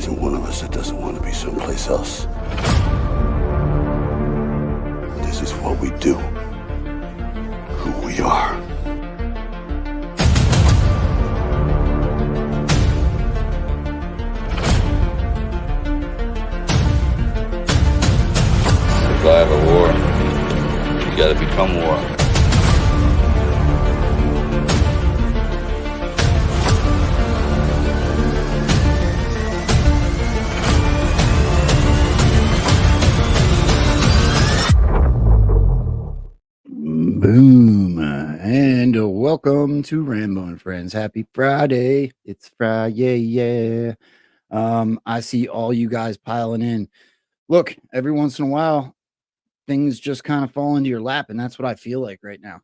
isn't one of us that doesn't want to be someplace else. This is what we do. Who we are. Survive a war. You gotta become war. Boom, and welcome to Rambo and Frens. Happy Friday. It's Friday, yeah. I see all you guys piling in. Look, every once in a while, things just kind of fall into your lap, and that's what I feel like right now.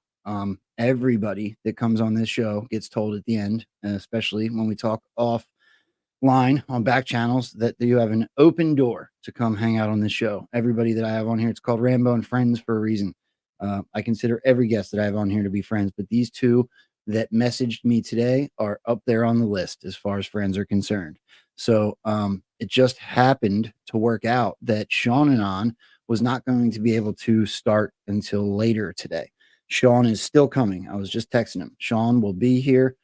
Everybody that comes on this show gets told at the end, especially when we talk offline on back channels, that you have an open door to come hang out on this show. Everybody that I have on here, it's called Rambo and Frens for a reason. I consider every guest that I have on here to be friends, but these two that messaged me today are up there on the list as far as friends are concerned. So it just happened to work out that SeanAnon was not going to be able to start until later today. Sean is still coming. I was just texting him. Sean will be here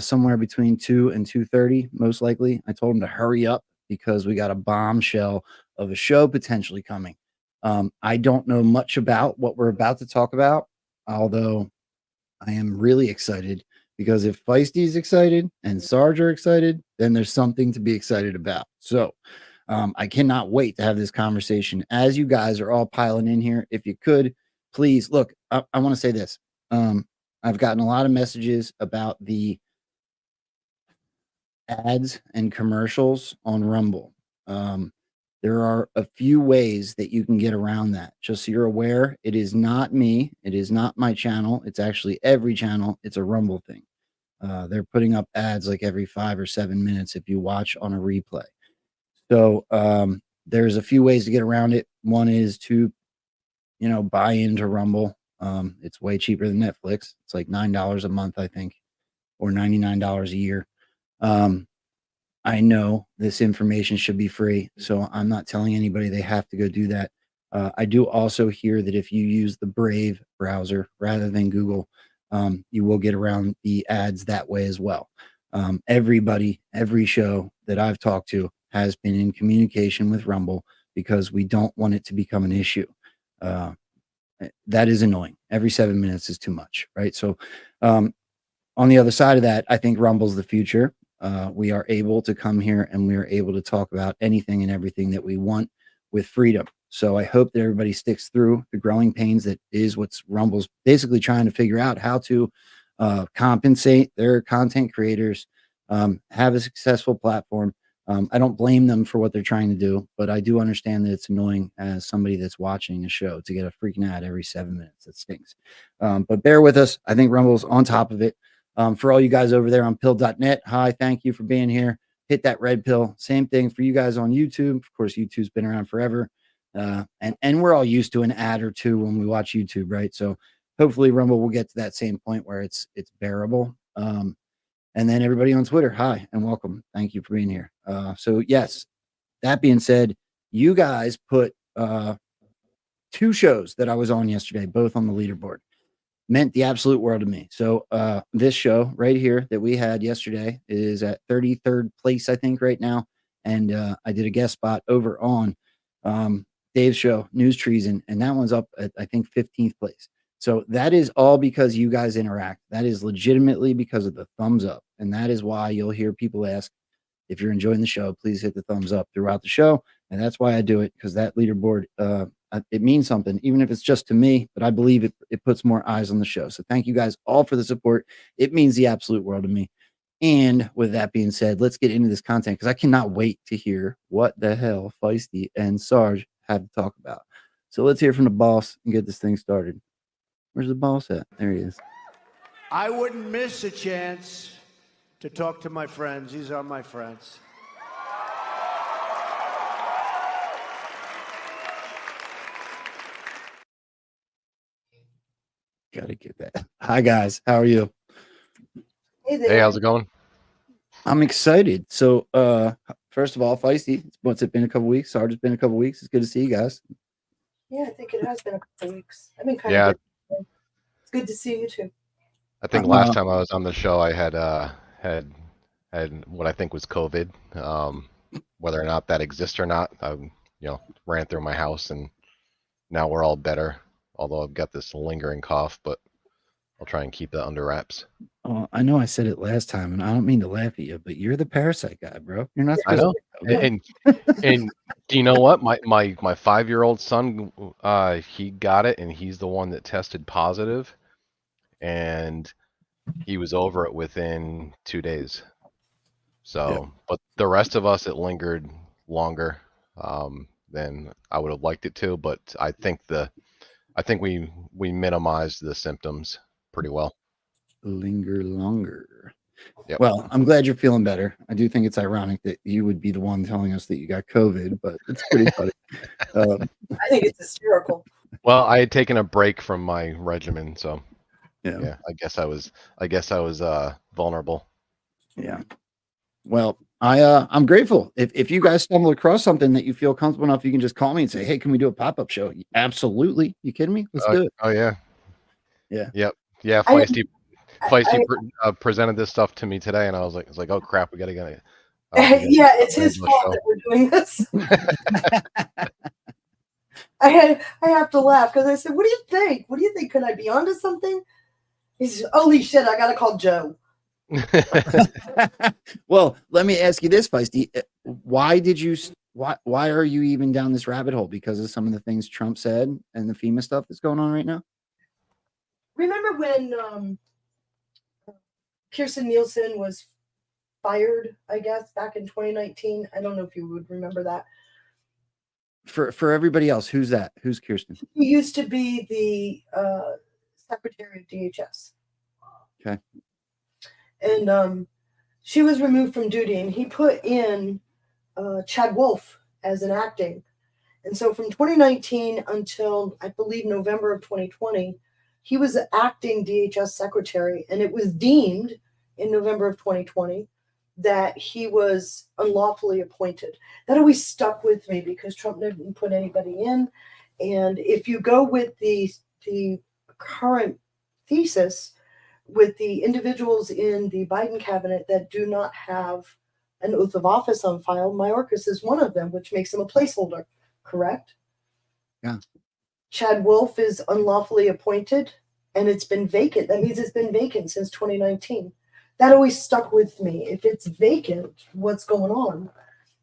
somewhere between 2 and 2:30, most likely. I told him to hurry up because we got a bombshell of a show potentially coming. I don't know much about what we're about to talk about, although I am really excited because if Feisty is excited and Sarge are excited, then there's something to be excited about. So I cannot wait to have this conversation. As you guys are all piling in here, if you could, please look, I want to say this. I've gotten a lot of messages about the ads and commercials on Rumble. There are a few ways that you can get around that. Just so you're aware, it is not me. It is not my channel. It's actually every channel. It's a Rumble thing. They're putting up ads like every 5 or 7 minutes if you watch on a replay. So there's a few ways to get around it. One is to, buy into Rumble. It's way cheaper than Netflix. It's like $9 a month, I think, or $99 a year. I know this information should be free, so I'm not telling anybody they have to go do that. I do also hear that if you use the Brave browser rather than Google, you will get around the ads that way as well. Everybody, every show that I've talked to has been in communication with Rumble because we don't want it to become an issue. That is annoying. Every 7 minutes is too much, right? So on the other side of that, I think Rumble's the future. We are able to come here and we are able to talk about anything and everything that we want with freedom. So I hope that everybody sticks through the growing pains that is what's Rumble's basically trying to figure out how to compensate their content creators, have a successful platform. I don't blame them for what they're trying to do, but I do understand that it's annoying as somebody that's watching a show to get a freaking ad every 7 minutes. That stinks. But bear with us. I think Rumble's on top of it. For all you guys over there on pill.net, hi, thank you for being here. Hit that red pill. Same thing for you guys on YouTube. Of course, YouTube's been around forever. And we're all used to an ad or two when we watch YouTube, right? So hopefully Rumble will get to that same point where it's bearable. And then everybody on Twitter, hi and welcome. Thank you for being here. So yes, that being said, you guys put 2 shows that I was on yesterday, both on the leaderboard. Meant the absolute world to me. So this show right here that we had yesterday is at 33rd place, I think, right now. And I did a guest spot over on Dave's show, News Treason, and that one's up at, I think, 15th place. So that is all because you guys interact. That is legitimately because of the thumbs up. And that is why you'll hear people ask, if you're enjoying the show, please hit the thumbs up throughout the show. And that's why I do it, because that leaderboard, it means something, even if it's just to me, but I believe it puts more eyes on the show. So thank you guys all for the support. It means the absolute world to me. And with that being said, let's get into this content because I cannot wait to hear what the hell Feisty and Sarge have to talk about. So let's hear from the boss and get this thing started. Where's the boss at? There he is. I wouldn't miss a chance to talk to my friends. These are my friends. Gotta get that. Hi guys, how are you? Hey, how's it going? I'm excited. So first of all, Feisty, what's it been, a couple weeks? Sarge, it's been a couple weeks. It's good to see you guys. Yeah, I think it has been a couple weeks. I've been kind Yeah, of good. It's good to see you too. I think last time I was on the show, I had what I think was COVID. Whether or not that exists or not, I ran through my house, and now we're all better. Although I've got this lingering cough, but I'll try and keep that under wraps. Oh, I know I said it last time, and I don't mean to laugh at you, but you're the parasite guy, bro. You're not I supposed know. to. And do you know what? My 5-year-old son, he got it, and he's the one that tested positive, and he was over it within 2 days. So, but the rest of us, it lingered longer than I would have liked it to. But I think we minimized the symptoms pretty well. Linger longer. Yep. Well, I'm glad you're feeling better. I do think it's ironic that you would be the one telling us that you got COVID, but it's pretty funny. I think it's hysterical. Well, I had taken a break from my regimen, so Yeah. I guess I was vulnerable. Yeah. Well, I'm grateful. If you guys stumble across something that you feel comfortable enough, you can just call me and say, "Hey, can we do a pop-up show?" Absolutely. You kidding me? Let's do it. Oh yeah. Yeah. Yep. Yeah. Feisty presented this stuff to me today, and I was like, "Oh crap, we gotta get it." Yeah, it's his fault that we're doing this. I have to laugh because I said, "What do you think? What do you think? Could I be onto something?" He says, "Holy shit, I gotta call Joe." Well, let me ask you this, Feisty. Why are you even down this rabbit hole? Because of some of the things Trump said and the FEMA stuff that's going on right now? Remember when Kirsten Nielsen was fired, I guess, back in 2019? I don't know if you would remember that. For everybody else, who's that? Who's Kirsten? She used to be the secretary of DHS. Okay. And she was removed from duty, and he put in Chad Wolf as an acting. And so from 2019 until, I believe, November of 2020, he was the acting DHS secretary, and it was deemed in November of 2020 that he was unlawfully appointed. That always stuck with me because Trump didn't put anybody in. And if you go with the current thesis, with the individuals in the Biden cabinet that do not have an oath of office on file, Mayorkas is one of them, which makes him a placeholder, correct? Yeah. Chad Wolf is unlawfully appointed, and it's been vacant. That means it's been vacant since 2019. That always stuck with me. If it's vacant, what's going on?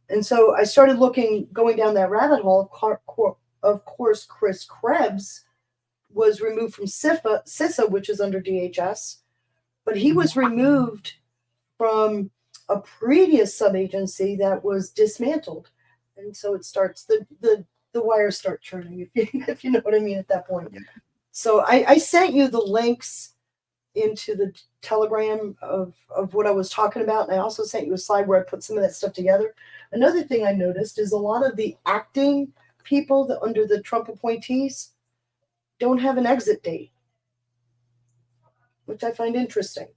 And so I started going down that rabbit hole. Of course, Chris Krebs was removed from CISA, which is under DHS, but he was removed from a previous subagency that was dismantled. And so it starts, the wires start churning, if you know what I mean at that point. Yeah. So I sent you the links into the Telegram of what I was talking about. And I also sent you a slide where I put some of that stuff together. Another thing I noticed is a lot of the acting people under the Trump appointees don't have an exit date, which I find interesting.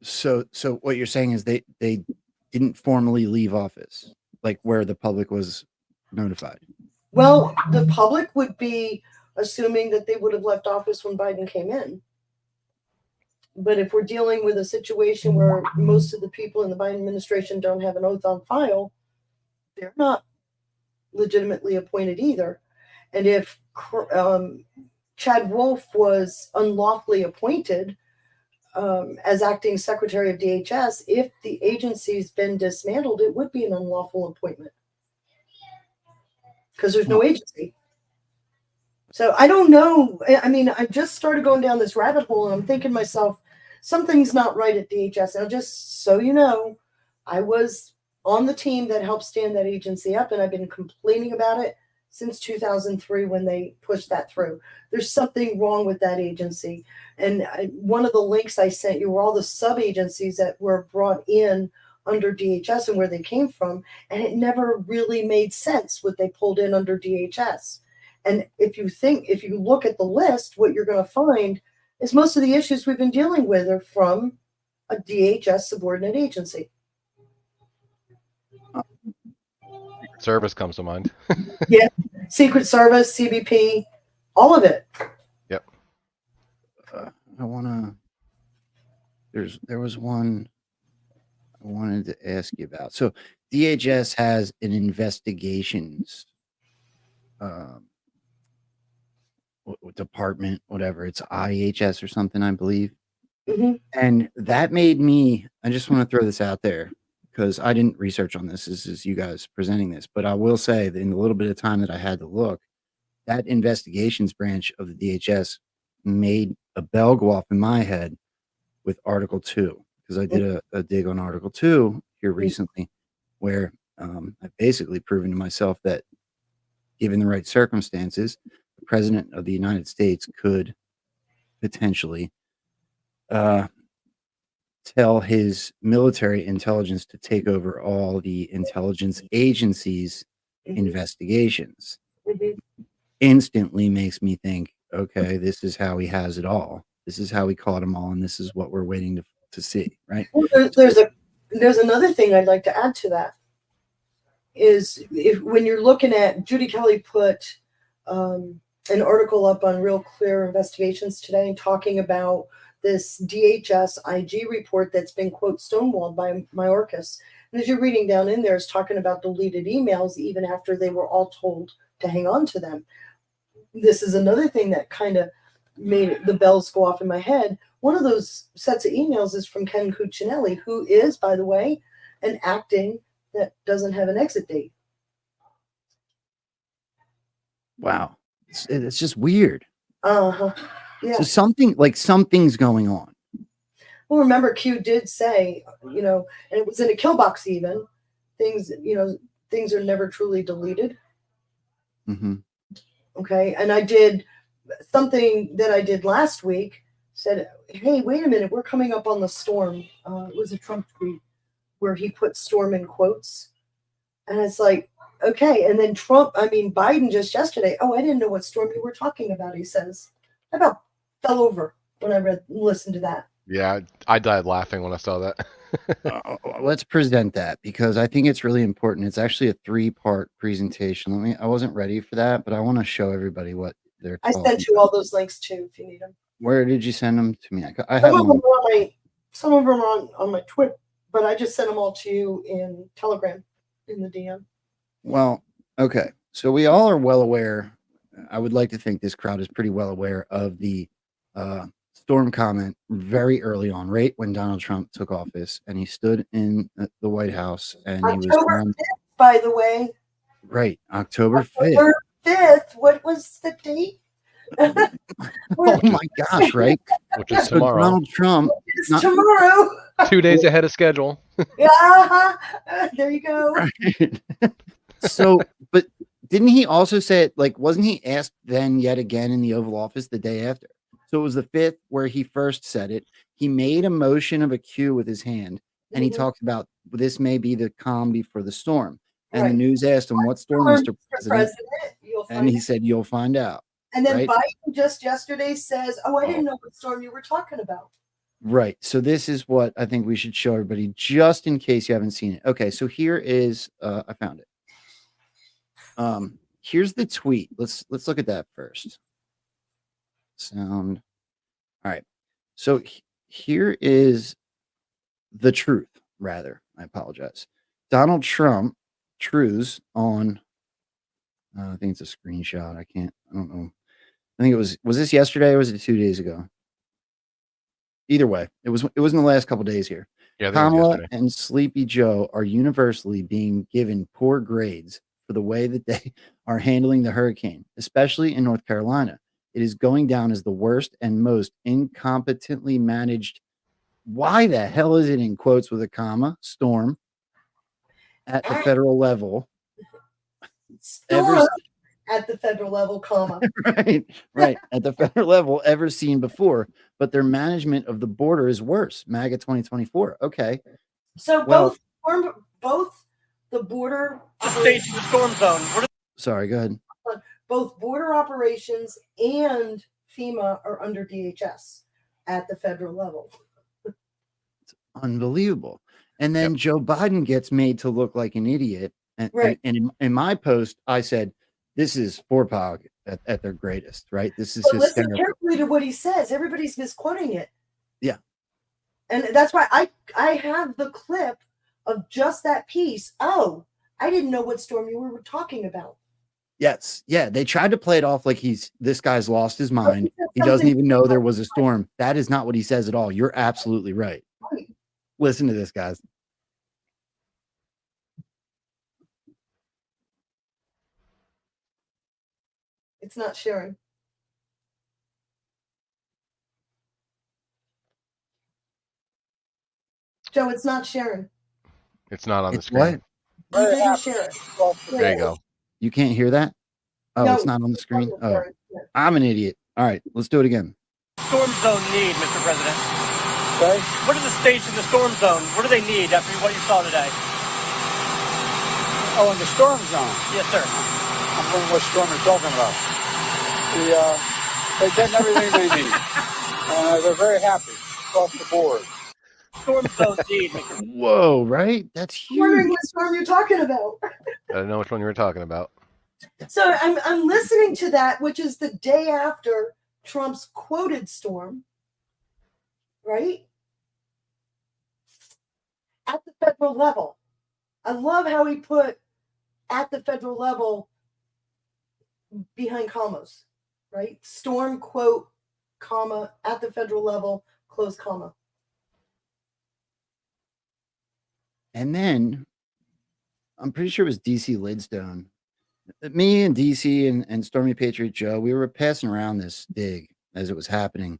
So what you're saying is they didn't formally leave office, like where the public was notified. Well, the public would be assuming that they would have left office when Biden came in. But if we're dealing with a situation where most of the people in the Biden administration don't have an oath on file, they're not legitimately appointed either. And if Chad Wolf was unlawfully appointed as acting secretary of DHS, if the agency's been dismantled, it would be an unlawful appointment because there's no agency. So I don't know. I mean, I just started going down this rabbit hole, and I'm thinking to myself, something's not right at DHS. And just so you know, I was on the team that helped stand that agency up, and I've been complaining about it since 2003 when they pushed that through. There's something wrong with that agency. And one of the links I sent you were all the sub-agencies that were brought in under DHS and where they came from, and it never really made sense what they pulled in under DHS. And if you look at the list, what you're going to find is most of the issues we've been dealing with are from a DHS subordinate agency. Service comes to mind. Yeah, Secret Service, CBP, all of it. Yep. I want to. There was one I wanted to ask you about. So DHS has an investigations department, whatever. It's IHS or something, I believe. Hmm. And that made me. I just want to throw this out there because I didn't research on this. This is you guys presenting this, but I will say that in the little bit of time that I had to look, that investigations branch of the DHS made a bell go off in my head with Article 2 because I did a dig on Article 2 here recently, where I've basically proven to myself that given the right circumstances, the President of the United States could potentially tell his military intelligence to take over all the intelligence agencies' investigations. Mhm. Instantly makes me think, okay, this is how he has it all. This is how he caught them all, and this is what we're waiting to see, right? Well, there's another thing I'd like to add to that is if when you're looking at Judy Kelly put an article up on Real Clear Investigations today talking about this DHS IG report that's been quote stonewalled by Mayorkas. And as you're reading down in there, it's talking about deleted emails even after they were all told to hang on to them. This is another thing that kind of made the bells go off in my head. One of those sets of emails is from Ken Cuccinelli, who is, by the way, an acting that doesn't have an exit date. Wow. It's just weird. Uh-huh. Yeah. So something's going on. Well, remember, Q did say, and it was in a kill box even, things are never truly deleted. Mm-hmm. Okay. And I did something that I did last week, said, hey, wait a minute, we're coming up on the storm. It was a Trump tweet where he put storm in quotes. And it's like, okay. And then Biden just yesterday, oh, I didn't know what storm you were talking about, he says. I about fell over when I listened to that. Yeah, I died laughing when I saw that. Let's present that because I think it's really important. It's actually a 3-part presentation. I wasn't ready for that, but I want to show everybody what they're talking I sent you all those links too, if you need them. Where did you send them to me? I have them. Some of them are on my Twitter, but I just sent them all to you in Telegram in the DM. Well, okay. So we all are well aware. I would like to think this crowd is pretty well aware of the storm comment very early on, right when Donald Trump took office, and he stood in the White House, and he was October 5th, by the way. Right, October 5th. 5th. What was the date? Oh my gosh! Right, Which is so tomorrow. Donald Trump. It's tomorrow. 2 days ahead of schedule. Yeah, there you go. Right. So, but didn't he also say it? Like, wasn't he asked then yet again in the Oval Office the day after? So it was the 5th where he first said it. He made a motion of a Q with his hand, and he talked about this may be the calm before the storm. And the news asked him, "What storm, Mr. President?" And he said, "You'll find out." And then right? Biden just yesterday says, "Oh, I didn't know what storm you were talking about." Right. So this is what I think we should show everybody, just in case you haven't seen it. Okay. So here is, I found it. Here's the tweet. Let's look at that first. Sound. All right. So here is the truth, rather. I apologize. Donald Trump truths on, I think it's a screenshot. I don't know. I think was this yesterday or was it 2 days ago? Either way, it was in the last couple days here. Yeah, Kamala and Sleepy Joe are universally being given poor grades for the way that they are handling the hurricane, especially in North Carolina. It is going down as the worst and most incompetently managed. Why the hell is it in quotes with a comma? Storm at the federal level. Storm at the federal level, comma. right. At the federal level ever seen before. But their management of the border is worse. MAGA 2024. Okay. So both the border staging the storm zone. Sorry, go ahead. Both border operations and FEMA are under DHS at the federal level. It's unbelievable. And then Joe Biden gets made to look like an idiot And, Right. and in my post, I said, this is Forpog at their greatest, right? This is But listen hysterical. carefully to what he says. Everybody's misquoting it. Yeah. And that's why I have the clip of just that piece. Oh, I didn't know what storm you were talking about. Yes. Yeah. They tried to play it off like this guy's lost his mind. said He doesn't something- even know there was a storm. That is not what he says at all. You're absolutely right. Right. Listen to this, guys. It's not sharing. Joe, it's not sharing. It's not on the It's screen. what? You didn't share it. There you go. You can't hear that? Oh, No, it's not on the screen? wasn't Oh, sharing. Yeah. I'm an idiot. All right, let's do it again. Storm zone need, Mr. President? Okay. What does the states in the storm zone, what do they need after what you saw today? Oh, in the storm zone. Yes, sir. I'm wondering what storm you're talking about. They're getting everything they need. They're very happy across the board. Storm zone need, Mr. Whoa, right? That's I'm wondering huge. what storm you're talking about. I don't know which one you were talking about. So I'm listening to that, which is the day after Trump's quoted storm, right? At the federal level. I love how he put at the federal level behind commas, right? Storm quote, comma, at the federal level, close comma. And then I'm pretty sure it was DC Lidstone. Me and DC and Stormy Patriot Joe, we were passing around this dig as it was happening.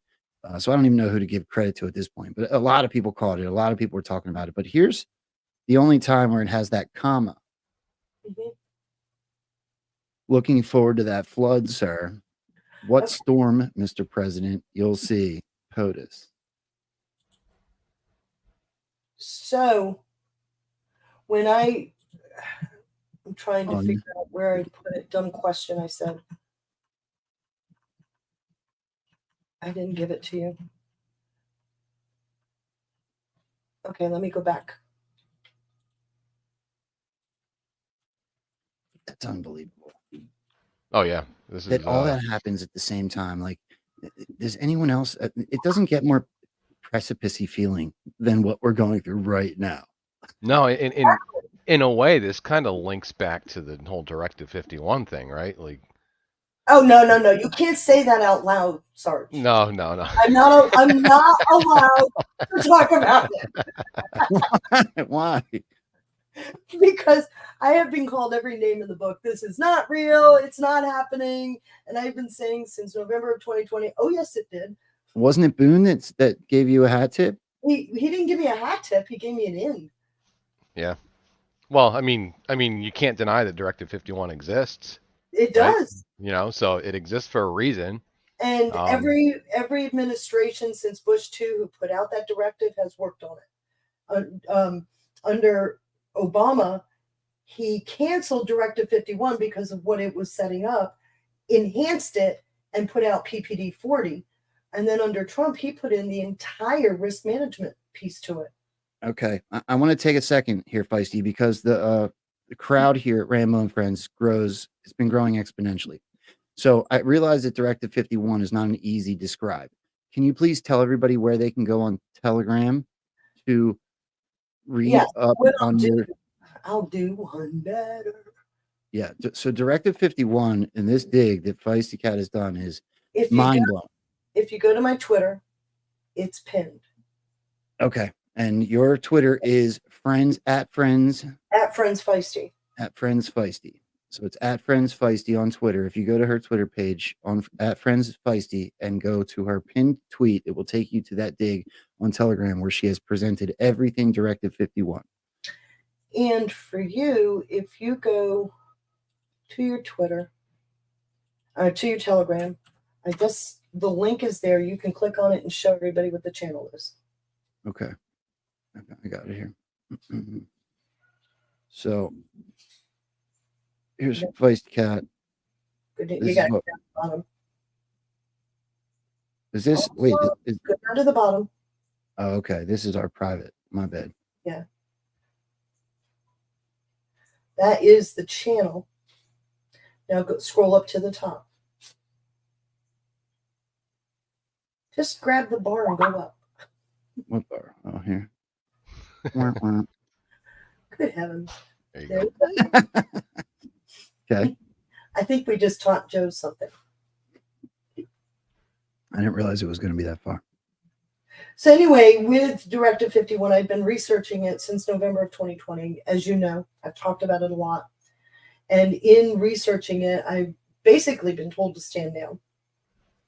So I don't even know who to give credit to at this point, but a lot of people caught it. A lot of people were talking about it. But here's the only time where it has that comma. Mm-hmm. Looking forward to that flood, sir. What storm, Mr. President, you'll see POTUS. So when I'm trying to On- figure out where I put it, dumb question I said. I didn't give it to you. Okay, let me go back. That's unbelievable. Oh yeah, this That is all that happens at the same time. Like, does anyone else? It doesn't get more precipice-y feeling than what we're going through right now. no. In a way, this kind of links back to the whole Directive 51 thing, right? Like, Oh no! You can't say that out loud, Sarge. no. I'm not allowed to talk about it Why? because I have been called every name in the book. This is not real. It's not happening, and I've been saying since November of 2020. Oh yes, it did. Wasn't it Boone that gave you a hat tip? He didn't give me a hat tip. He gave me an in. Yeah. Well, I mean, you can't deny that Directive 51 exists. It Right? does. You know, so it exists for a reason. And every administration since Bush 2 who put out that directive has worked on it. Under Obama, he canceled Directive 51 because of what it was setting up, enhanced it, and put out PPD 40. And then under Trump, he put in the entire risk management piece to it. Okay, I want to take a second here, Feisty, because the crowd here at Rambo and Frens grows. It's been growing exponentially. So I realize that Directive 51 is not an easy describe. Can you please tell everybody where they can go on Telegram to read Yes, up what on your? I'll do one better. Yeah. So Directive 51 in this dig that Feisty Cat has done is If mind blowing. you go to my Twitter, it's pinned Okay. And your Twitter is friends at Frens Feisty. at Frens Feisty. So it's at Frens Feisty on Twitter. If you go to her Twitter page on at Frens Feisty and go to her pinned tweet, it will take you to that dig on Telegram where she has presented everything Directive 51. And for you, if you go to your Twitter, to your Telegram, I guess the link is there. You can click on it and show everybody what the channel is. Okay. I got it here. So here's Feist Cat. Good. This You is got to go what- down to the bottom. Is this wait? Go down to the bottom. Oh, okay. This is our private. My bad. That is the channel. Now scroll up to the top. Just grab the bar and go up. What bar? Oh, here. Wah, wah. Good heavens. There you There go. we go. Okay. I think we just taught Joe something. I didn't realize it was going to be that far. So anyway, with Directive 51, I've been researching it since November of 2020. As you know, I've talked about it a lot. And in researching it, I've basically been told to stand down.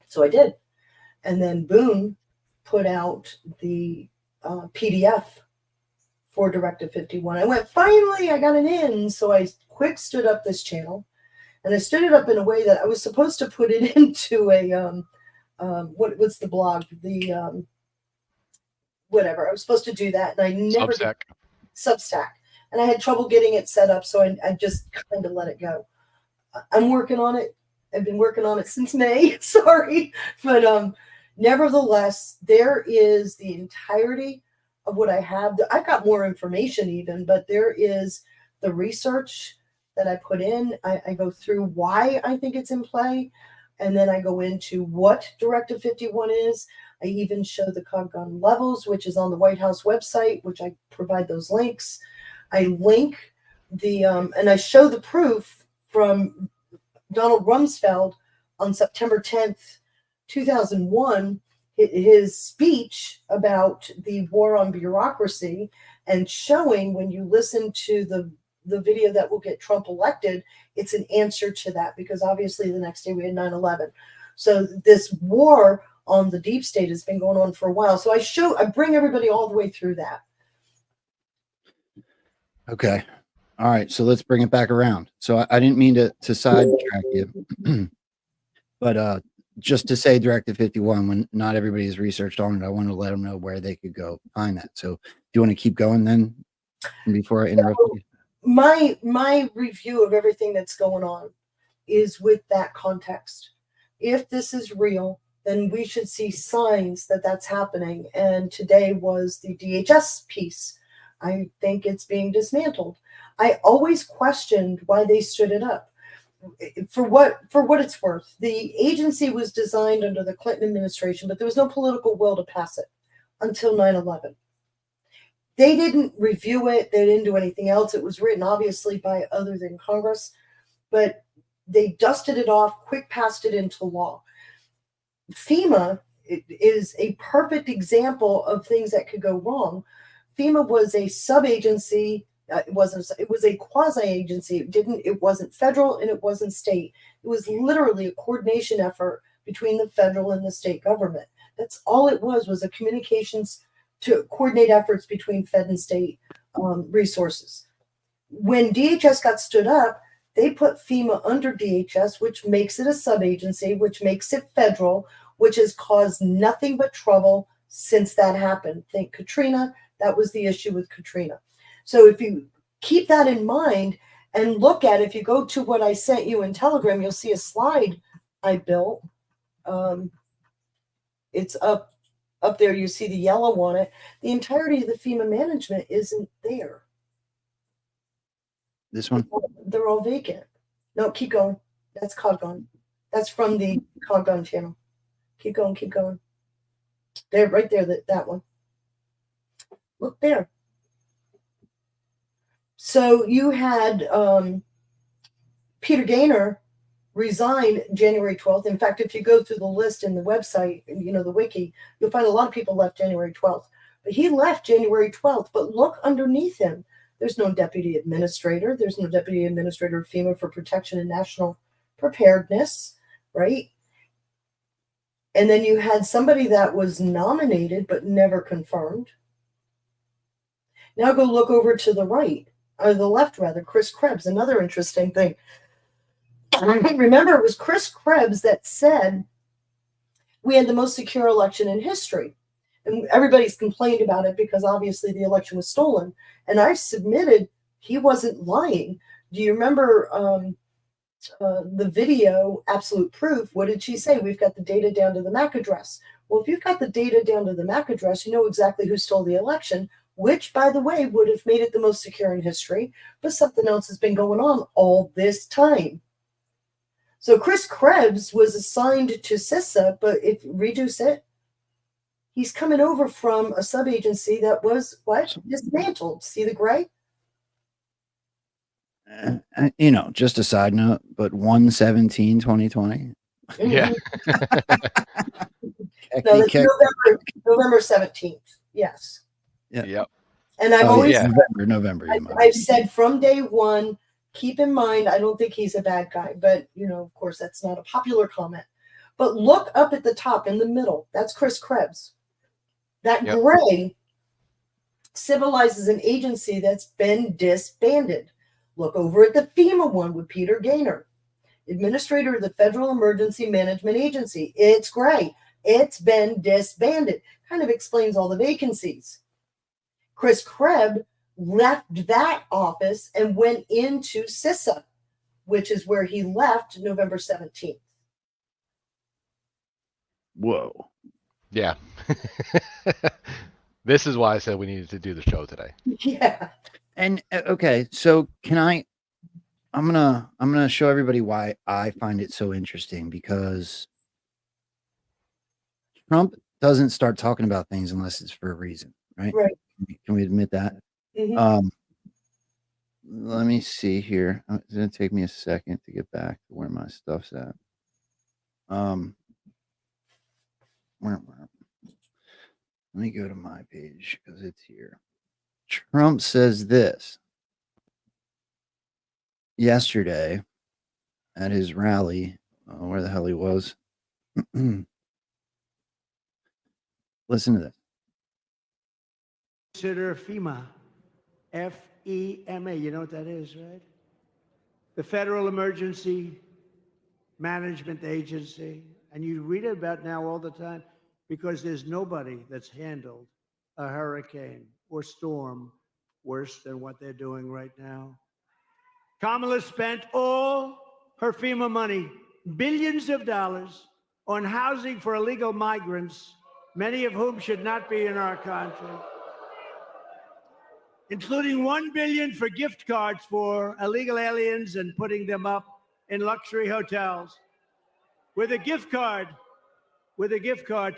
So I did. And then Boone put out the PDF for Directive 51. I went, finally, I got an in. So I quick stood up this channel. And I stood it up in a way that I was supposed to put it into a, what's the blog? The, whatever. I was supposed to do that. And I never did. Substack. And I had trouble getting it set up. So I just kind of let it go. I'm working on it. I've been working on it since May. Sorry. But nevertheless, there is the entirety of what I have. I've got more information even, but there is the research that I put in. I go through why I think it's in play. And then I go into what Directive 51 is. I even show the gun levels, which is on the White House website, which I provide those links. I link the, and I show the proof from Donald Rumsfeld on September 10th, 2001, his speech about the war on bureaucracy, and showing when you listen to the video that will get Trump elected, it's an answer to that, because obviously the next day we had 9/11. So this war on the deep state has been going on for a while. So I bring everybody all the way through that. Okay. All right. So let's bring it back around. So I didn't mean to sidetrack you, but just to say Directive 51, when not everybody has researched on it, I want to let them know where they could go find that. So do you want to keep going then before I interrupt you? My review of everything that's going on is with that context. If this is real, then we should see signs that that's happening. And today was the DHS piece. I think it's being dismantled. I always questioned why they stood it up. For what it's worth, the agency was designed under the Clinton administration, but there was no political will to pass it until 9/11. They didn't review it. They didn't do anything else. It was written, obviously, by other than Congress, but they dusted it off, quick passed it into law. FEMA is a perfect example of things that could go wrong. FEMA was a sub-agency. It was a quasi-agency. It wasn't federal and it wasn't state. It was literally a coordination effort between the federal and the state government. That's all it was a communications to coordinate efforts between Fed and state resources. When DHS got stood up, they put FEMA under DHS, which makes it a sub-agency, which makes it federal, which has caused nothing but trouble since that happened. Think Katrina. That was the issue with Katrina. So if you keep that in mind and look at, if you go to what I sent you in Telegram, you'll see a slide I built. It's up there. You see the yellow on it. The entirety of the FEMA management isn't there. This one? They're all vacant. No, keep going. That's Coggon. That's from the Coggon channel. Keep going, keep going. There, right there, that one. Look there. So you had Peter Gaynor resign January 12th. In fact, if you go through the list in the website, the wiki, you'll find a lot of people left January 12th. But he left January 12th. But look underneath him. There's no deputy administrator. There's no deputy administrator of FEMA for protection and national preparedness, right? And then you had somebody that was nominated but never confirmed. Now go look over to the right, or the left rather, Chris Krebs, another interesting thing. Remember, it was Chris Krebs that said we had the most secure election in history. And everybody's complained about it because obviously the election was stolen. And I submitted he wasn't lying. Do you remember the video, Absolute Proof? What did she say? We've got the data down to the MAC address. Well, if you've got the data down to the MAC address, you know exactly who stole the election. which, by the way, would have made it the most secure in history, but something else has been going on all this time. So Chris Krebs was assigned to CISA, but if you reduce it, he's coming over from a sub-agency that was, what? Dismantled. See the gray? Just a side note, but 1/17/2020. Yeah. No, that's November 17th. Yes. Yeah. Yep. And I've always yeah. November. I've said from day one, keep in mind, I don't think he's a bad guy, but of course that's not a popular comment. But look up at the top in the middle. That's Chris Krebs. That gray symbolizes an agency that's been disbanded. Look over at the FEMA one with Peter Gaynor, administrator of the Federal Emergency Management Agency. It's gray. It's been disbanded. Kind of explains all the vacancies. Chris Krebs left that office and went into CISA, which is where he left November 17th. Whoa. Yeah. This is why I said we needed to do the show today. Yeah. And okay, so I'm gonna show everybody why I find it so interesting, because Trump doesn't start talking about things unless it's for a reason, right? Right. Can we admit that? Mm-hmm. Let me see here. It's gonna take me a second to get back to where my stuff's at. Let me go to my page because it's here. Trump says this yesterday at his rally, where the hell he was. Listen to this. Consider FEMA, FEMA. You know what that is, right? The Federal Emergency Management Agency. And you read about now all the time, because there's nobody that's handled a hurricane or storm worse than what they're doing right now. Kamala spent all her FEMA money, billions of dollars, on housing for illegal migrants, many of whom should not be in our country, including $1 billion for gift cards for illegal aliens and putting them up in luxury hotels with a gift card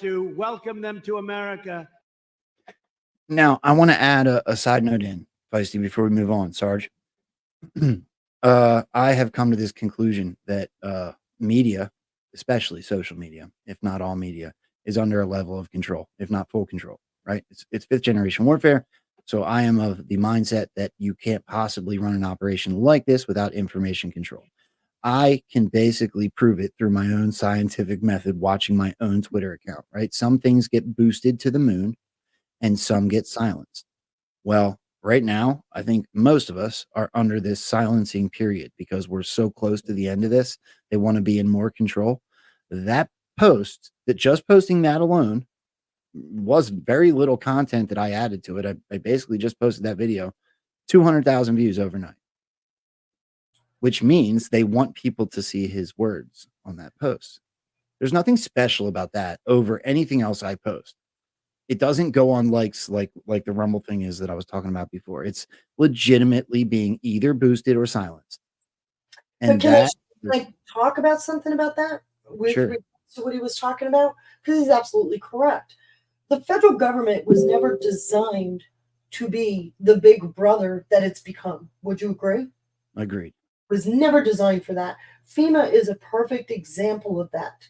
to welcome them to America. Now, I want to add a side note in, Feisty, before we move on, Sarge. I have come to this conclusion that media, especially social media, if not all media, is under a level of control, if not full control, right? It's fifth generation warfare. So I am of the mindset that you can't possibly run an operation like this without information control. I can basically prove it through my own scientific method, watching my own Twitter account, right? Some things get boosted to the moon and some get silenced. Well, right now, I think most of us are under this silencing period because we're so close to the end of this. They want to be in more control. That post, that just posting that alone, was very little content that I added to it. I basically just posted that video, 200,000 views overnight, which means they want people to see his words on that post. There's nothing special about that over anything else I post. It doesn't go on likes like the Rumble thing is that I was talking about before. It's legitimately being either boosted or silenced. And can I talk about something about that with Sure. regards to what he was talking about? Because he's absolutely correct. The federal government was never designed to be the big brother that it's become. Would you agree? Agreed. It was never designed for that. FEMA is a perfect example of that.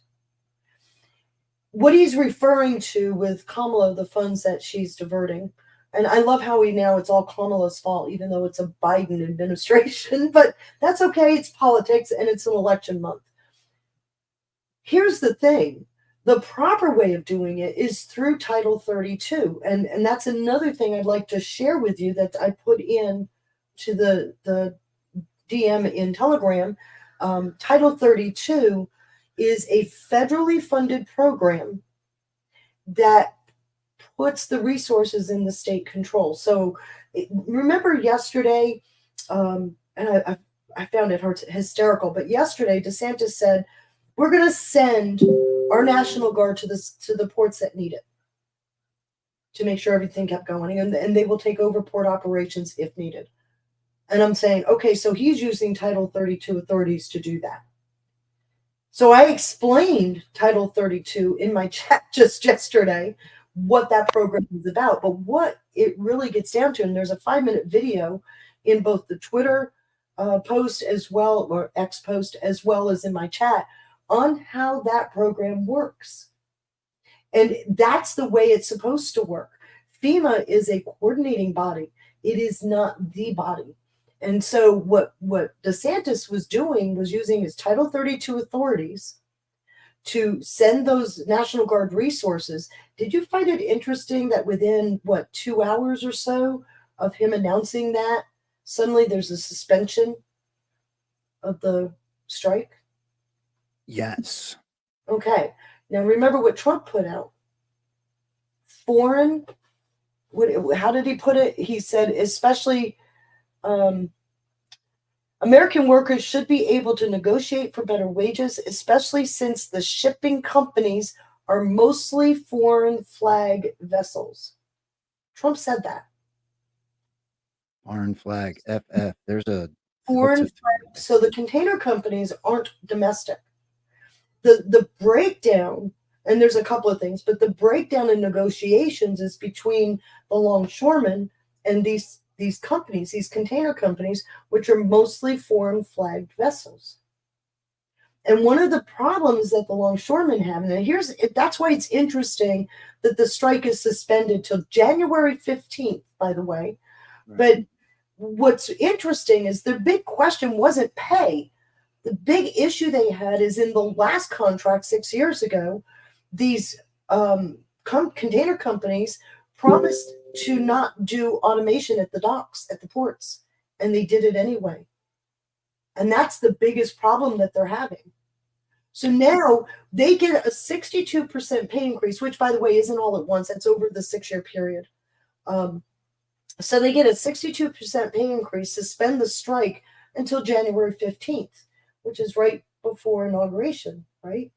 What he's referring to with Kamala, the funds that she's diverting, and I love how it's all Kamala's fault, even though it's a Biden administration, but that's okay. It's politics and it's an election month. Here's the thing. The proper way of doing it is through Title 32. And that's another thing I'd like to share with you that I put in to the DM in Telegram. Title 32 is a federally funded program that puts the resources in the state control. So remember yesterday, and I found it hysterical, but yesterday DeSantis said, we're going to send our National Guard to the ports that need it. to make sure everything kept going, and they will take over port operations if needed. And I'm saying, okay, so he's using Title 32 authorities to do that. So I explained Title 32 in my chat just yesterday, what that program is about. But what it really gets down to, and there's a 5-minute video in both the Twitter post as well, or X post, as well as in my chat, on how that program works. And that's the way it's supposed to work. FEMA is a coordinating body. It is not the body. And so what DeSantis was doing was using his Title 32 authorities to send those National Guard resources. Did you find it interesting that within, 2 hours or so of him announcing that, suddenly there's a suspension of the strike? Yes. Okay. Now remember what Trump put out. Foreign, how did he put it? He said, especially American workers should be able to negotiate for better wages, especially since the shipping companies are mostly foreign flag vessels. Trump said that. Foreign flag, FF. There's a Foreign flag. So the container companies aren't domestic. The breakdown, and there's a couple of things, but the breakdown in negotiations is between the longshoremen and these companies, these container companies, which are mostly foreign flagged vessels. And one of the problems that the longshoremen have, and that's why it's interesting that the strike is suspended till January 15th, by the way. Right. But what's interesting is the big question wasn't pay. The big issue they had is in the last contract 6 years ago, these container companies promised to not do automation at the docks, at the ports, and they did it anyway. And that's the biggest problem that they're having. So now they get a 62% pay increase, which, by the way, isn't all at once. That's over the 6-year period. So they get a 62% pay increase, suspend the strike until January 15th, which is right before inauguration, right?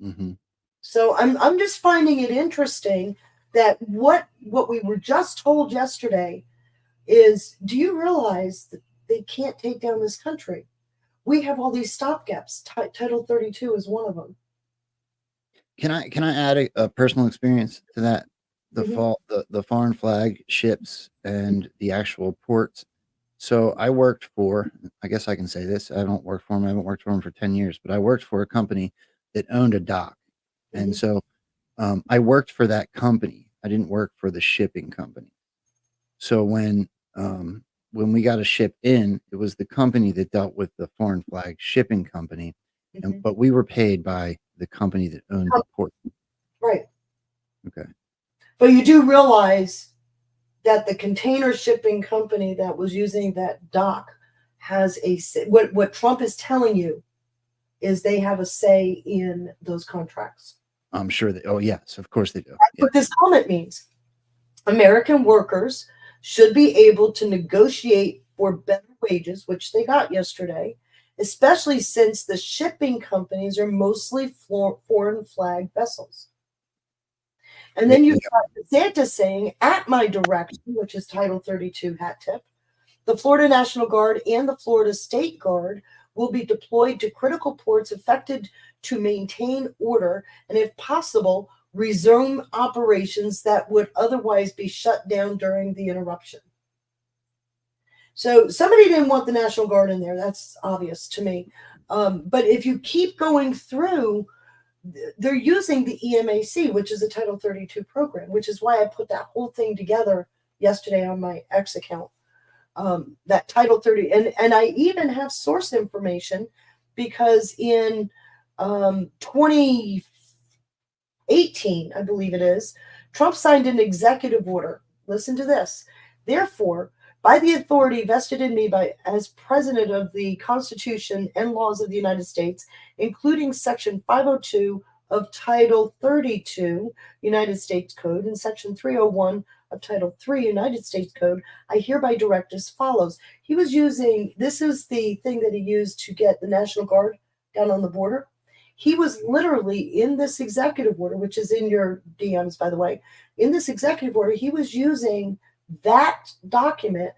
Mm-hmm. So I'm just finding it interesting that what we were just told yesterday is, do you realize that they can't take down this country? We have all these stopgaps. Title 32 is one of them. Can I add a personal experience to that? The foreign flag ships and the actual ports. So I worked for, I guess I can say this, I haven't worked for them. I haven't worked for them for 10 years, but I worked for a company that owned a dock. And so I worked for that company. I didn't work for the shipping company. So when we got a ship in, it was the company that dealt with the foreign flag shipping company, but we were paid by the company that owned the port. Right. Okay. But you do realize that the container shipping company that was using that dock has what Trump is telling you is they have a say in those contracts. I'm sure that, oh yes, of course they do. That's what this comment means. American workers should be able to negotiate for better wages, which they got yesterday, especially since the shipping companies are mostly foreign flag vessels. And then you've got DeSantis saying, at my direction, which is Title 32 hat tip, the Florida National Guard and the Florida State Guard will be deployed to critical ports affected to maintain order and, if possible, resume operations that would otherwise be shut down during the interruption. So somebody didn't want the National Guard in there. That's obvious to me. But if you keep going through, they're using the EMAC, which is a Title 32 program, which is why I put that whole thing together yesterday on my X account. That Title 30, and I even have source information because in 2018, I believe it is, Trump signed an executive order. Listen to this. Therefore, by the authority vested in me as President of the Constitution and laws of the United States, including Section 502 of Title 32 United States Code and Section 301 of Title 3 United States Code, I hereby direct as follows. He was using, this is the thing that he used to get the National Guard down on the border. He was literally in this executive order, which is in your DMs, by the way, in this executive order, he was using that document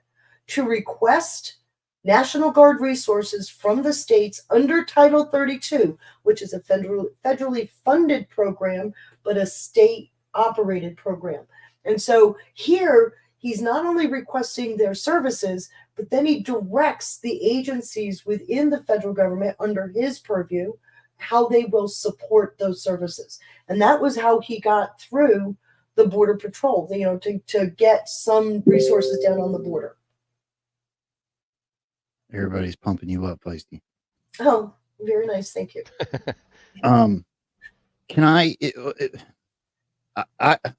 to request National Guard resources from the states under Title 32, which is a federally funded program, but a state operated program. And so here he's not only requesting their services, but then he directs the agencies within the federal government under his purview how they will support those services. And that was how he got through the Border Patrol, to get some resources down on the border. Everybody's pumping you up, Feisty. Oh, very nice. Thank you. Can I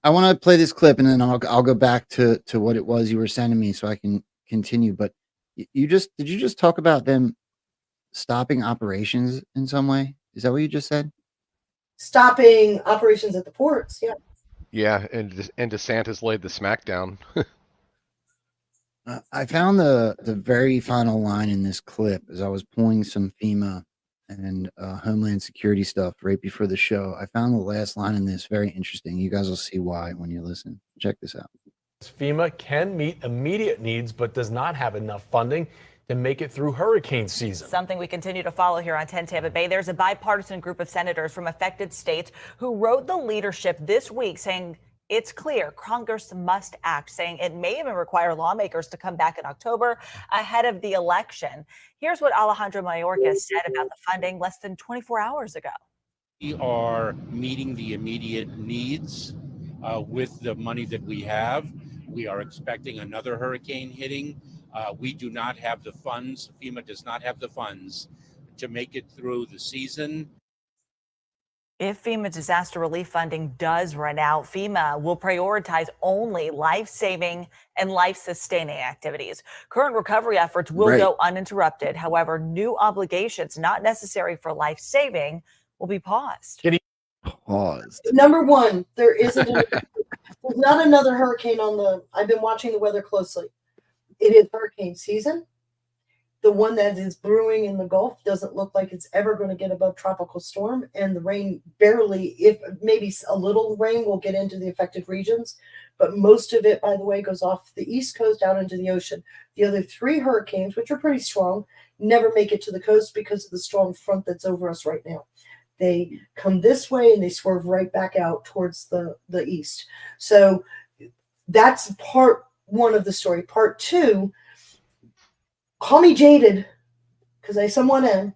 want to play this clip and then I'll go back to what it was you were sending me so I can continue. But did you just talk about them stopping operations in some way? Is that what you just said? Stopping operations at the ports. Yeah. Yeah, and DeSantis laid the smackdown. I found the very final line in this clip as I was pulling some FEMA and Homeland Security stuff right before the show. I found the last line in this very interesting. You guys will see why when you listen. Check this out. FEMA can meet immediate needs, but does not have enough funding to make it through hurricane season. Something we continue to follow here on 10 Tampa Bay. There's a bipartisan group of senators from affected states who wrote the leadership this week saying it's clear Congress must act, saying it may even require lawmakers to come back in October ahead of the election. Here's what Alejandro Mayorkas said about the funding less than 24 hours ago. We are meeting the immediate needs with the money that we have. We are expecting another hurricane hitting. We do not have the funds. FEMA does not have the funds to make it through the season. If FEMA disaster relief funding does run out, FEMA will prioritize only life-saving and life-sustaining activities. Current recovery efforts will go uninterrupted. However, new obligations not necessary for life-saving will be paused. Paused. Number one, there's not another hurricane I've been watching the weather closely. It is hurricane season. The one that is brewing in the Gulf doesn't look like it's ever going to get above tropical storm, and the rain barely, if maybe a little rain, will get into the affected regions. But most of it, by the way, goes off the East Coast out into the ocean. The other three hurricanes, which are pretty strong, never make it to the coast because of the strong front that's over us right now. They come this way and they swerve right back out towards the east. So that's part one of the story. Part two, call me jaded, because I somewhat am.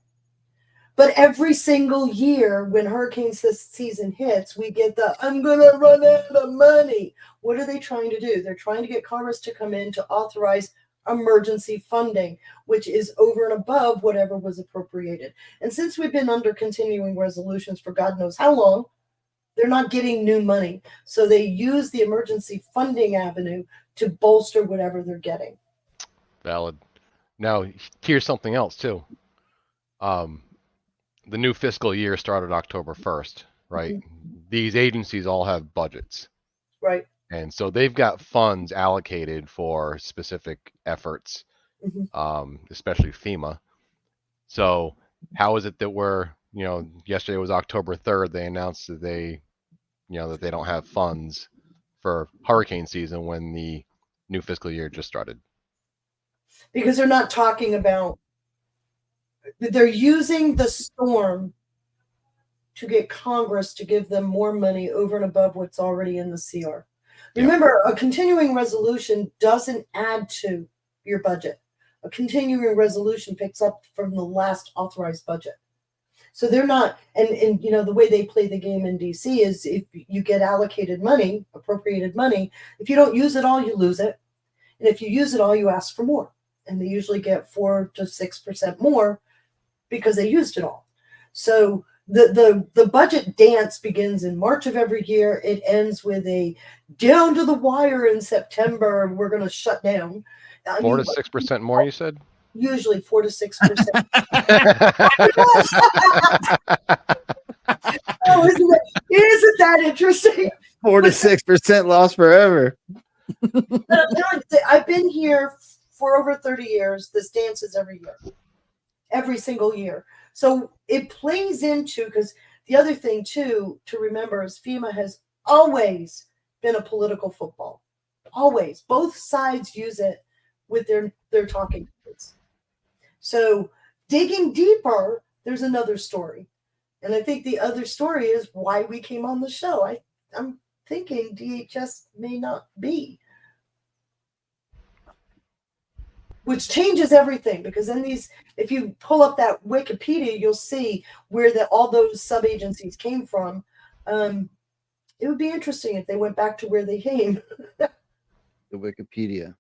But every single year when hurricanes this season hits, we get I'm going to run out of money. What are they trying to do? They're trying to get Congress to come in to authorize emergency funding, which is over and above whatever was appropriated. And since we've been under continuing resolutions for God knows how long, they're not getting new money. So they use the emergency funding avenue to bolster whatever they're getting. Valid. Now, here's something else, too. The new fiscal year started October 1st, right? Mm-hmm. These agencies all have budgets. Right. And so they've got funds allocated for specific efforts, especially FEMA. So how is it that yesterday was October 3rd, they announced that they don't have funds for hurricane season when the new fiscal year just started? Because they're not talking about, they're using the storm to get Congress to give them more money over and above what's already in the CR. Remember, a continuing resolution doesn't add to your budget. A continuing resolution picks up from the last authorized budget. So they're not, and the way they play the game in DC is if you get allocated money, appropriated money, if you don't use it all, you lose it. And if you use it all, you ask for more. And they usually get 4 to 6% more because they used it all. So the budget dance begins in March of every year. It ends with a down to the wire in September. We're going to shut down. 4 to 6% more, you said? Usually 4 to 6%. Oh, isn't that interesting? 4 to 6% lost forever. I've been here for over 30 years. This dance is every year, every single year. So it plays into, because the other thing too to remember is FEMA has always been a political football. Always. Both sides use it with their talking points. So digging deeper, there's another story. And I think the other story is why we came on the show. I'm thinking DHS may not be. Which changes everything, because in these, if you pull up that Wikipedia, you'll see where all those sub-agencies came from. It would be interesting if they went back to where they came. The Wikipedia.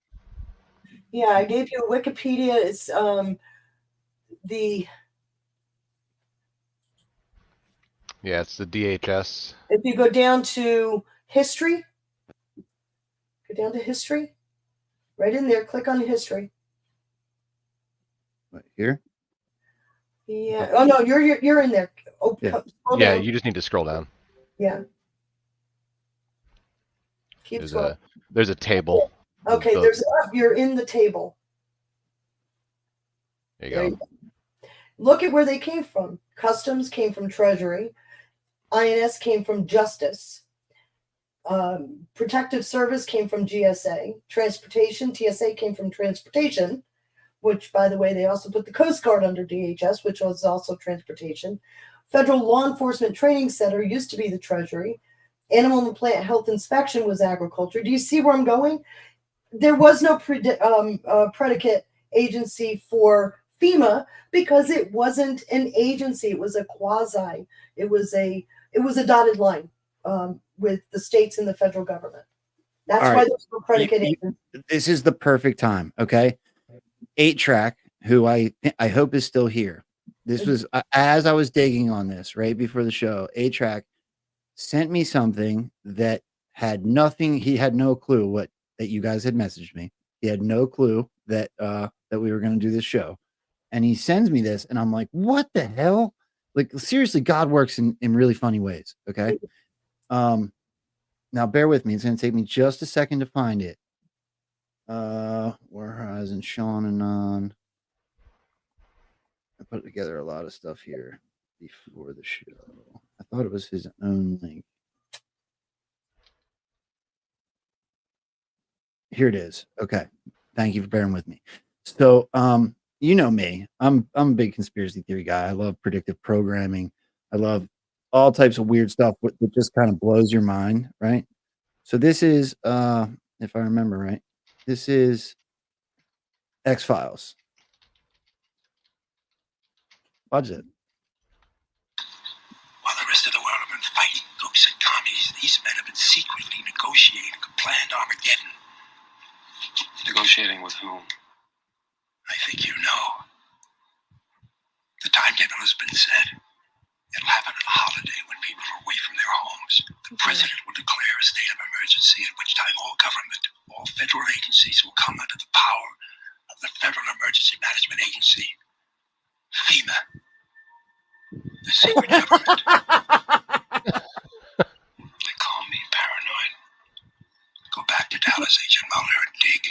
Yeah, I gave you a Wikipedia. It's Yeah, it's the DHS. if you go down to history, right in there, click on history. Right here? Yeah. Oh no, you're in there. Oh, Yeah. scroll Yeah, down. you just need to scroll down. Yeah. Keep scrolling. There's a table. Okay, you're in the table. There you go. Look at where they came from. Customs came from Treasury. INS came from Justice. Protective Service came from GSA. Transportation, TSA came from Transportation, which, by the way, they also put the Coast Guard under DHS, which was also Transportation. Federal Law Enforcement Training Center used to be the Treasury. Animal and Plant Health Inspection was Agriculture. Do you see where I'm going? There was no predicate agency for FEMA because it wasn't an agency. It was a quasi. It was a dotted line with the states and the federal government. That's why there's no predicate agency. This is the perfect time. Okay. 8-Track, who I hope is still here. This was as I was digging on this right before the show. 8-Track sent me something that had nothing. He had no clue that you guys had messaged me. He had no clue that we were going to do this show. And he sends me this and I'm like, what the hell? Like, seriously, God works in really funny ways. Okay. Now bear with me. It's going to take me just a second to find it. Horizon, SeanAnon. I put together a lot of stuff here before the show. I thought it was his own link. Here it is. Okay. Thank you for bearing with me. So, you know me. I'm a big conspiracy theory guy. I love predictive programming. I love all types of weird stuff that just kind of blows your mind, right? So this is, if I remember right, this is X-Files. Watch it. While the rest of the world have been fighting gooks and commies, these men have been secretly negotiating a planned Armageddon. Negotiating with whom? I think you know. The timetable has been set. It'll happen on a holiday when people are away from their homes. The president will declare a state of emergency, at which time all government, all federal agencies will come under the power of the Federal Emergency Management Agency, FEMA, the secret government. They call me paranoid. Go back to Dallas, Agent Mueller, and dig.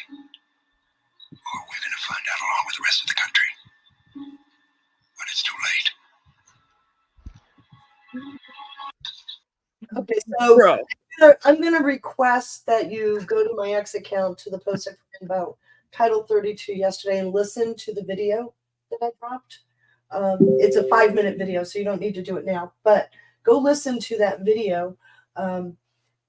Or we're going to find out along with the rest of the country. When it's too late. Okay, so I'm going to request that you go to my X account to the post I put about Title 32 yesterday and listen to the video that I dropped. It's a 5-minute video, so you don't need to do it now. But go listen to that video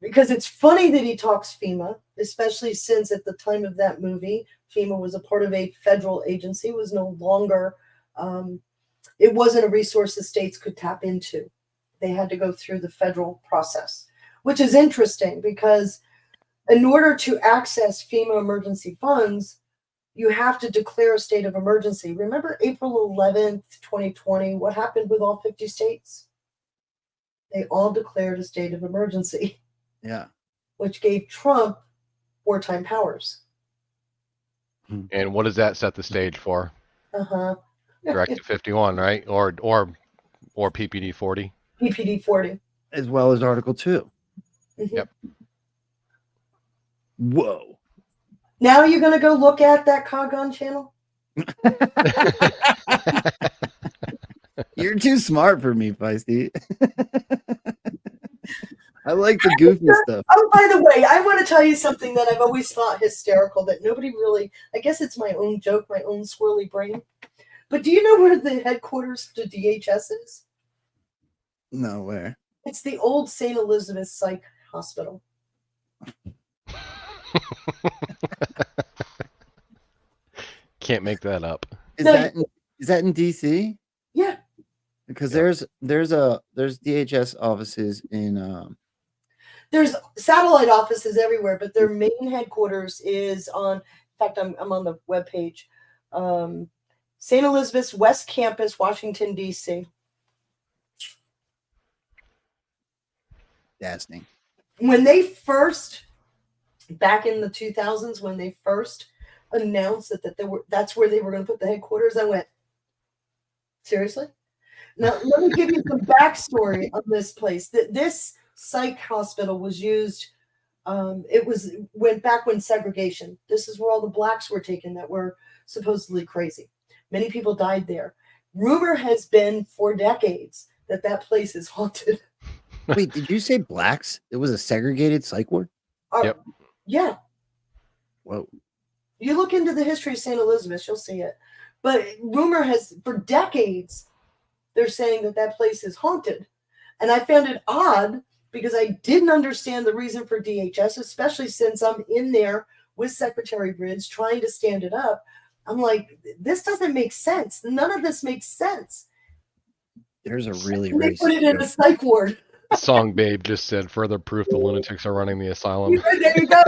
because it's funny that he talks FEMA, especially since at the time of that movie, FEMA was a part of a federal agency, was no longer, it wasn't a resource the states could tap into. They had to go through the federal process, which is interesting because in order to access FEMA emergency funds, you have to declare a state of emergency. Remember April 11th, 2020, what happened with all 50 states? They all declared a state of emergency. Yeah. Which gave Trump wartime powers. And what does that set the stage for? Directive 51, right? Or PPD 40. PPD 40. As well as Article 2. Mm-hmm. Yep. Whoa. Now you're going to go look at that Cogon channel? You're too smart for me, Feisty. I like the goofy stuff. Oh, by the way, I want to tell you something that I've always thought hysterical that nobody really, I guess it's my own joke, my own swirly brain. But do you know where the headquarters to DHS is? No, where? It's the old St. Elizabeth's Psych Hospital. Can't make that up. Is that in DC? Yeah. Because there's DHS offices in There's satellite offices everywhere, but their main headquarters is on. In fact, I'm on the webpage. St. Elizabeth's West Campus, Washington D.C. Dazzling. When they first, back in the 2000s, when they first announced that's where they were going to put the headquarters, I went, seriously? Now let me give you some backstory on this place. This psych hospital was used. Went back when segregation. This is where all the blacks were taken that were supposedly crazy. Many people died there. Rumor has been for decades that place is haunted. Wait, did you say blacks? It was a segregated psych ward? Yep. Yeah. Whoa. You look into the history of St. Elizabeth, you'll see it. But rumor has, for decades, they're saying that place is haunted. And I found it odd because I didn't understand the reason for DHS, especially since I'm in there with Secretary Ridge trying to stand it up. I'm like, this doesn't make sense. None of this makes sense. There's a really They racist put it in a psych ward. Song Babe just said further proof the lunatics are running the asylum. There you go.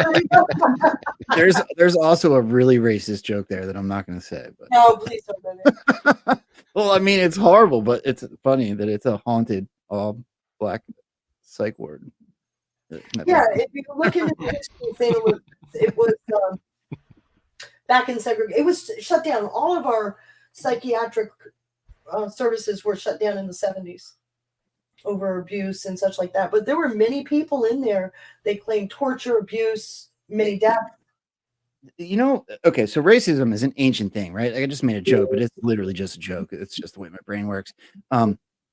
There's also a really racist joke there that I'm not going to say. But No, please don't do it. well, I mean, it's horrible, but it's funny that it's a haunted black psych ward. Yeah, if you look into the history of St. Elizabeth, it was back in segregation. It was shut down. All of our psychiatric services were shut down in the 70s over abuse and such like that. But there were many people in there. They claimed torture, abuse, many deaths. You know, okay, so racism is an ancient thing, right? Like I just made a joke, but it's literally just a joke. It's just the way my brain works.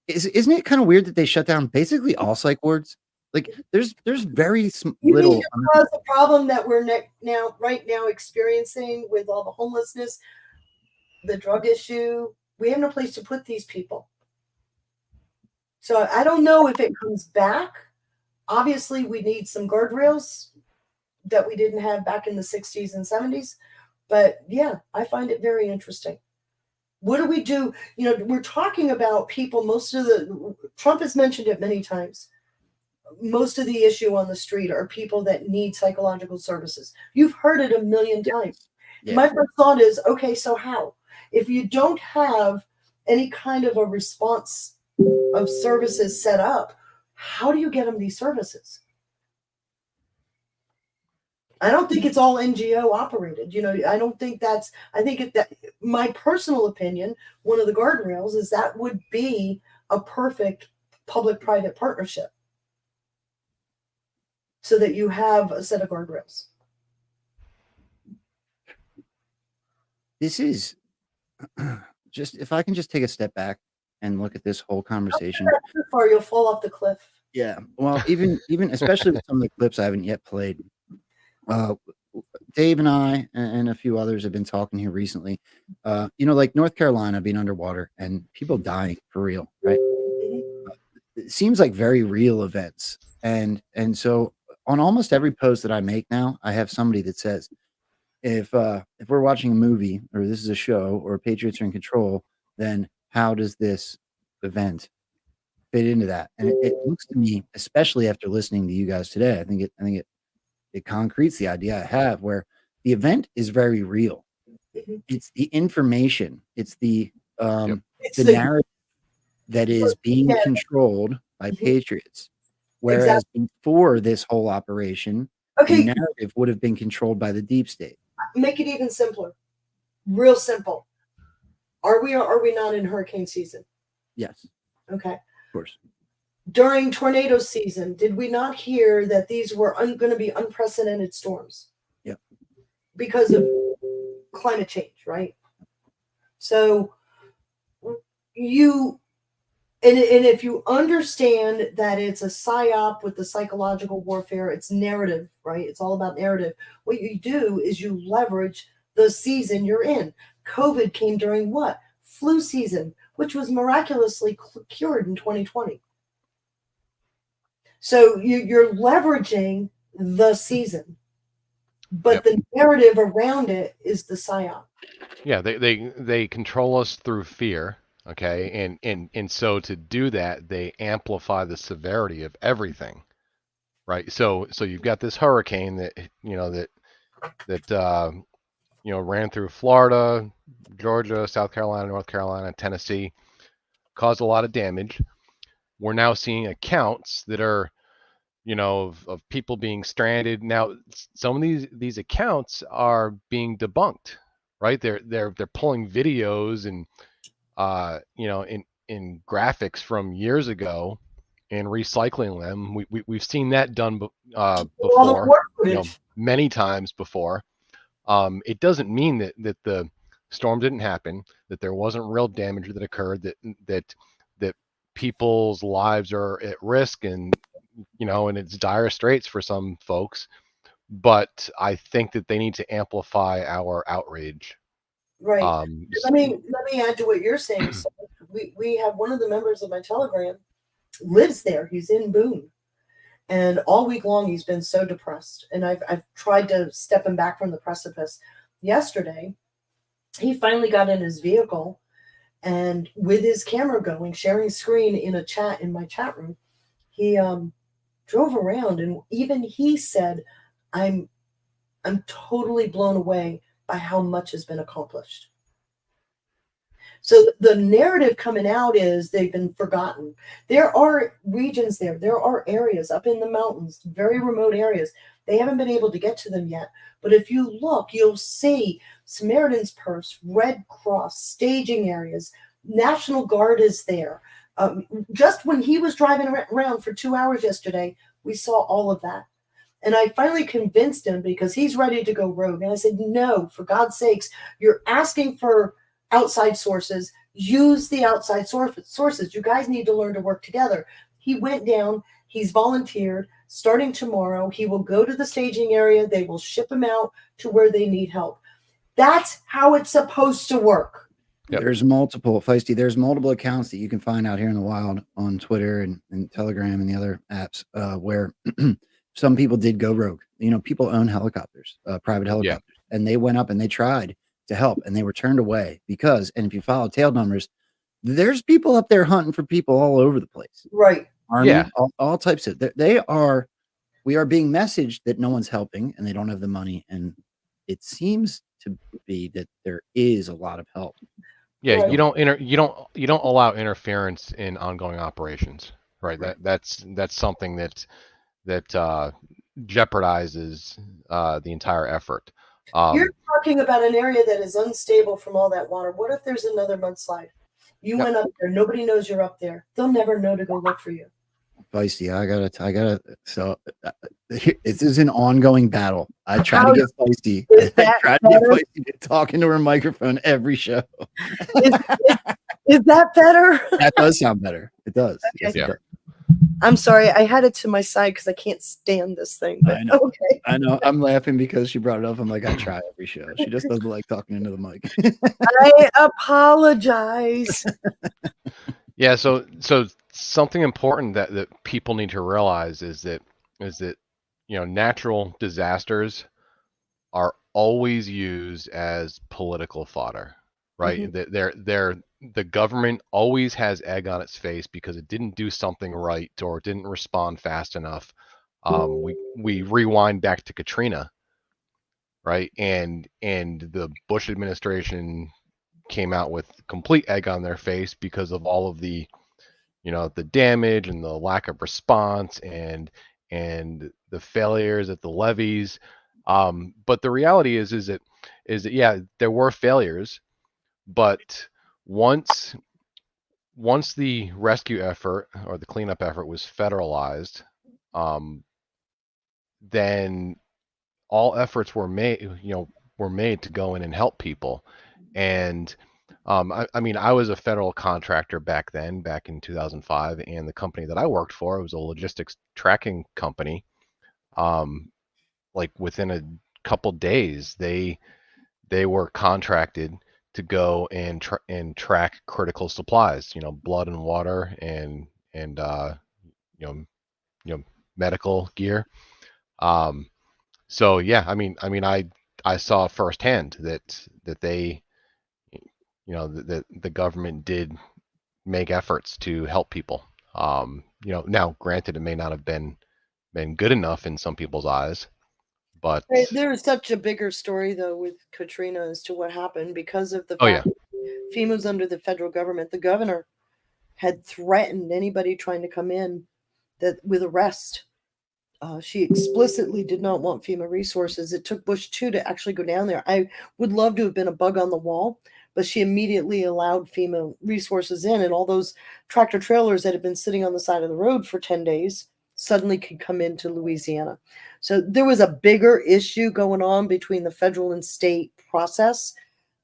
Isn't it kind of weird that they shut down basically all psych wards? Like there's very little. Because the problem that we're right now experiencing with all the homelessness, the drug issue, we have no place to put these people. So I don't know if it comes back. Obviously, we need some guardrails that we didn't have back in the 60s and 70s. But yeah, I find it very interesting. What do we do? You know, we're talking about people, Trump has mentioned it many times. Most of the issue on the street are people that need psychological services. You've heard it a million times. Yeah. My first thought is, okay, so how? If you don't have any kind of a response of services set up, how do you get them these services? I don't think it's all NGO operated. You know, I think that my personal opinion, one of the guardrails is that would be a perfect public-private partnership so that you have a set of guardrails. This is just, if I can just take a step back and look at this whole conversation. Or you'll fall off the cliff. Yeah. Well, even especially with some of the clips I haven't yet played. Dave and I and a few others have been talking here recently. You know, like North Carolina being underwater and people dying for real, right? It seems like very real events. And so on almost every post that I make now, I have somebody that says, if we're watching a movie or this is a show or Patriots are in control, then how does this event fit into that? And it looks to me, especially after listening to you guys today, I think it concretes the idea I have where the event is very real. It's the information. It's the narrative that is being controlled by patriots. Whereas before this whole operation, the narrative would have been controlled by the deep state. Make it even simpler. Real simple. Are we or are we not in hurricane season? Yes. Okay. Of course. During tornado season, did we not hear that these were going to be unprecedented storms? Yeah. Because of climate change, right? So And if you understand that it's a psyop with the psychological warfare, it's narrative, right? It's all about narrative. What you do is you leverage the season you're in. COVID came during what? Flu season, which was miraculously cured in 2020. So you're leveraging the season, but the narrative around it is the psyop. Yeah, they control us through fear. Okay, and so to do that, they amplify the severity of everything, right? So you've got this hurricane that ran through Florida, Georgia, South Carolina, North Carolina, Tennessee, caused a lot of damage. We're now seeing accounts that are, of people being stranded. Now, some of these accounts are being debunked, right? They're pulling videos and in graphics from years ago and recycling them. We've seen that done before, many times before. It doesn't mean that the storm didn't happen, that there wasn't real damage that occurred, that people's lives are at risk, and and it's dire straits for some folks. But I think that they need to amplify our outrage. Right. Let me add to what you're saying. So we have one of the members of my Telegram lives there. He's in Boone. And all week long, he's been so depressed. And I've tried to step him back from the precipice. Yesterday, he finally got in his vehicle and with his camera going, sharing screen in a chat in my chat room, he drove around. And even he said, I'm totally blown away by how much has been accomplished. So the narrative coming out is they've been forgotten. There are regions there. There are areas up in the mountains, very remote areas. They haven't been able to get to them yet. But if you look, you'll see Samaritan's Purse, Red Cross, staging areas. National Guard is there. Just when he was driving around for 2 hours yesterday, we saw all of that. And I finally convinced him because he's ready to go rogue. And I said, no, for God's sakes, you're asking for outside sources. Use the outside sources. You guys need to learn to work together. He went down. He's volunteered. Starting tomorrow, he will go to the staging area. They will ship him out to where they need help. That's how it's supposed to work. Yep. There's multiple accounts that you can find out here in the wild on Twitter and Telegram and the other apps where some people did go rogue. People own helicopters, private helicopters, and they went up and they tried to help and they were turned away because, and if you follow tail numbers, there's people up there hunting for people all over the place. Right. Army, all types of, we are being messaged that no one's helping and they don't have the money. And it seems to be that there is a lot of help. Yeah. Right. You don't allow interference in ongoing operations, right? That's something that jeopardizes the entire effort. You're talking about an area that is unstable from all that water. What if there's another mudslide? You went up there. Nobody knows you're up there. They'll never know to go look for you. Feisty, I gotta. So this is an ongoing battle. I try to get Feisty. I try to get Feisty to talk into her microphone every show. Is that better? That does sound better. It does. Okay. Yes, it does. I'm sorry. I had it to my side because I can't stand this thing. But I know. Okay. I know. I'm laughing because she brought it up. I'm like, I try every show. She just doesn't like talking into the mic. I apologize. Yeah. So something important that people need to realize is that natural disasters are always used as political fodder, right? Mm-hmm. The government always has egg on its face because it didn't do something right or it didn't respond fast enough. We rewind back to Katrina, right? And the Bush administration came out with complete egg on their face because of all of the the damage and the lack of response and the failures at the levees. But the reality is that yeah, there were failures, but once the rescue effort or the cleanup effort was federalized, then all efforts were made to go in and help people. And I mean, I was a federal contractor back then, back in 2005, and the company that I worked for was a logistics tracking company. Like within a couple days, they were contracted to go and track critical supplies, blood and water and you know you know medical gear. Um, so yeah, I saw firsthand that they that the government did make efforts to help people. Now granted, it may not have been good enough in some people's eyes, but There is such a bigger story though with Katrina as to what happened because of the oh yeah, fact that FEMA's under the federal government. The governor had threatened anybody trying to come in with arrest. She explicitly did not want FEMA resources. It took Bush 2 to actually go down there. I would love to have been a bug on the wall, but she immediately allowed FEMA resources in, and all those tractor trailers that had been sitting on the side of the road for 10 days suddenly could come into Louisiana. So there was a bigger issue going on between the federal and state process.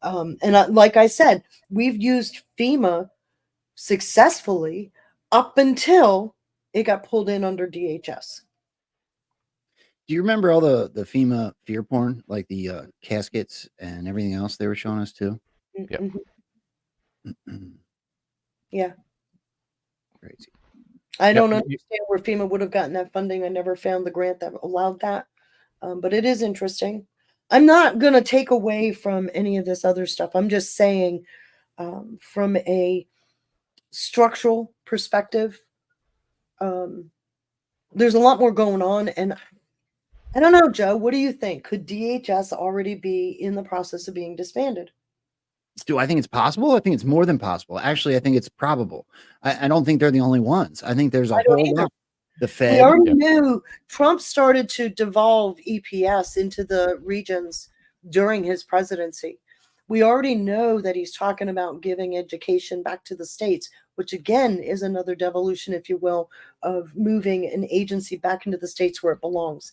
Like I said, we've used FEMA successfully up until it got pulled in under DHS. Do you remember all the FEMA fear porn, like the caskets and everything else they were showing us too? Yep. Yeah. Crazy. I don't understand where FEMA would have gotten that funding. I never found the grant that allowed that. But it is interesting. I'm not going to take away from any of this other stuff. I'm just saying from a structural perspective, there's a lot more going on. And I don't know, Joe, what do you think? Could DHS already be in the process of being disbanded? Do I think it's possible? I think it's more than possible. Actually, I think it's probable. I don't think they're the only ones. I think there's a whole lot. The Fed. We already knew Trump started to devolve EPS into the regions during his presidency. We already know that he's talking about giving education back to the states, which again is another devolution, if you will, of moving an agency back into the states where it belongs.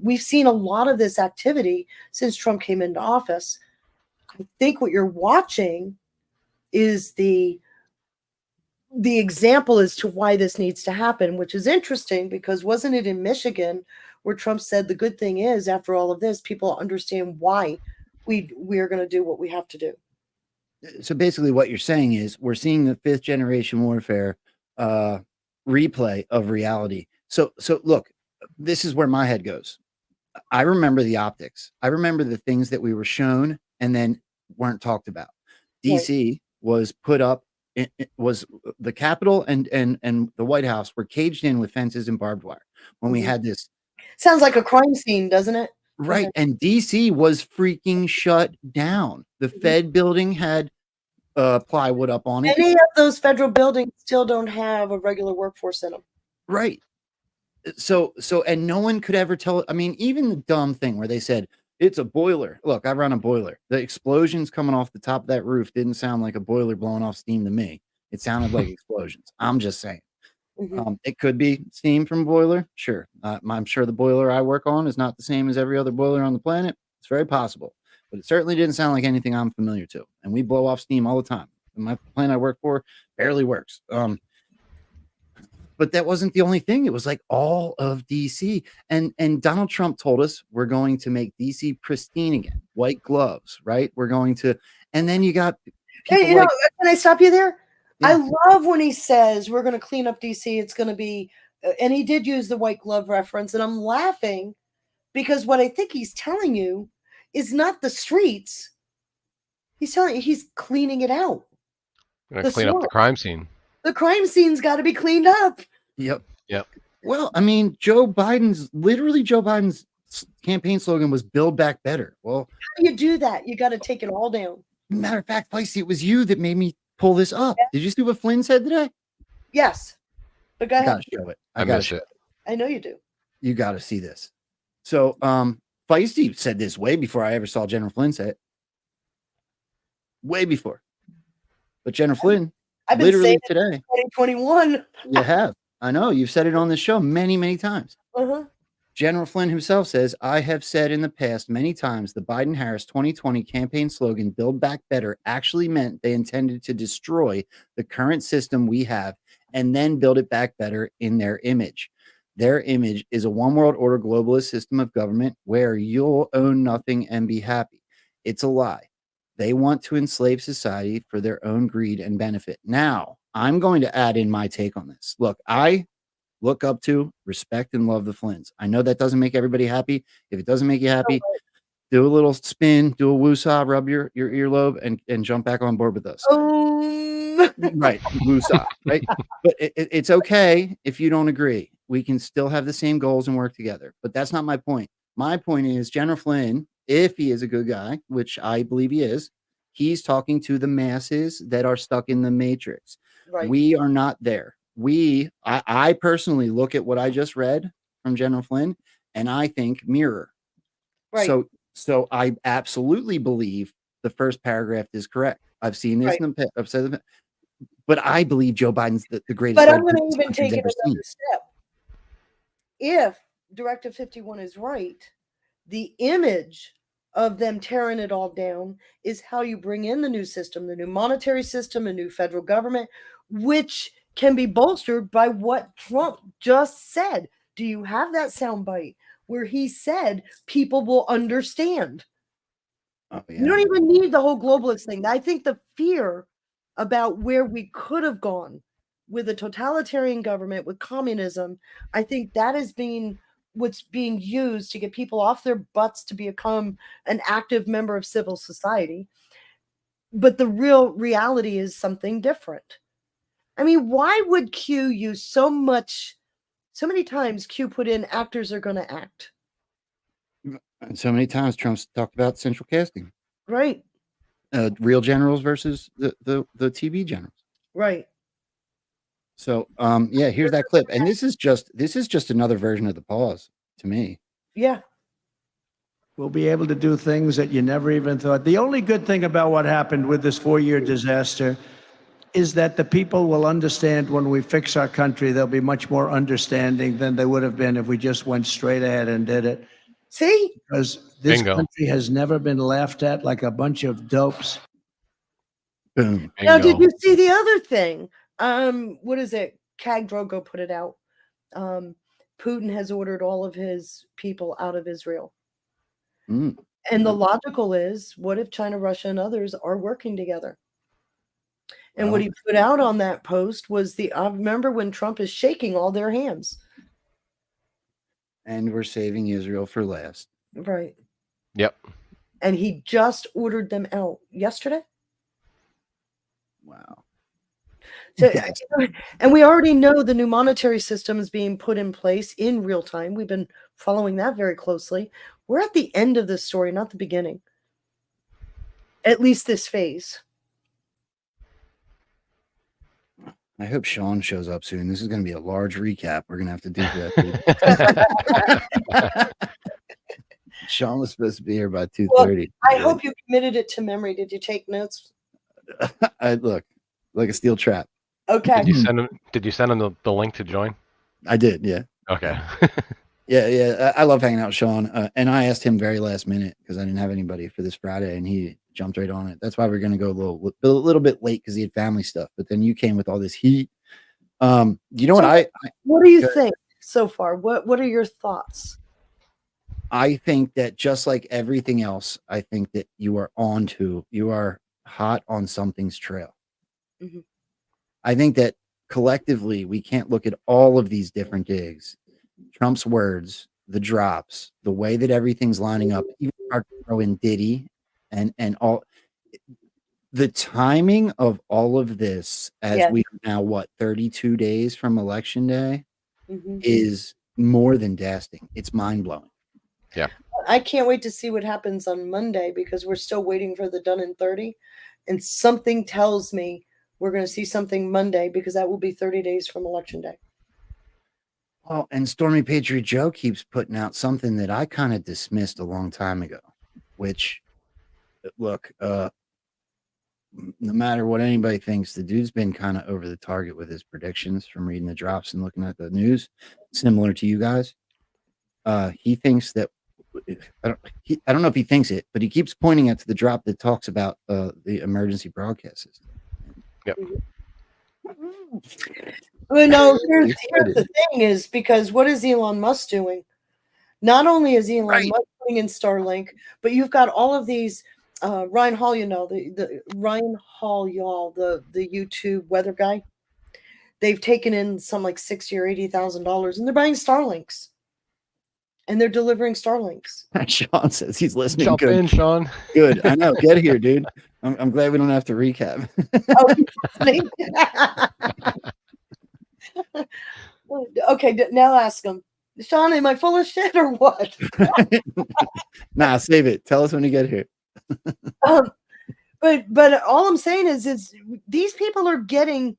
We've seen a lot of this activity since Trump came into office. I think what you're watching is the example as to why this needs to happen, which is interesting because wasn't it in Michigan where Trump said the good thing is after all of this, people understand why we're going to do what we have to do. So basically what you're saying is we're seeing the 5th generation warfare replay of reality. So look, this is where my head goes. I remember the optics. I remember the things that we were shown and then weren't talked about. DC was put up. It was the Capitol and the White House were caged in with fences and barbed wire when we had this. Sounds like a crime scene, doesn't it? Right. And DC was freaking shut down. The Fed building had plywood up on it. Many of those federal buildings still don't have a regular workforce in them. Right. So and no one could ever tell. I mean, even the dumb thing where they said it's a boiler. Look, I run a boiler. The explosions coming off the top of that roof didn't sound like a boiler blowing off steam to me. It sounded like explosions. I'm just saying. It could be steam from a boiler. Sure. I'm sure the boiler I work on is not the same as every other boiler on the planet. It's very possible, but it certainly didn't sound like anything I'm familiar to. And we blow off steam all the time. And my plant I work for barely works. But that wasn't the only thing. It was like all of DC. And Donald Trump told us we're going to make DC pristine again. White gloves, right? We're going to, and then you got Hey, can I stop you there? Yeah. I love when he says we're going to clean up DC. It's going to be, and he did use the white glove reference, and I'm laughing because what I think he's telling you is not the streets. He's telling you he's cleaning it out. Clean up the crime scene. The crime scene's got to be cleaned up. Yep. Well, I mean, Joe Biden's campaign slogan was "Build Back Better." Well, how do you do that? You got to take it all down. Matter of fact, Feisty, it was you that made me pull this up. Yeah. Did you see what Flynn said today? Yes. But go ahead. I gotta show it. I gotta show it. I know you do. You got to see this. So, Feisty said this way before I ever saw General Flynn say it. Way before. But General Flynn, I've been literally saying today. 2021. You have. I know. You've said it on this show many, many times. General Flynn himself says, I have said in the past many times the Biden Harris 2020 campaign slogan, Build Back Better, actually meant they intended to destroy the current system we have and then build it back better in their image. Their image is a one world order globalist system of government where you'll own nothing and be happy. It's a lie. They want to enslave society for their own greed and benefit. Now, I'm going to add in my take on this. Look, I look up to, respect, and love the Flynn's. I know that doesn't make everybody happy. If it doesn't make you happy, do a little spin, do a woosah, rub your earlobe, and jump back on board with us. Right, woosah, right? But it's okay if you don't agree. We can still have the same goals and work together. But that's not my point. My point is General Flynn, if he is a good guy, which I believe he is, he's talking to the masses that are stuck in the matrix. Right. We are not there. I personally look at what I just read from General Flynn, and I think mirror. Right. So I absolutely believe the first paragraph is correct. I've seen this in the past. I've said it, but I believe Joe Biden's the greatest. But I'm president going to this even country's take it ever another seen. step. If Directive 51 is right, the image of them tearing it all down is how you bring in the new system, the new monetary system, a new federal government, which can be bolstered by what Trump just said. Do you have that soundbite where he said people will understand? Oh, yeah. You don't even need the whole globalist thing. I think the fear about where we could have gone with a totalitarian government, with communism, I think that is what's being used to get people off their butts to become an active member of civil society. But the real reality is something different. I mean, why would Q use so many times Q put in actors are going to act? And so many times Trump's talked about central casting. Right. Real generals versus the TV generals. Right. So yeah, here's that clip. And this is just another version of the pause to me. Yeah. We'll be able to do things that you never even thought. The only good thing about what happened with this 4-year disaster is that the people will understand when we fix our country. They'll be much more understanding than they would have been if we just went straight ahead and did it. See? Because this Bingo. country has never been laughed at like a bunch of dopes. Boom. Now, did Bingo. you see the other thing? What is it? Kag Drogo put it out. Putin has ordered all of his people out of Israel. Mm. And the logical is, what if China, Russia, and others are working together? And what he put out on that post was I remember when Trump is shaking all their hands. And we're saving Israel for last. Right. Yep. And he just ordered them out yesterday. Wow. So, and we already know the new monetary system is being put in place in real time. We've been following that very closely. We're at the end of this story, not the beginning. At least this phase. I hope Sean shows up soon. This is going to be a large recap we're going to have to do for that. Sean was supposed to be here by 2:30. Well, I hope you committed it to memory. Did you take notes? I look like a steel trap. Okay. Did you send him the link to join? I did, yeah. Okay. Yeah. I love hanging out with Sean. And I asked him very last minute because I didn't have anybody for this Friday, and he jumped right on it. That's why we're going to go a little bit late because he had family stuff. But then you came with all this heat. You know what? What do you think so far? What are your thoughts? I think that just like everything else, I think that you are hot on something's trail. Mm-hmm. I think that collectively we can't look at all of these different gigs, Trump's words, the drops, the way that everything's lining up, even start to throw in Diddy and all the timing of all of this as we are now 32 days from election day is more than dasting. It's mind-blowing. Yeah. I can't wait to see what happens on Monday because we're still waiting for the done in 30. And something tells me we're going to see something Monday because that will be 30 days from election day. Oh, and Stormy Patriot Joe keeps putting out something that I kind of dismissed a long time ago, which, look, no matter what anybody thinks, the dude's been kind of over the target with his predictions from reading the drops and looking at the news, similar to you guys. he thinks that I don't know if he thinks it, but he keeps pointing at the drop that talks about the emergency broadcast system. Yep. Well, no, here's the thing is because what is Elon Musk doing? Not only is Elon Musk putting in Starlink, but you've got all of these Ryan Hall, the Ryan Hall, the YouTube weather guy. They've taken in some like $60,000 or $80,000, and they're buying Starlinks, and they're delivering Starlinks. Sean says he's listening. Jump in, Sean. Good. I know. Get here, dude. I'm glad we don't have to recap. Okay, now ask him, Sean, am I full of shit or what? Nah, save it. Tell us when you get here. But all I'm saying is these people are getting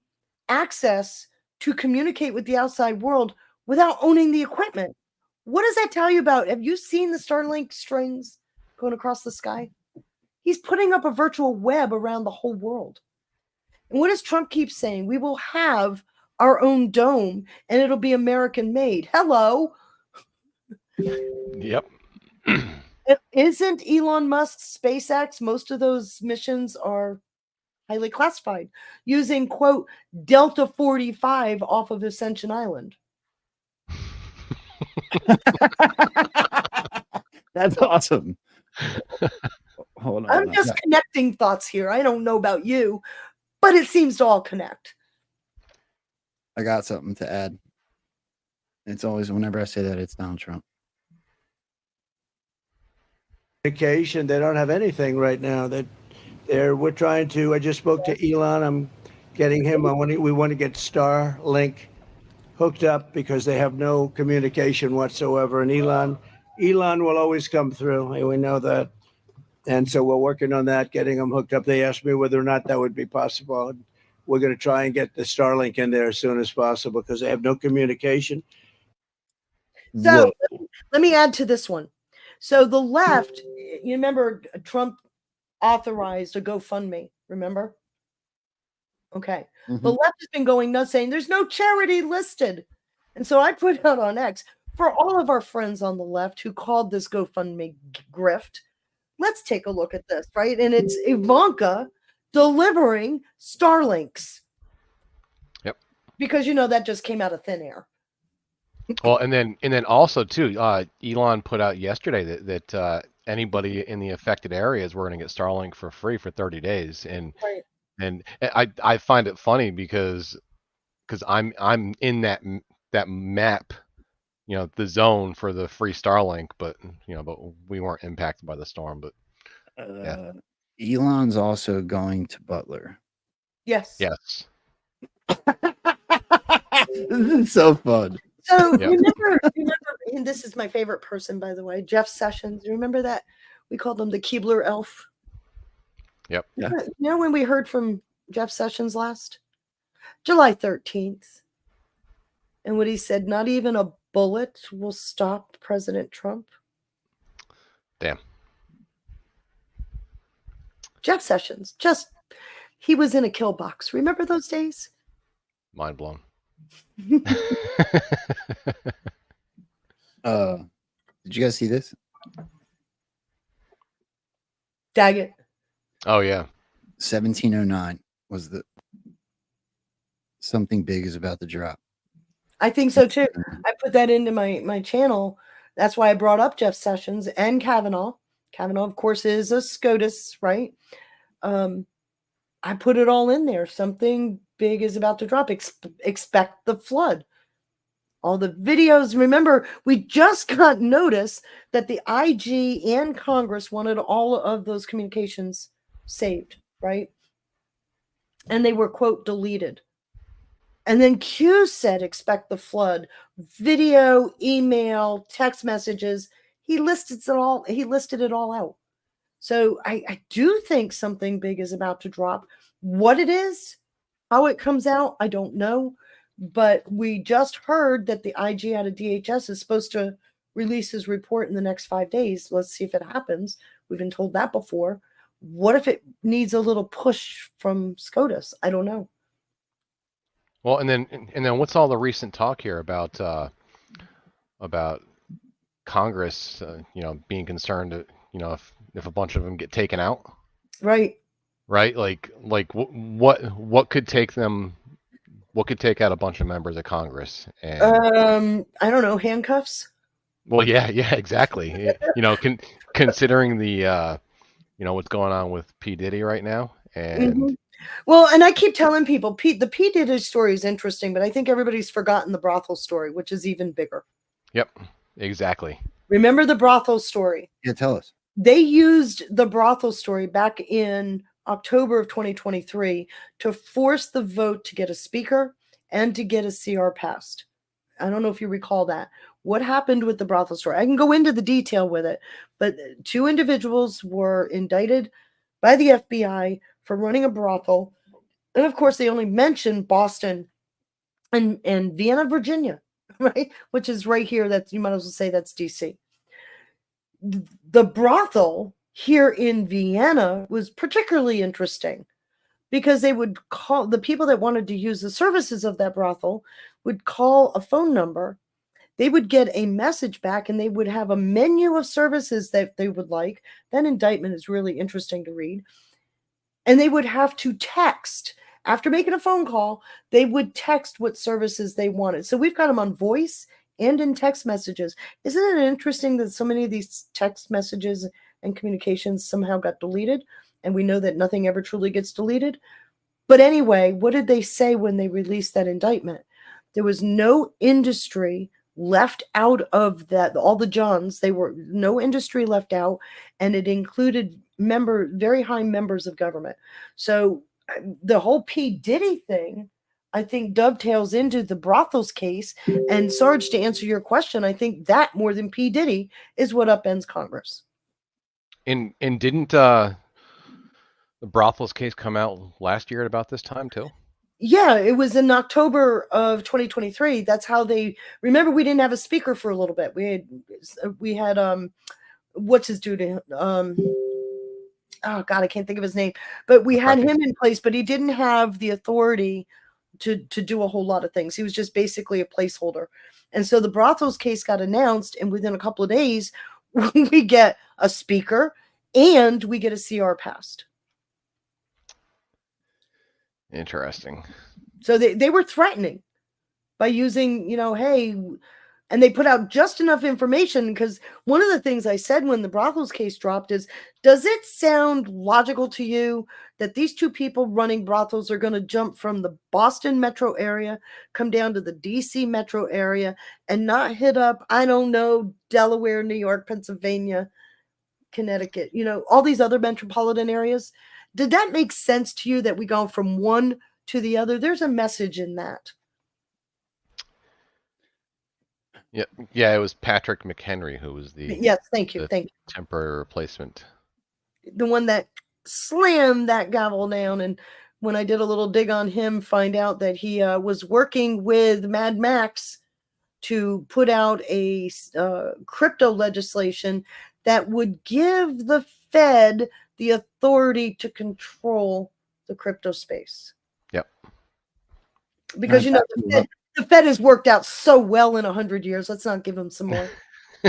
access to communicate with the outside world without owning the equipment. What does that tell you about? Have you seen the Starlink strings going across the sky? He's putting up a virtual web around the whole world. And what does Trump keep saying? We will have our own dome and it'll be American made. Hello. Yep. Isn't Elon Musk's SpaceX, most of those missions are highly classified, using, quote, Delta 45 off of Ascension Island. That's awesome. Hold on. I'm just connecting thoughts here. I don't know about you, but it seems to all connect. I got something to add. It's always, whenever I say that, it's Donald Trump. Communication, they don't have anything right now. We're trying to. I just spoke to Elon. I'm getting him. We want to get Starlink hooked up because they have no communication whatsoever. And Elon will always come through. We know that. And so we're working on that, getting them hooked up. They asked me whether or not that would be possible. We're going to try and get the Starlink in there as soon as possible because they have no communication. So let me add to this one. So the left, you remember Trump authorized a GoFundMe, remember? Okay. Mm-hmm. The left has been going nuts saying there's no charity listed. And so I put out on X for all of our friends on the left who called this GoFundMe grift. Let's take a look at this, right? And it's Ivanka delivering Starlinks. Yep. Because that just came out of thin air. Well, and then also too, Elon put out yesterday that anybody in the affected areas were going to get Starlink for free for 30 days, and I find it funny because I'm in that map, the zone for the free Starlink, but but we weren't impacted by the storm. But yeah. Elon's also going to Butler. Yes. Yes. This is so fun. So remember, and this is my favorite person, by the way, Jeff Sessions. You remember that? We called him the Keebler elf. Yep. Yeah. You know when we heard from Jeff Sessions last? July 13th. And what he said, not even a bullet will stop President Trump. Damn. Jeff Sessions, he was in a kill box. Remember those days? Mind blown. Did you guys see this? Daggett. Oh yeah. 1709 was something big is about to drop. I think so too. I put that into my channel. That's why I brought up Jeff Sessions and Kavanaugh. Kavanaugh, of course, is a SCOTUS, right? I put it all in there. Something big is about to drop. Expect the flood. All the videos. Remember, we just got notice that the IG and Congress wanted all of those communications saved, right? And they were, quote, deleted. And then Q said, expect the flood. Video, email, text messages. He listed it all out. So I do think something big is about to drop. What it is, how it comes out, I don't know. But we just heard that the IG out of DHS is supposed to release his report in the next 5 days. Let's see if it happens. We've been told that before. What if it needs a little push from SCOTUS? I don't know. Well, and then what's all the recent talk here about Congress, being concerned that, if a bunch of them get taken out, Right. right? What could take them? What could take out a bunch of members of Congress? And I don't know, handcuffs. well, yeah, exactly. Considering the what's going on with P. Diddy right now, and Well, and I keep telling people, the P. Diddy story is interesting, but I think everybody's forgotten the brothel story, which is even bigger. yep, exactly. Remember the brothel story? Yeah, tell us. They used the brothel story back in October of 2023 to force the vote to get a speaker and to get a CR passed. I don't know if you recall that. What happened with the brothel story? I can go into the detail with it, but 2 individuals were indicted by the FBI for running a brothel. And of course, they only mentioned Boston and Vienna, Virginia, right? Which is right here. That you might as well say that's DC. The brothel here in Vienna was particularly interesting because they would call the people that wanted to use the services of that brothel would call a phone number. They would get a message back and they would have a menu of services that they would like. That indictment is really interesting to read. And they would have to text. After making a phone call, they would text what services they wanted. So we've got them on voice and in text messages. Isn't it interesting that so many of these text messages and communications somehow got deleted? And we know that nothing ever truly gets deleted. But anyway, what did they say when they released that indictment? There was no industry left out of that, all the Johns. They were no industry left out, and it included very high members of government. So the whole P. Diddy thing, I think, dovetails into the brothels case. And Sarge, to answer your question, I think that more than P. Diddy is what upends Congress. And didn't the brothels case come out last year at about this time too? Yeah, it was in October of 2023. That's how they remember. We didn't have a speaker for a little bit. We had what's his dude? Oh God, I can't think of his name. But we had him in place, but he didn't have the authority to do a whole lot of things. He was just basically a placeholder. And so the brothels case got announced, and within a couple of days, we get a speaker and we get a CR passed. Interesting. So they were threatening by using, hey, and they put out just enough information, because one of the things I said when the brothels case dropped is, does it sound logical to you that these 2 people running brothels are going to jump from the Boston metro area, come down to the DC metro area, and not hit up, I don't know, Delaware, New York, Pennsylvania, Connecticut, all these other metropolitan areas? Did that make sense to you that we go from one to the other? There's a message in that. Yeah, it was Patrick McHenry who was the yes, thank you. temporary replacement. The one that slammed that gavel down. And when I did a little dig on him, find out that he was working with Mad Max to put out a crypto legislation that would give the Fed the authority to control the crypto space. Yep. Because the Fed has worked out so well in 100 years. Let's not give them some more.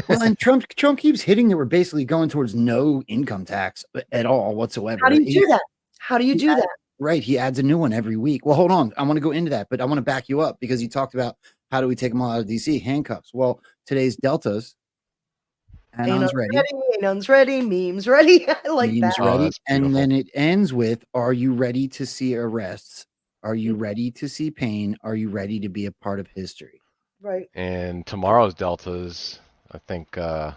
Well, and Trump keeps hitting that we're basically going towards no income tax at all whatsoever. How do you do that? How do you do that? Right. He adds a new one every week. Well, hold on. I want to go into that, but I want to back you up, because you talked about how do we take them all out of DC? Handcuffs. Well, today's Deltas. Anon's ready. Anon's ready. Memes ready. I like memes that. Ready. And then it ends with, are you ready to see arrests? Are you ready to see pain? Are you ready to be a part of history? Right. And tomorrow's Deltas, I think, aren't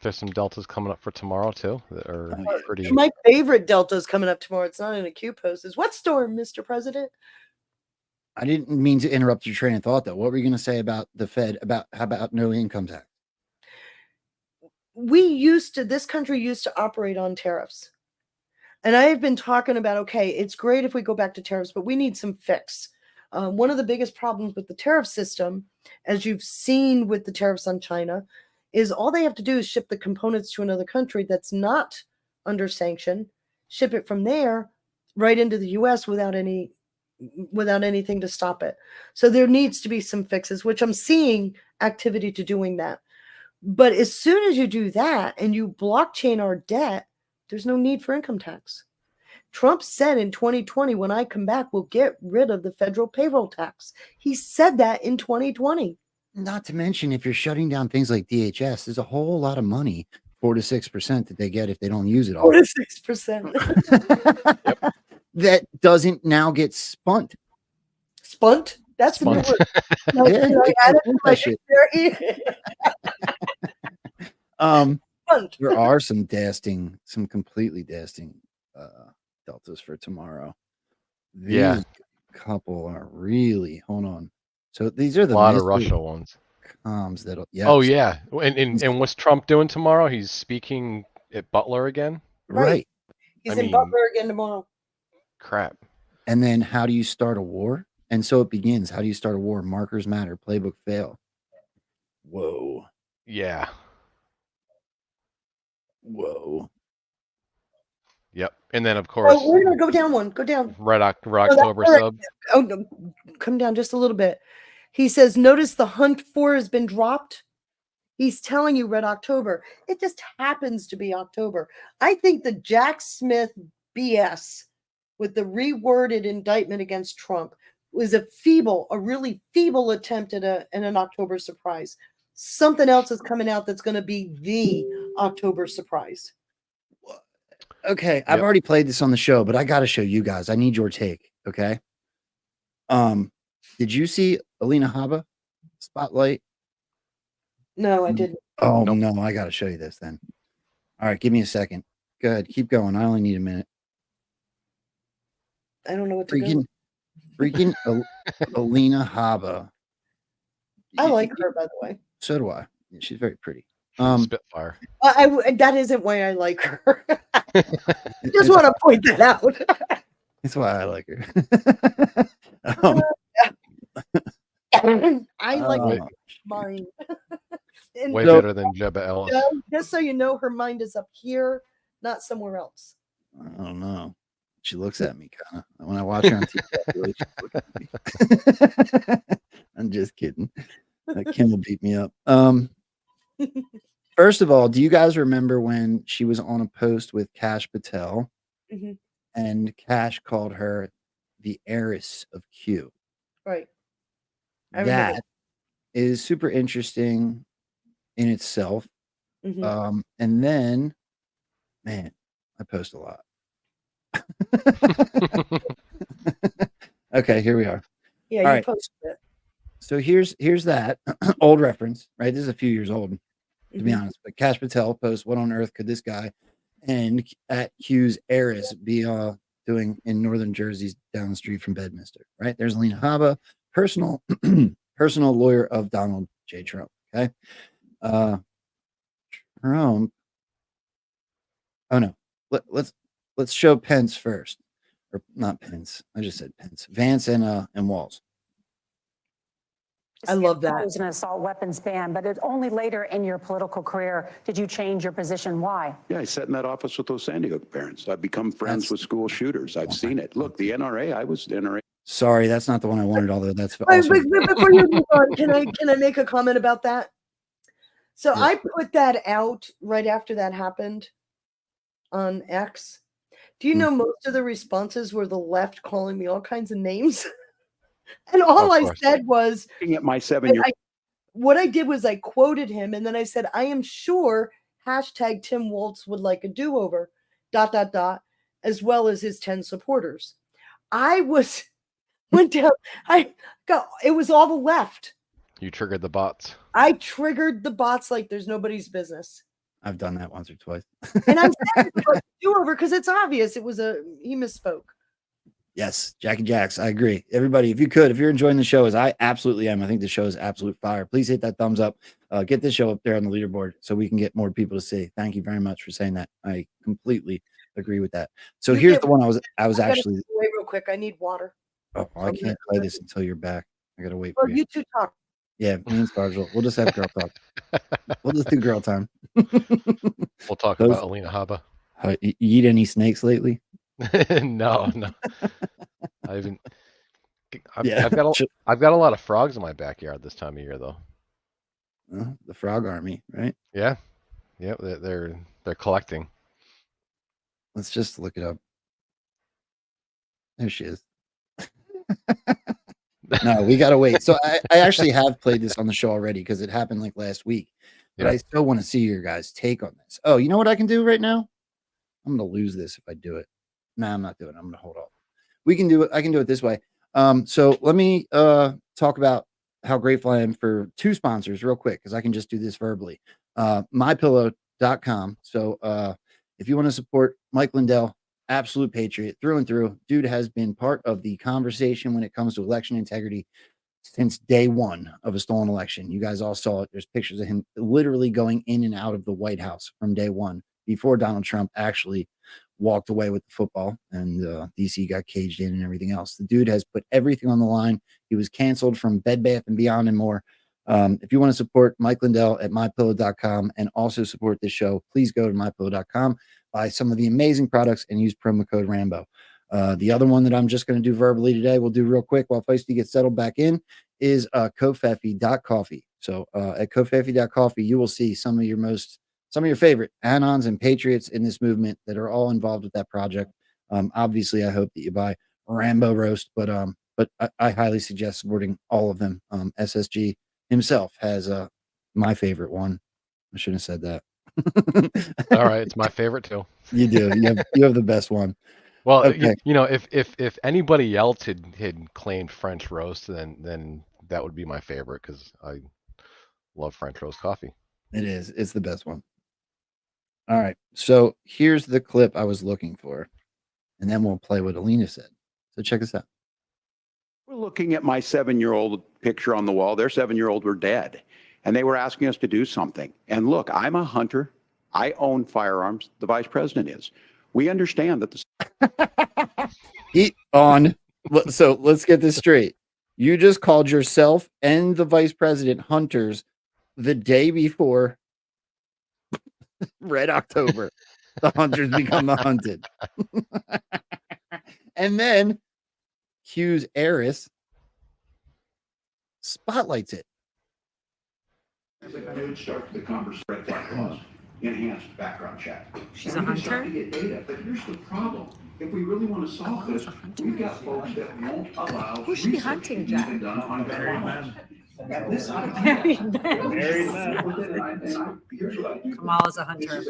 there some Deltas coming up for tomorrow too? That are pretty. My favorite Delta is coming up tomorrow. It's not in a Q post. Is what storm, Mr. President? I didn't mean to interrupt your train of thought, though. What were you going to say about the Fed, how about no income tax? This country used to operate on tariffs. And I have been talking about, okay, it's great if we go back to tariffs, but we need some fix. One of the biggest problems with the tariff system, as you've seen with the tariffs on China, is all they have to do is ship the components to another country that's not under sanction, ship it from there right into the U.S. without anything to stop it. So there needs to be some fixes, which I'm seeing activity to doing that. But as soon as you do that and you blockchain our debt, there's no need for income tax. Trump said in 2020, when I come back, we'll get rid of the federal payroll tax. He said that in 2020. Not to mention, if you're shutting down things like DHS, there's a whole lot of money, 4 to 6% that they get if they don't use it all. 4 to 6%. Yep. That doesn't now get spunt. Spunt? That's the new Spunt. word. Yeah, Can I they add can't it to print my that shit. dictionary? There are some completely dasting deltas for tomorrow. Yeah. These couple are really, hold on. So these are the A lot of mystery Russia ones. comms that'll, yeah. Oh yeah, and what's Trump doing tomorrow? He's speaking at Butler again. Right. He's I in mean- Butler again tomorrow. Crap. And then how do you start a war? And so it begins. How do you start a war? Markers matter. Playbook fail. Whoa. Yeah. Whoa. Yep. And then of course, Oh, we're gonna go down one. Go down. Red Oh, October that's sub. Oh, no, come down just a little bit. He says, notice the hunt for has been dropped. He's telling you Red October. It just happens to be October. I think the Jack Smith BS with the reworded indictment against Trump was a really feeble attempt at an October surprise. Something else is coming out that's going to be the October surprise. Okay, I've already played this on the show, but I got to show you guys. I need your take. Okay. Did you see Alina Habba spotlight? No, I didn't. Oh no, I got to show you this then. All right, give me a second. Go ahead, keep going. I only need a minute. I don't know what to do. Freaking Alina Habba. I like her, by the way. So do I. Yeah, she's very pretty. Spitfire. That isn't why I like her. Just want to point that out. That's why I like her. I like mine. And Way better than Jebba Ellis. just so you know, her mind is up here, not somewhere else. I don't know. She looks at me kind of when I watch her on TV. I feel like she's looking at me. I'm just kidding. Kim will beat me up. First of all, do you guys remember when she was on a post with Kash Patel and Kash called her the heiress of Q? Right. That is super interesting in itself. And then, man, I post a lot. Okay, here we are. Yeah, all you right. posted it. So here's that old reference, right? This is a few years old, to be honest. But Kash Patel posts, "What on earth could this guy and at Q's heiress be doing in northern Jersey down the street from Bedminster?" Right? There's Alina Habba, personal lawyer of Donald J. Trump. Okay. Trump. Oh no. Let's show Pence first. Or not Pence. I just said Pence. Vance and Walz. I love that. It was an assault weapons ban, but it's only later in your political career did you change your position. Why? Yeah, I sat in that office with those Sandy Hook parents. I've become friends with school shooters. I've seen it. Look, the NRA, I was NRA. Sorry, that's not the one I wanted, although that's Wait, also before you move on, can I make a comment about that? So I put that out right after that happened on X. Do you know most of the responses were the left calling me all kinds of names? And all I said was, at my 7-year-old. What I did was I quoted him, and then I said, I am sure hashtag Tim Walz would like a do-over, ... as well as his 10 supporters. Went down. It was all the left. You triggered the bots. I triggered the bots like there's nobody's business. I've done that once or twice. And I'm saying do-over because it's obvious he misspoke. Yes, Jackie Jacks. I agree. Everybody, if you're enjoying the show, as I absolutely am, I think the show is absolute fire. Please hit that thumbs up. Get this show up there on the leaderboard so we can get more people to see. Thank you very much for saying that. I completely agree with that. So here's the one I was actually. Wait real quick. I need water. Oh, I can't play this until you're back. I gotta wait for you. You two talk. Yeah, me and Scargill. We'll just have girl talk. We'll just do girl time. We'll talk about Alina Habba. You eat any snakes lately? No. I haven't. I've got a lot of frogs in my backyard this time of year, though. The Frog Army, right? Yeah. Yep. They're collecting. Let's just look it up. There she is. No, we gotta wait. So I actually have played this on the show already because it happened like last week. But Yeah. I still want to see your guys' take on this. Oh, you know what I can do right now? I'm gonna lose this if I do it. No, I'm not doing it. I'm gonna hold off. We can do it. I can do it this way. So let me talk about how grateful I am for two sponsors real quick because I can just do this verbally. MyPillow.com. So if you want to support Mike Lindell, absolute patriot through and through, dude has been part of the conversation when it comes to election integrity since day one of a stolen election. You guys all saw it. There's pictures of him literally going in and out of the White House from day one before Donald Trump actually walked away with the football and DC got caged in and everything else. The dude has put everything on the line. He was canceled from Bed Bath and Beyond and more. If you want to support Mike Lindell at mypillow.com and also support this show, please go to mypillow.com, buy some of the amazing products and use promo code Rambo. The other one that I'm just going to do verbally today, we'll do real quick while Feisty gets settled back in, is Kofefi.coffee. So at Kofefi.coffee, you will see some of your favorite Anons and Patriots in this movement that are all involved with that project. Obviously, I hope that you buy Rambo roast, but I highly suggest supporting all of them. SSG himself has my favorite one. I shouldn't have said that. All right, it's my favorite too. You do. You have the best one. Well, Okay. you know, if anybody else had claimed French roast, then that would be my favorite because I love French roast coffee. It is. It's the best one. All right. So here's the clip I was looking for, and then we'll play what Alina said. So check this out. We're looking at my 7-year-old picture on the wall. Their 7-year-old were dead. And they were asking us to do something. And look, I'm a hunter. I own firearms. The vice president is. We understand that the Heat on. So let's get this straight. You just called yourself and the vice president hunters the day before Red October. The hunters become the hunted. And then Q's heiress spotlights it. Start the conversation. Red flag clause, enhanced background check. She's a hunter? To get data, but here's the problem. If we really want to solve this, we've got folks that won't allow Who's she hunting, Jack? Married men. Married men. Kamala's a hunter.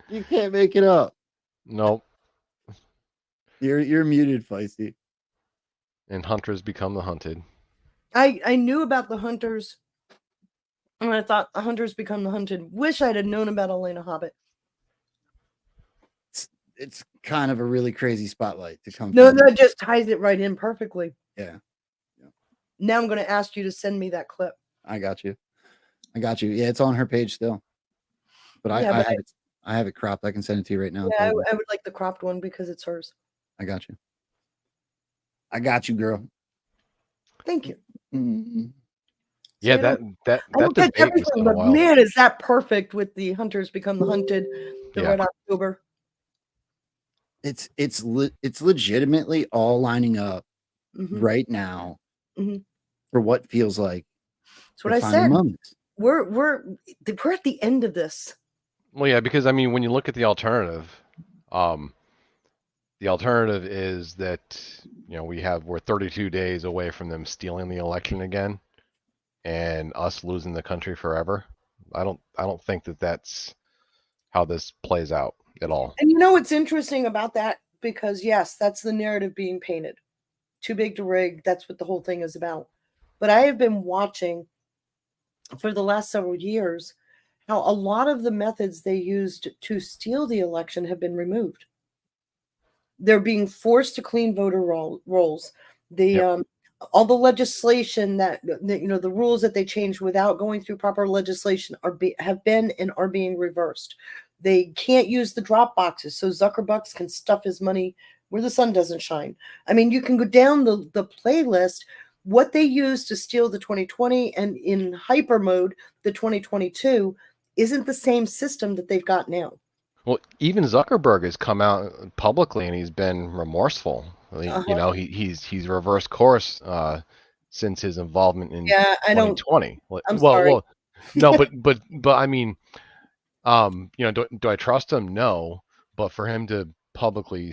You can't make it up. Nope. You're muted, Feisty. And hunters become the hunted. I knew about the hunters, and I thought the hunters become the hunted. Wish I'd have known about Elena Hobbit. It's kind of a really crazy spotlight to come. No, from. that just ties it right in perfectly. Yeah. Now I'm going to ask you to send me that clip. I got you. Yeah, it's on her page still. But I have it cropped. I can send it to you right now. Yeah, I would like the cropped one because it's hers. I got you. I got you, girl. Thank you. Mm-hmm. Yeah, So that I don't catch debate was everything, kinda but wild. man, is that perfect with the hunters become the hunted, the Yeah. Red October. It's legitimately all lining up Mhm. right now Mhm. for what feels like That's what the I final said. moments. We're at the end of this. Well, yeah, because I mean, when you look at the alternative is that we're 32 days away from them stealing the election again, and us losing the country forever. I don't think that that's how this plays out at all. And you know what's interesting about that? Because yes, that's the narrative being painted. Too big to rig. That's what the whole thing is about. But I have been watching for the last several years how a lot of the methods they used to steal the election have been removed. They're being forced to clean voter rolls. All the legislation that the rules that they changed without going through proper legislation have been and are being reversed. They can't use the drop boxes, so Zuckerbucks can stuff his money where the sun doesn't shine. I mean, you can go down the playlist. What they used to steal the 2020 and in hyper mode the 2022 isn't the same system that they've got now. Well, even Zuckerberg has come out publicly and he's been remorseful. You know, he's reversed course since his involvement in Yeah, I don't. 2020. I'm sorry. No, but I mean, you know, do I trust him? No, but for him to publicly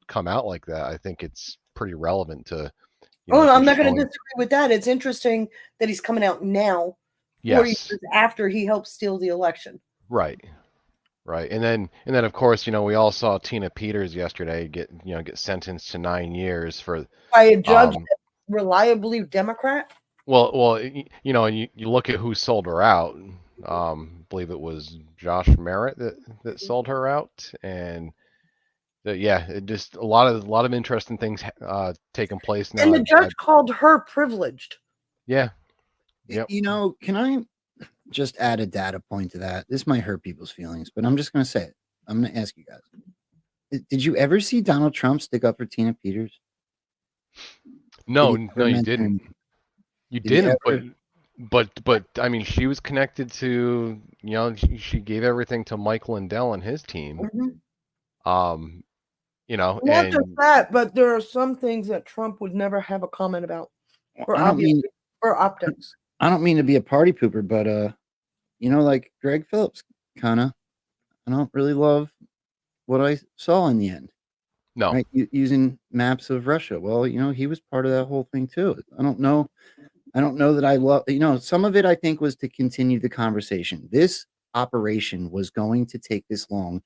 come out like that, I think it's pretty relevant to, you know, Oh, I'm just not going to showing. disagree with that. It's interesting that he's coming out now, 4 years Yes, after he helped steal the election. right. Right. And then of course, you know, we all saw Tina Peters yesterday get sentenced to 9 years for By a judge, um reliably Democrat. you know, and you look at who sold her out. Believe it was Josh Merritt that sold her out, and yeah, it just a lot of interesting things taking place And now. the judge called her privileged. Yeah. Yep. You know, can I just add a data point to that? This might hurt people's feelings, but I'm just going to say it. I'm going to ask you guys. Did you ever see Donald Trump stick up for Tina Peters? No, Did he no, ever you mention didn't. him? You Did he didn't, ever? but I mean, she was connected to, you know, she gave everything to Mike Lindell and his team. You know, Not just and that, but there are some things that Trump would never have a comment about for I don't mean optics. I don't mean to be a party pooper, but you know, like Greg Phillips, kind of. I don't really love what I saw in the end. no. Right, using maps of Russia. Well, you know, he was part of that whole thing too. I don't know that I love. You know, some of it I think was to continue the conversation. This operation was going to take this long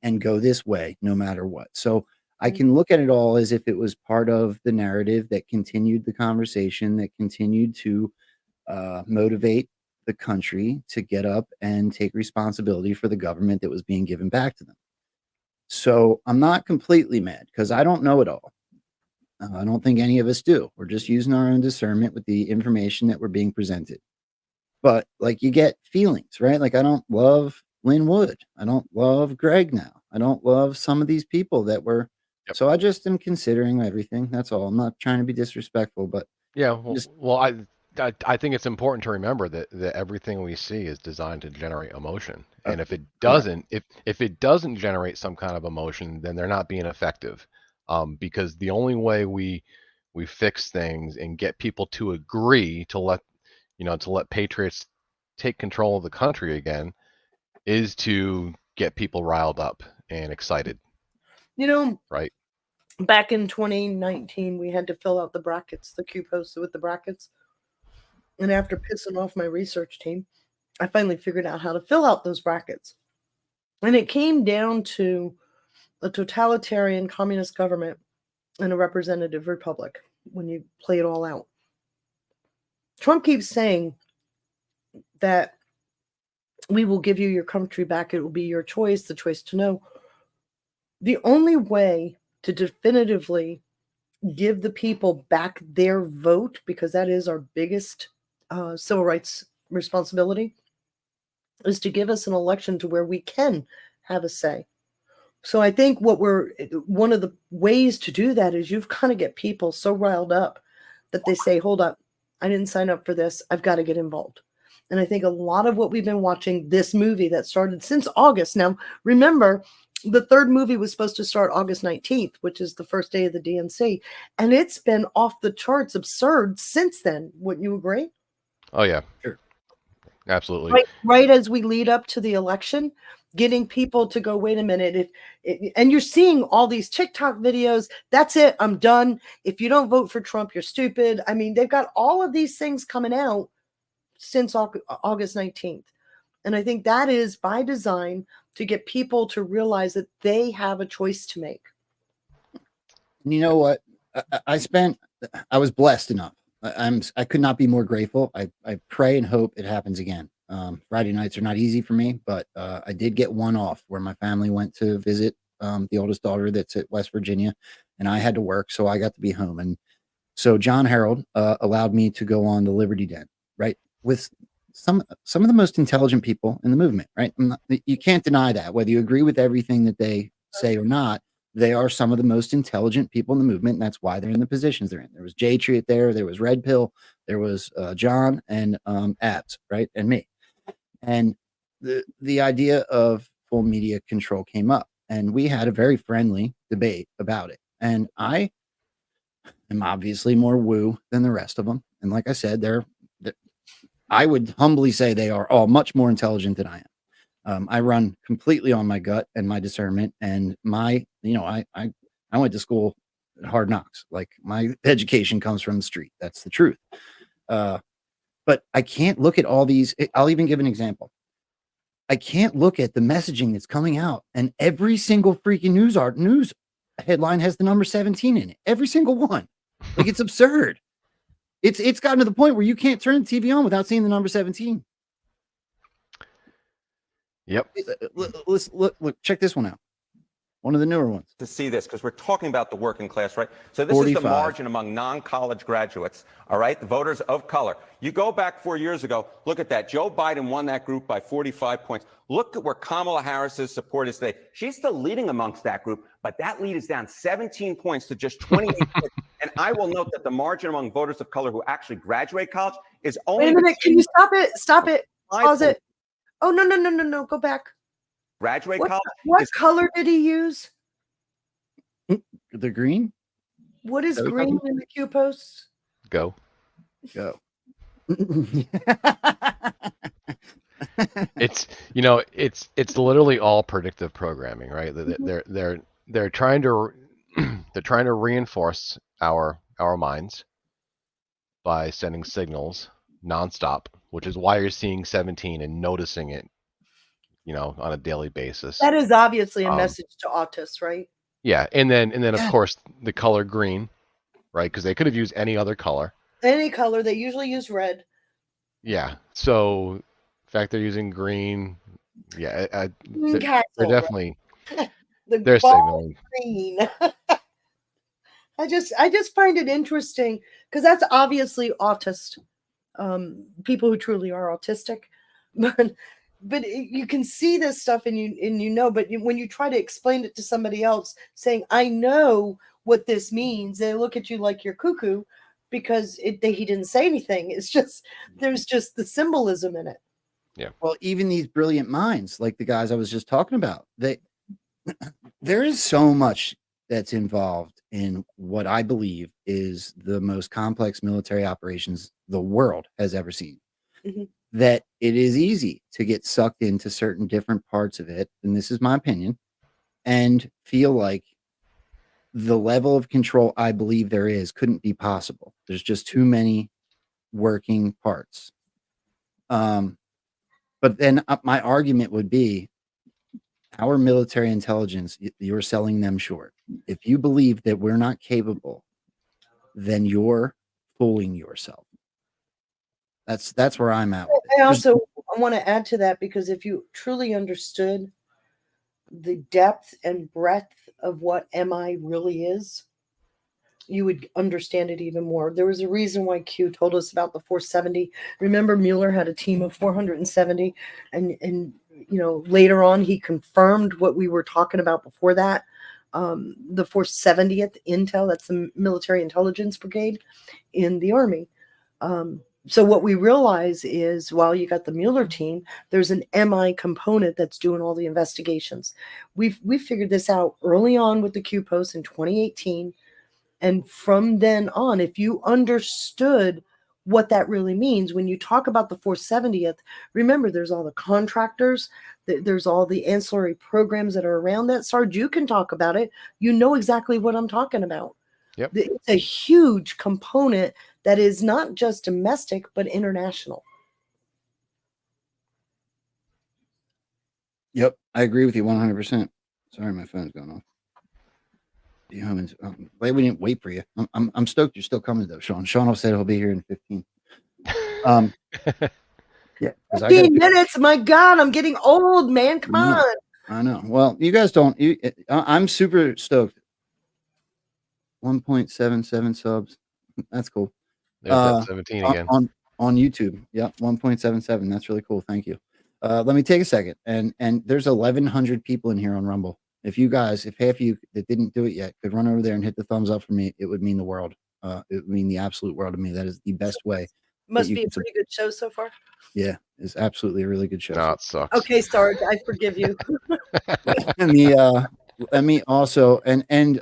and go this way, no matter what. So I can look at it all as if it was part of the narrative that continued the conversation, that continued to motivate the country to get up and take responsibility for the government that was being given back to them. So I'm not completely mad because I don't know it all. I don't think any of us do. We're just using our own discernment with the information that we're being presented. But like you get feelings, right? Like I don't love Lynn Wood. I don't love Greg now. I don't love some of these people that were. Yep. So I just am considering everything. That's all. I'm not trying to be disrespectful, but Yeah, just I think it's important to remember that everything we see is designed to generate emotion. And if it correct. doesn't, if it doesn't generate some kind of emotion, then they're not being effective. Because the only way we fix things and get people to agree to let patriots take control of the country again is to get people riled up and excited, You know, right? back in 2019, we had to fill out the brackets, the Q posts with the brackets. And after pissing off my research team, I finally figured out how to fill out those brackets. And it came down to a totalitarian communist government and a representative republic when you play it all out. Trump keeps saying that we will give you your country back. It will be your choice, the choice to know. The only way to definitively give the people back their vote, because that is our biggest civil rights responsibility, is to give us an election to where we can have a say. So I think one of the ways to do that is you've got to get people so riled up that they say, hold up, I didn't sign up for this. I've got to get involved. And I think a lot of what we've been watching, this movie that started since August. Now, remember, the third movie was supposed to start August 19th, which is the first day of the DNC. And it's been off the charts absurd since then. Wouldn't you agree? Oh yeah. Sure. Absolutely. Right as we lead up to the election, getting people to go, wait a minute, and you're seeing all these TikTok videos. That's it. I'm done. If you don't vote for Trump, you're stupid. I mean, they've got all of these things coming out since August 19th. And I think that is by design to get people to realize that they have a choice to make. You know what? I was blessed enough. I could not be more grateful. I pray and hope it happens again. Friday nights are not easy for me, but I did get one off where my family went to visit the oldest daughter that's at West Virginia, and I had to work, so I got to be home. And so John Harold allowed me to go on the Liberty Den, right, with some of the most intelligent people in the movement, right? You can't deny that, whether you agree with everything that they say or not. They are some of the most intelligent people in the movement, and that's why they're in the positions they're in. There was Jay Treat there was Red Pill, there was John and Abs, right, and me. And the idea of full media control came up, and we had a very friendly debate about it. And I am obviously more woo than the rest of them. And like I said, I would humbly say they are all much more intelligent than I am. I run completely on my gut and my discernment, and I went to school at Hard Knocks. Like, my education comes from the street. That's the truth. But I can't look at all these. I'll even give an example. I can't look at the messaging that's coming out, and every single freaking news headline has the number 17 in it. Every single one. Like, it's absurd. It's gotten to the point where you can't turn the TV on without seeing the number 17. Yep. Look, check this one out. One of the newer ones. To see this, because we're talking about the working class, right? So this is 45. the margin among non-college graduates, all right? The voters of color. You go back 4 years ago, look at that. Joe Biden won that group by 45 points. Look at where Kamala Harris's support is today. She's still leading amongst that group, but that lead is down 17 points to just 28 points. And I will note that the margin among voters of color who actually graduate college is only— Wait a minute, can you stop it? Stop it. Pause it. Oh, no. Go back. Graduate What, college. what color did he use? The green? What is green in the Q posts? Go. It's it's literally all predictive programming, right? They're trying to reinforce our minds by sending signals nonstop, which is why you're seeing 17 and noticing it, on a daily basis. That is obviously a message to autists, right? Yeah, and then of course the color green, right? Because they could have used any other color. Any color. They usually use red. Yeah. So the fact they're using green, yeah, they're definitely they're signaling. Green. I just find it interesting because that's obviously autist. People who truly are autistic, but you can see this stuff and but when you try to explain it to somebody else, saying I know what this means, they look at you like you're cuckoo because he didn't say anything. It's just there's just the symbolism in it. Yeah. Well, even these brilliant minds, like the guys I was just talking about, there is so much that's involved in what I believe is the most complex military operations the world has ever seen. Mm-hmm. That it is easy to get sucked into certain different parts of it, and this is my opinion, and feel like the level of control I believe there is couldn't be possible. There's just too many working parts. But then my argument would be our military intelligence, you're selling them short. If you believe that we're not capable, then you're fooling yourself. That's where I'm at. I also want to add to that, because if you truly understood the depth and breadth of what MI really is, you would understand it even more. There was a reason why Q told us about the 470. Remember, Mueller had a team of 470, and later on he confirmed what we were talking about before that. The 470th Intel, that's the Military Intelligence Brigade in the Army. So what we realize is, while you got the Mueller team, there's an MI component that's doing all the investigations. We figured this out early on with the Q post in 2018. And from then on, if you understood what that really means, when you talk about the 470th, remember there's all the contractors, there's all the ancillary programs that are around that. Sarge, you can talk about it. You know exactly what I'm talking about. Yep. It's a huge component that is not just domestic, but international. Yep, I agree with you 100%. Sorry, my phone's going off. We didn't wait for you. I'm stoked you're still coming though, Sean. Sean said he'll be here in 15. Yeah, 15 minutes. My God, I'm getting old, man. Come on. I know. Well, you guys don't. I'm super stoked. 1.77 subs. That's cool. There's that 17 again. On YouTube. Yeah, 1.77. That's really cool. Thank you. Let me take a second. And there's 1,100 people in here on Rumble. If half of you that didn't do it yet could run over there and hit the thumbs up for me, it would mean the world. It would mean the absolute world to me. That is the best way. Must be a pretty good show so far. Yeah, is absolutely a really good show. No, it sucks. Okay, Sarge, I forgive you. Let me also and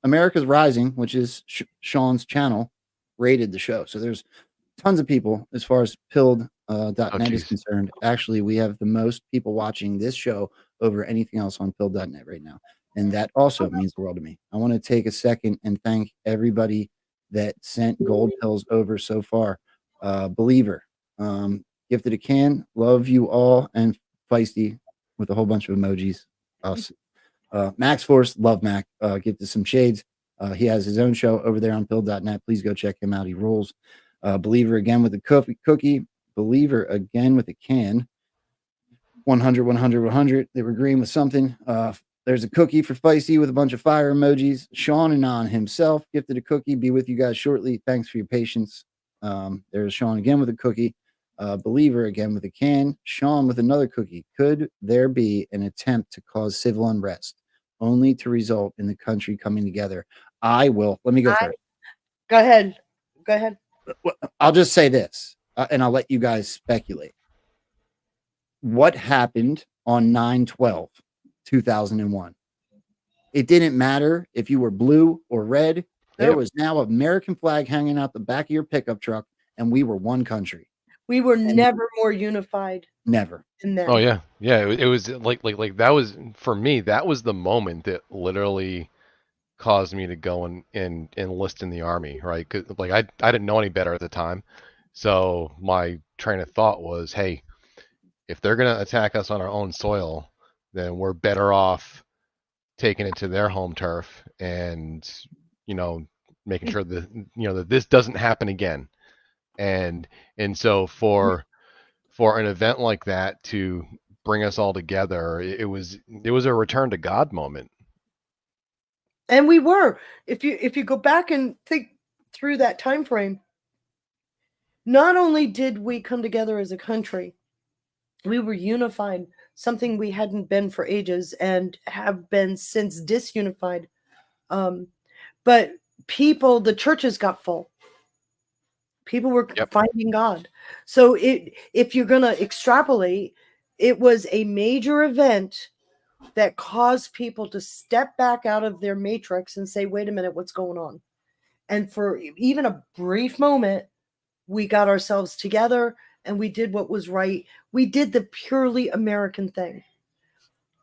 America's Rising, which is Sean's channel, rated the show. So there's tons of people as far as pilled.net is concerned. Actually, we have the most people watching this show over anything else on pilled.net right now. And that also means the world to me. I want to take a second and thank everybody that sent gold pills over so far. Believer, Gifted a Can, love you all, and Feisty with a whole bunch of emojis. Us. Max Force, love Mac. Gifted some shades. He has his own show over there on pilled.net. Please go check him out. He rules. Believer again with a cookie. Believer again with a can. 100, 100, 100. They were agreeing with something. There's a cookie for Feisty with a bunch of fire emojis. SeanAnon himself gifted a cookie. Be with you guys shortly. Thanks for your patience. There's Sean again with a cookie. Believer again with a can. Sean with another cookie. Could there be an attempt to cause civil unrest, only to result in the country coming together? I will. Let me go first. Go ahead. Go ahead. I'll just say this, and I'll let you guys speculate. What happened on 9/12/2001? It didn't matter if you were blue or red. There was now an American flag hanging out the back of your pickup truck, and we were one country. We were never more unified. Never. Than then. Oh yeah, yeah. It was like that was for me. That was the moment that literally caused me to go and enlist in the army, right? 'Cause like I didn't know any better at the time, so my train of thought was, hey, if they're gonna attack us on our own soil, then we're better off taking it to their home turf and making sure that that this doesn't happen again. And so for an event like that to bring us all together, it was a return to God moment. And we were. If you go back and think through that time frame, not only did we come together as a country, we were unified, something we hadn't been for ages and have been since disunified. But the churches got full. People were finding God. So if you're going to extrapolate, it was a major event that caused people to step back out of their matrix and say, wait a minute, what's going on? And for even a brief moment, we got ourselves together and we did what was right. We did the purely American thing.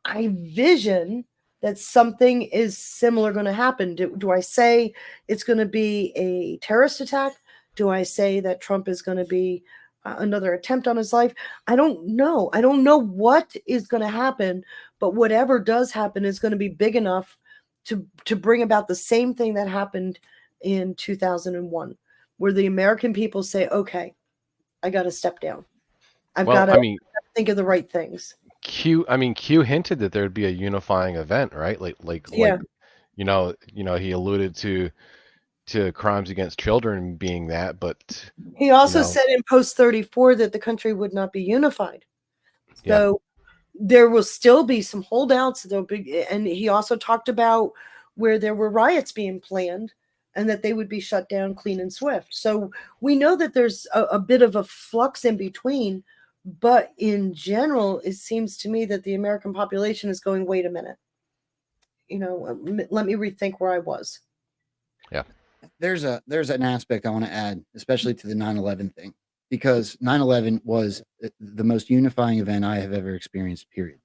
I vision that something is similar going to happen. Do I say it's going to be a terrorist attack? Do I say that Trump is going to be another attempt on his life? I don't know. I don't know what is going to happen, but whatever does happen is going to be big enough to bring about the same thing that happened in 2001, where the American people say, okay, I got to step down. I've got to think of the right things. Q hinted that there'd be a unifying event, right? He alluded to crimes against children being that, but he also said in post 34 that the country would not be unified. So there will still be some holdouts. And he also talked about where there were riots being planned and that they would be shut down clean and swift. So we know that there's a bit of a flux in between, but in general, it seems to me that the American population is going, wait a minute, let me rethink where I was. Yeah. There's an aspect I want to add, especially to the 9/11 thing, because 9/11 was the most unifying event I have ever experienced, period.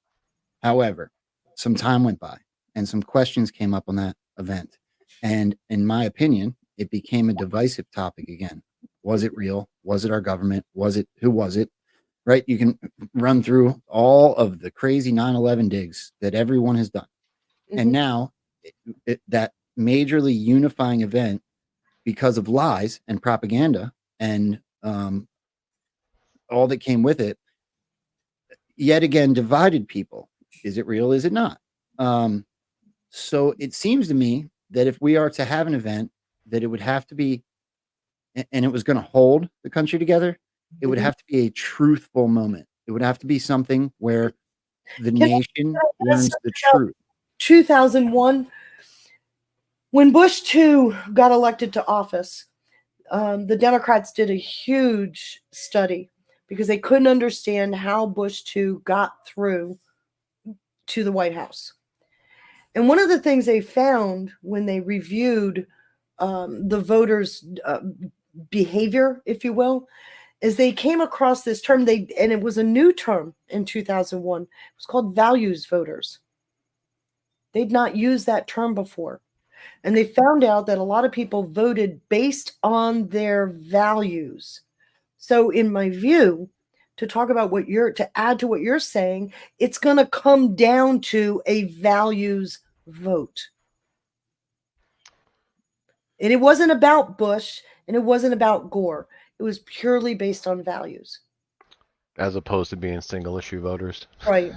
However, some time went by and some questions came up on that event. And in my opinion, it became a divisive topic again. Was it real? Was it our government? Who was it? Right? You can run through all of the crazy 9/11 digs that everyone has done. Mm-hmm. And now that majorly unifying event, because of lies and propaganda and all that came with it, yet again divided people. Is it real? Is it not? So it seems to me that if we are to have an event, that it would have to be, and it was going to hold the country together, it would have to be a truthful moment. It would have to be something where the nation learns the truth. 2001, when Bush II got elected to office, the Democrats did a huge study because they couldn't understand how Bush 2 got through to the White House. And one of the things they found when they reviewed the voters' behavior, if you will, is they came across this term, and it was a new term in 2001. It was called values voters. They'd not used that term before. And they found out that a lot of people voted based on their values. So in my view, to talk about to add to what you're saying, it's going to come down to a values vote. And it wasn't about Bush and it wasn't about Gore. It was purely based on values. As opposed to being single issue voters. Right.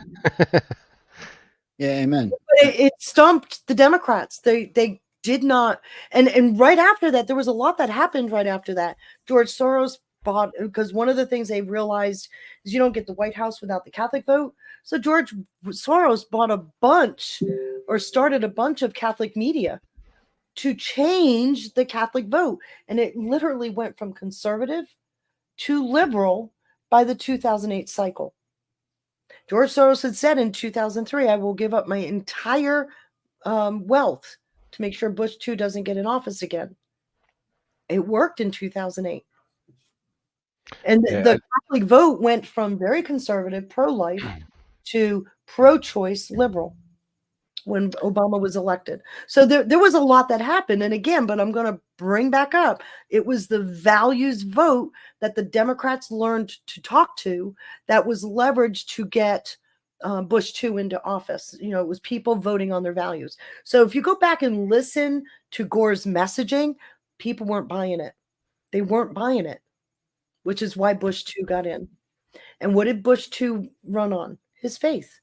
Yeah, amen. But it stumped the Democrats. They did not. And right after that, there was a lot that happened right after that. George Soros bought, because one of the things they realized is you don't get the White House without the Catholic vote. So George Soros bought a bunch or started a bunch of Catholic media to change the Catholic vote. And it literally went from conservative to liberal by the 2008 cycle. George Soros had said in 2003, I will give up my entire wealth to make sure Bush 2 doesn't get in office again. It worked in 2008. And the Catholic vote went from very conservative, pro-life, to pro-choice, liberal when Obama was elected. So there was a lot that happened. And again, but I'm going to bring back up, it was the values vote that the Democrats learned to talk to that was leveraged to get Bush 2 into office. You know, it was people voting on their values. So if you go back and listen to Gore's messaging, people weren't buying it. They weren't buying it, which is why Bush 2 got in. And what did Bush 2 run on? His faith.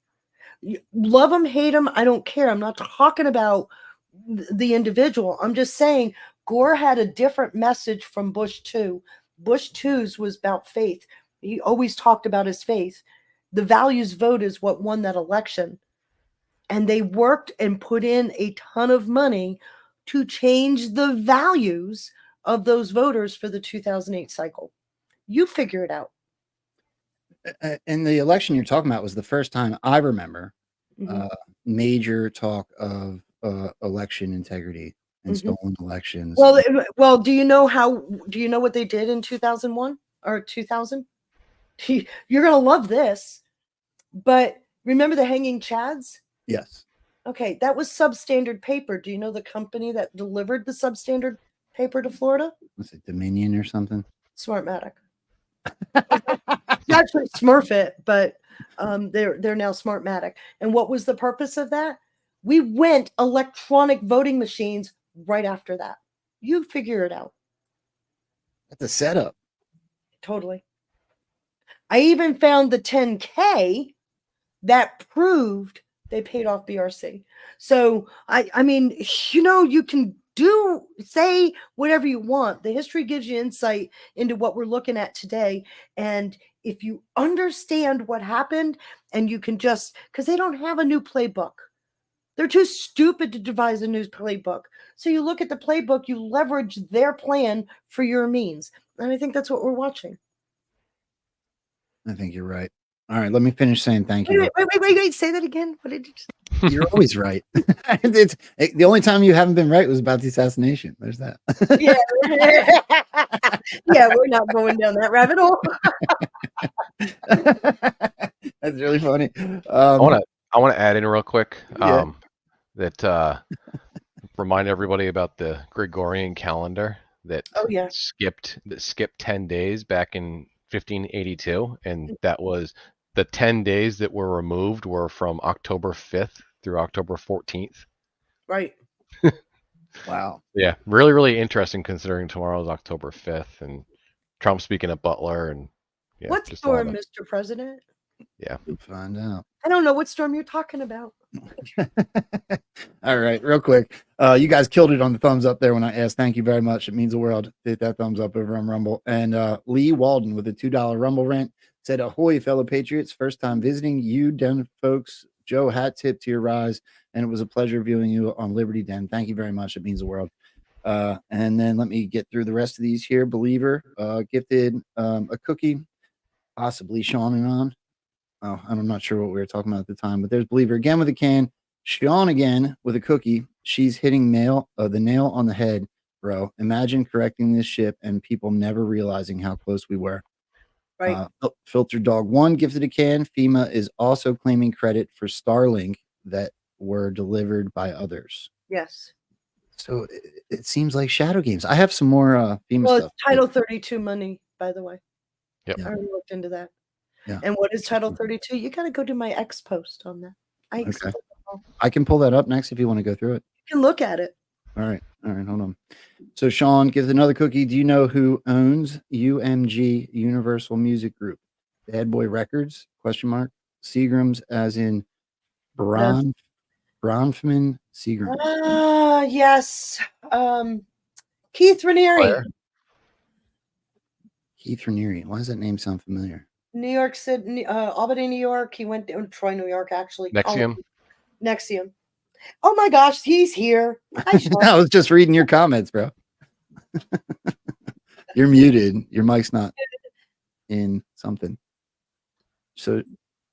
Love him, hate him, I don't care. I'm not talking about the individual. I'm just saying Gore had a different message from Bush 2. Bush 2's was about faith. He always talked about his faith. The values vote is what won that election. And they worked and put in a ton of money to change the values of those voters for the 2008 cycle. You figure it out. And the election you're talking about was the first time I remember major talk of election integrity and stolen elections. Well, do you know what they did in 2001 or 2000? You're going to love this. But remember the hanging chads? Yes. Okay, that was substandard paper. Do you know the company that delivered the substandard paper to Florida? Was it Dominion or something? Smartmatic. It's actually Smurfit, but they're now Smartmatic. And what was the purpose of that? We went electronic voting machines right after that. You figure it out. That's a setup. Totally. I even found the 10K that proved they paid off BRC. So I mean, you know, you can say whatever you want. The history gives you insight into what we're looking at today. And if you understand what happened, and you can just, because they don't have a new playbook. They're too stupid to devise a new playbook. So you look at the playbook, you leverage their plan for your means. And I think that's what we're watching. I think you're right. All right, let me finish saying thank you. Wait. Say that again. What did you say? You're always right. It's the only time you haven't been right was about the assassination. There's that. Yeah, we're not going down that rabbit hole. That's really funny. I want to add in real quick that remind everybody about the Gregorian calendar that skipped 10 days back in 1582, and that was the 10 days that were removed were from October 5th through October 14th. Right. Wow. Yeah, really, really interesting considering tomorrow's October 5th and Trump speaking at Butler. And what storm, Mr. President? Yeah, we'll find out. I don't know what storm you're talking about. All right, real quick. You guys killed it on the thumbs up there when I asked. Thank you very much. It means the world. Hit that thumbs up over on Rumble. And Lee Walden with a $2 Rumble rent said, "Ahoy, fellow patriots. First time visiting you, Den folks. Joe, hat tip to your rise. And it was a pleasure viewing you on Liberty Den. Thank you very much. It means the world." And then let me get through the rest of these here. Believer gifted a cookie. possibly SeanAnon. Oh, I'm not sure what we were talking about at the time, but there's Believer again with a can. Sean again with a cookie. She's hitting the nail on the head, bro. Imagine correcting this ship and people never realizing how close we were. Right. Filter Dog 1 gifted a can. FEMA is also claiming credit for Starlink that were delivered by others. Yes. So it seems like shadow games. I have some more FEMA Well, stuff. it's Title 32 money, by the way. Yep. I already looked into that. Yeah. And what is Title 32? You got to go to my X post on that. I explain it all. I can pull that up next if you want to go through it. You can look at it. All right. Hold on. So Sean gives another cookie. Do you know who owns UMG Universal Music Group? Bad Boy Records? ? Seagrams, as in Bronfman Seagrams. Yes. Keith Raniere. Keith Raniere. Why does that name sound familiar? New York City, Albany, New York. He went to Troy, New York, actually. Nexium. Nexium. Oh my gosh, he's here. Hi, Sean. I was just reading your comments, bro. You're muted. Your mic's not in something. So,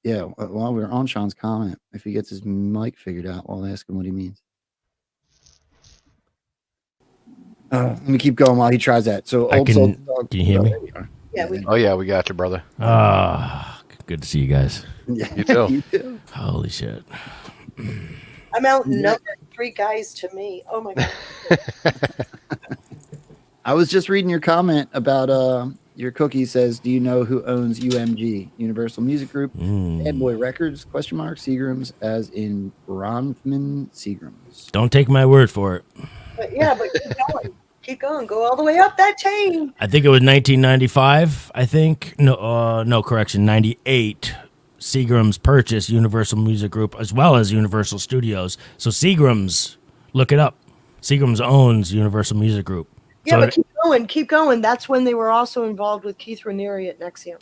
yeah, while we're on Sean's comment, if he gets his mic figured out, I'll ask him what he means. Let me keep going while he tries that. So, I Old can- Soul Dog. can you hear me? There you are. Yeah, Oh yeah, we got you, brother. Good to see you guys. Yeah, You too. you too. Holy shit. I'm outnumbered 3 guys to me. Oh my God. I was just reading your comment about your cookie says, do you know who owns UMG, Universal Music Group? Bad Boy Records, ? Seagrams, as in Bronfman Seagrams. Don't take my word for it. But keep going. Keep going. Go all the way up that chain. I think it was 1995. I think no correction, 98. Seagrams purchased Universal Music Group as well as Universal Studios. So Seagrams, look it up. Seagrams owns Universal Music Group. Yeah, but keep going. That's when they were also involved with Keith Raniere at Nexium.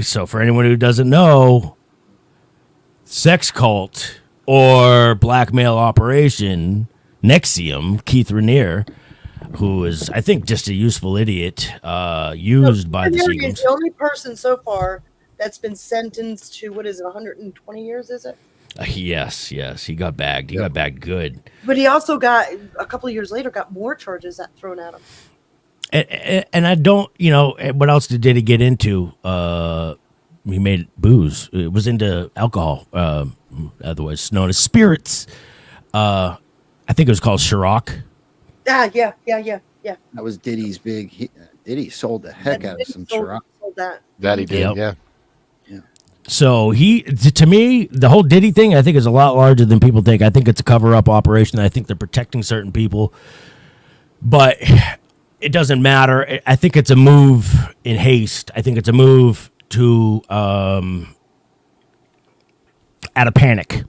So for anyone who doesn't know, sex cult or blackmail operation, Nexium, Keith Raniere, who is, I think, just a useful idiot, used by the Raniere Seagrams. is the only person so far that's been sentenced to, 120 years, is it? Yes, he got bagged. He got bagged good. But he also got, a couple of years later, got more charges thrown at him. And I don't, what else did he get into? He made booze. It was into alcohol, otherwise known as spirits. I think it was called Ciroc. Yeah. That was Diddy's big. Diddy sold the heck out of some Ciroc. That he did, Yep. yeah. So to me, the whole Diddy thing, I think, is a lot larger than people think. I think it's a cover-up operation. I think they're protecting certain people, but it doesn't matter. I think it's a move in haste. I think it's a move to out of panic.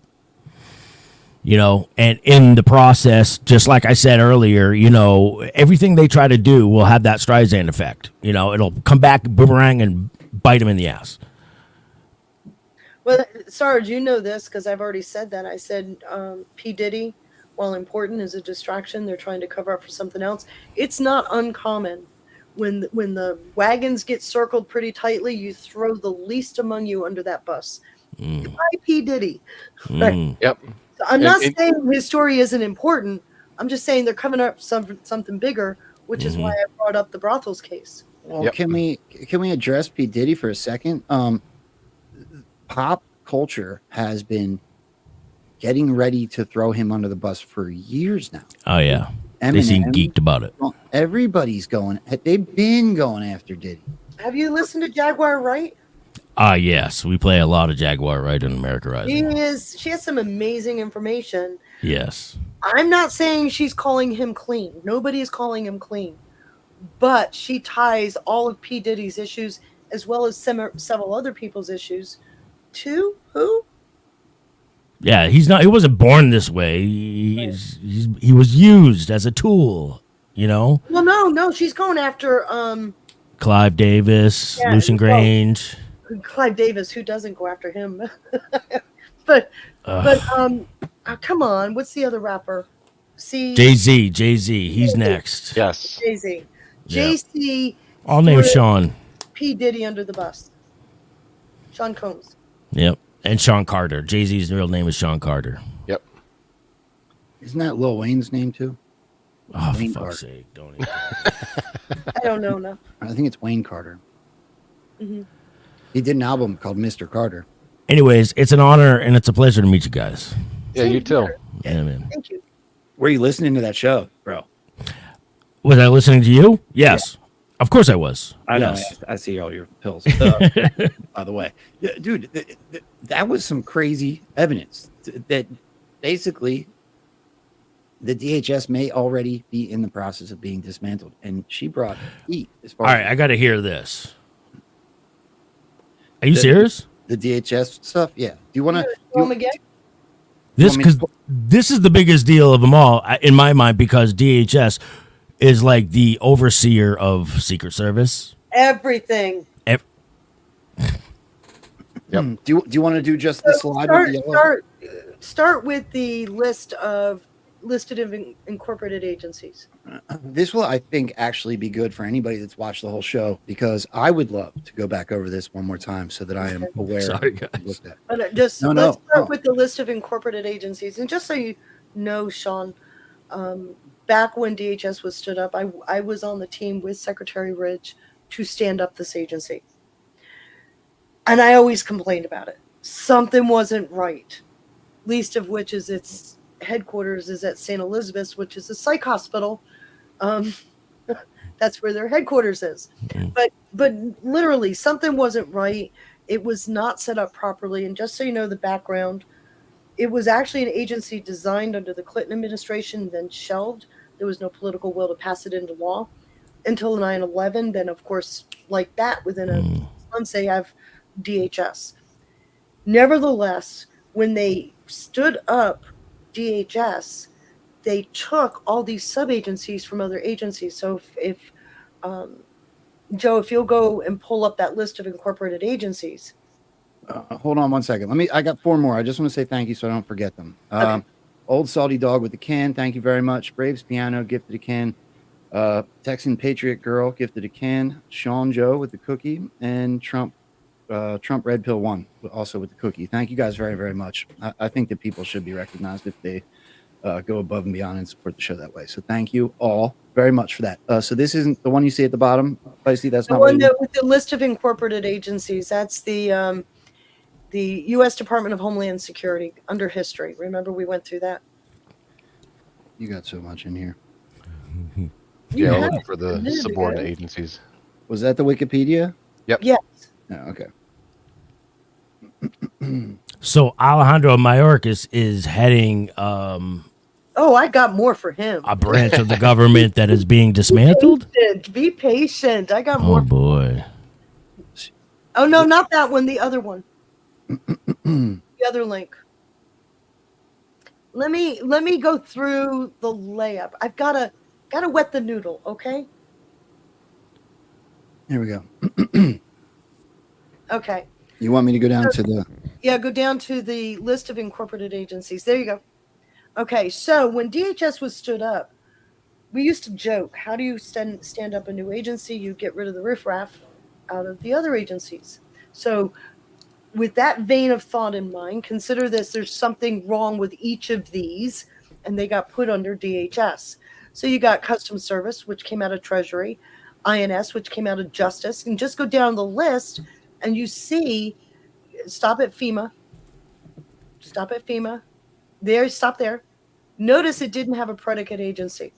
And in the process, just like I said earlier, everything they try to do will have that Streisand effect. It'll come back, boomerang, and bite them in the ass. Well, Sarge, you know this because I've already said that. I said P. Diddy, while important, is a distraction. They're trying to cover up for something else. It's not uncommon when the wagons get circled pretty tightly, you throw the least among you under that bus. Why P. Diddy? Right. Yep. So I'm not saying his story isn't important. I'm just saying they're coming up something bigger, which is why I brought up the brothels case. Well, can we address P. Diddy for a second? Pop culture has been getting ready to throw him under the bus for years now. Oh, yeah. They seem geeked about it. Everybody's going. They've been going after Diddy. Have you listened to Jaguar Wright? Yes. We play a lot of Jaguar Wright in America Rising. She has some amazing information. Yes. I'm not saying she's calling him clean. Nobody is calling him clean. But she ties all of P. Diddy's issues, as well as several other people's issues, to who? Yeah, he wasn't born this way. He was used as a tool, Well, no, she's going after Clive Davis, Lucian Grange. Clive Davis, who doesn't go after him? but come on, what's the other rapper? Jay-Z, he's next. Yes. Jay-Z. Yeah. JC. I'll name Sean. P. Diddy under the bus. Sean Combs. Yep. And Sean Carter. Jay-Z's real name is Sean Carter. Yep. Isn't that Lil Wayne's name too? Oh, Wayne for fuck's Carter. sake. Don't even. I don't know enough. I think it's Wayne Carter. Mm-hmm. He did an album called Mr. Carter. Anyways, it's an honor and it's a pleasure to meet you guys. Yeah, you too. Yeah, man. Thank you. Were you listening to that show, bro? Was I listening to you? Yes. Of course I was. I know. Yes. I see all your pills. By the way, dude, that was some crazy evidence that basically the DHS may already be in the process of being dismantled, and she brought heat. As far All as right, I got to hear this. Are you serious? The DHS stuff? Yeah. Do you want to? Again? This because this is the biggest deal of them all in my mind because DHS is like the overseer of Secret Service. Everything. Yep. Do you want to do just the slide with the yellow? Start with the list of listed incorporated agencies. This will, I think, actually be good for anybody that's watched the whole show because I would love to go back over this one more time so that I am aware. Sorry, of what guys. that. But let's start with the list of incorporated agencies. And just so you know, Sean, back when DHS was stood up, I was on the team with Secretary Ridge to stand up this agency. And I always complained about it. Something wasn't right. Least of which is its headquarters is at St. Elizabeth's, which is a psych hospital. That's where their headquarters is. But literally something wasn't right. It was not set up properly. And just so you know the background, it was actually an agency designed under the Clinton administration, then shelved. There was no political will to pass it into law until 9/11. Then, of course, like that, within a month, they have DHS. Nevertheless, when they stood up DHS, they took all these sub-agencies from other agencies. So if Joe, if you'll go and pull up that list of incorporated agencies. Hold on one second. I got 4 more. I just want to say thank you so I don't forget them. Okay. Old Salty Dog with the can. Thank you very much. Braves Piano gifted a can. Texan Patriot Girl gifted a can. Sean Joe with the cookie. And Trump Red Pill 1 also with the cookie. Thank you guys very, very much. I think that people should be recognized if they go above and beyond and support the show that way. So thank you all very much for that. So this isn't the one you see at the bottom, Feisty. That's The not one that with the list of incorporated agencies. That's the U.S. Department of Homeland Security under history. Remember, we went through that. You got so much in here. Yeah, I'll look for the subordinate agencies. Was that the Wikipedia? Yep. Yes. Yeah, okay. So Alejandro Mayorkas is heading Oh, I got more for him. a branch of the government that is being dismantled. Be patient. I got Oh more. boy. Oh no, not that one. The other one. The other link. Let me go through the layup. I've gotta wet the noodle. Okay. Here we go. Okay. You want me to go down to the... Yeah, go down to the list of incorporated agencies. There you go. Okay, so when DHS was stood up, we used to joke, how do you stand up a new agency? You get rid of the riffraff out of the other agencies. So with that vein of thought in mind, consider this, there's something wrong with each of these, and they got put under DHS. So you got Customs Service, which came out of Treasury, INS, which came out of Justice, and just go down the list, and you see, stop at FEMA. There, stop there. Notice it didn't have a predicate agency.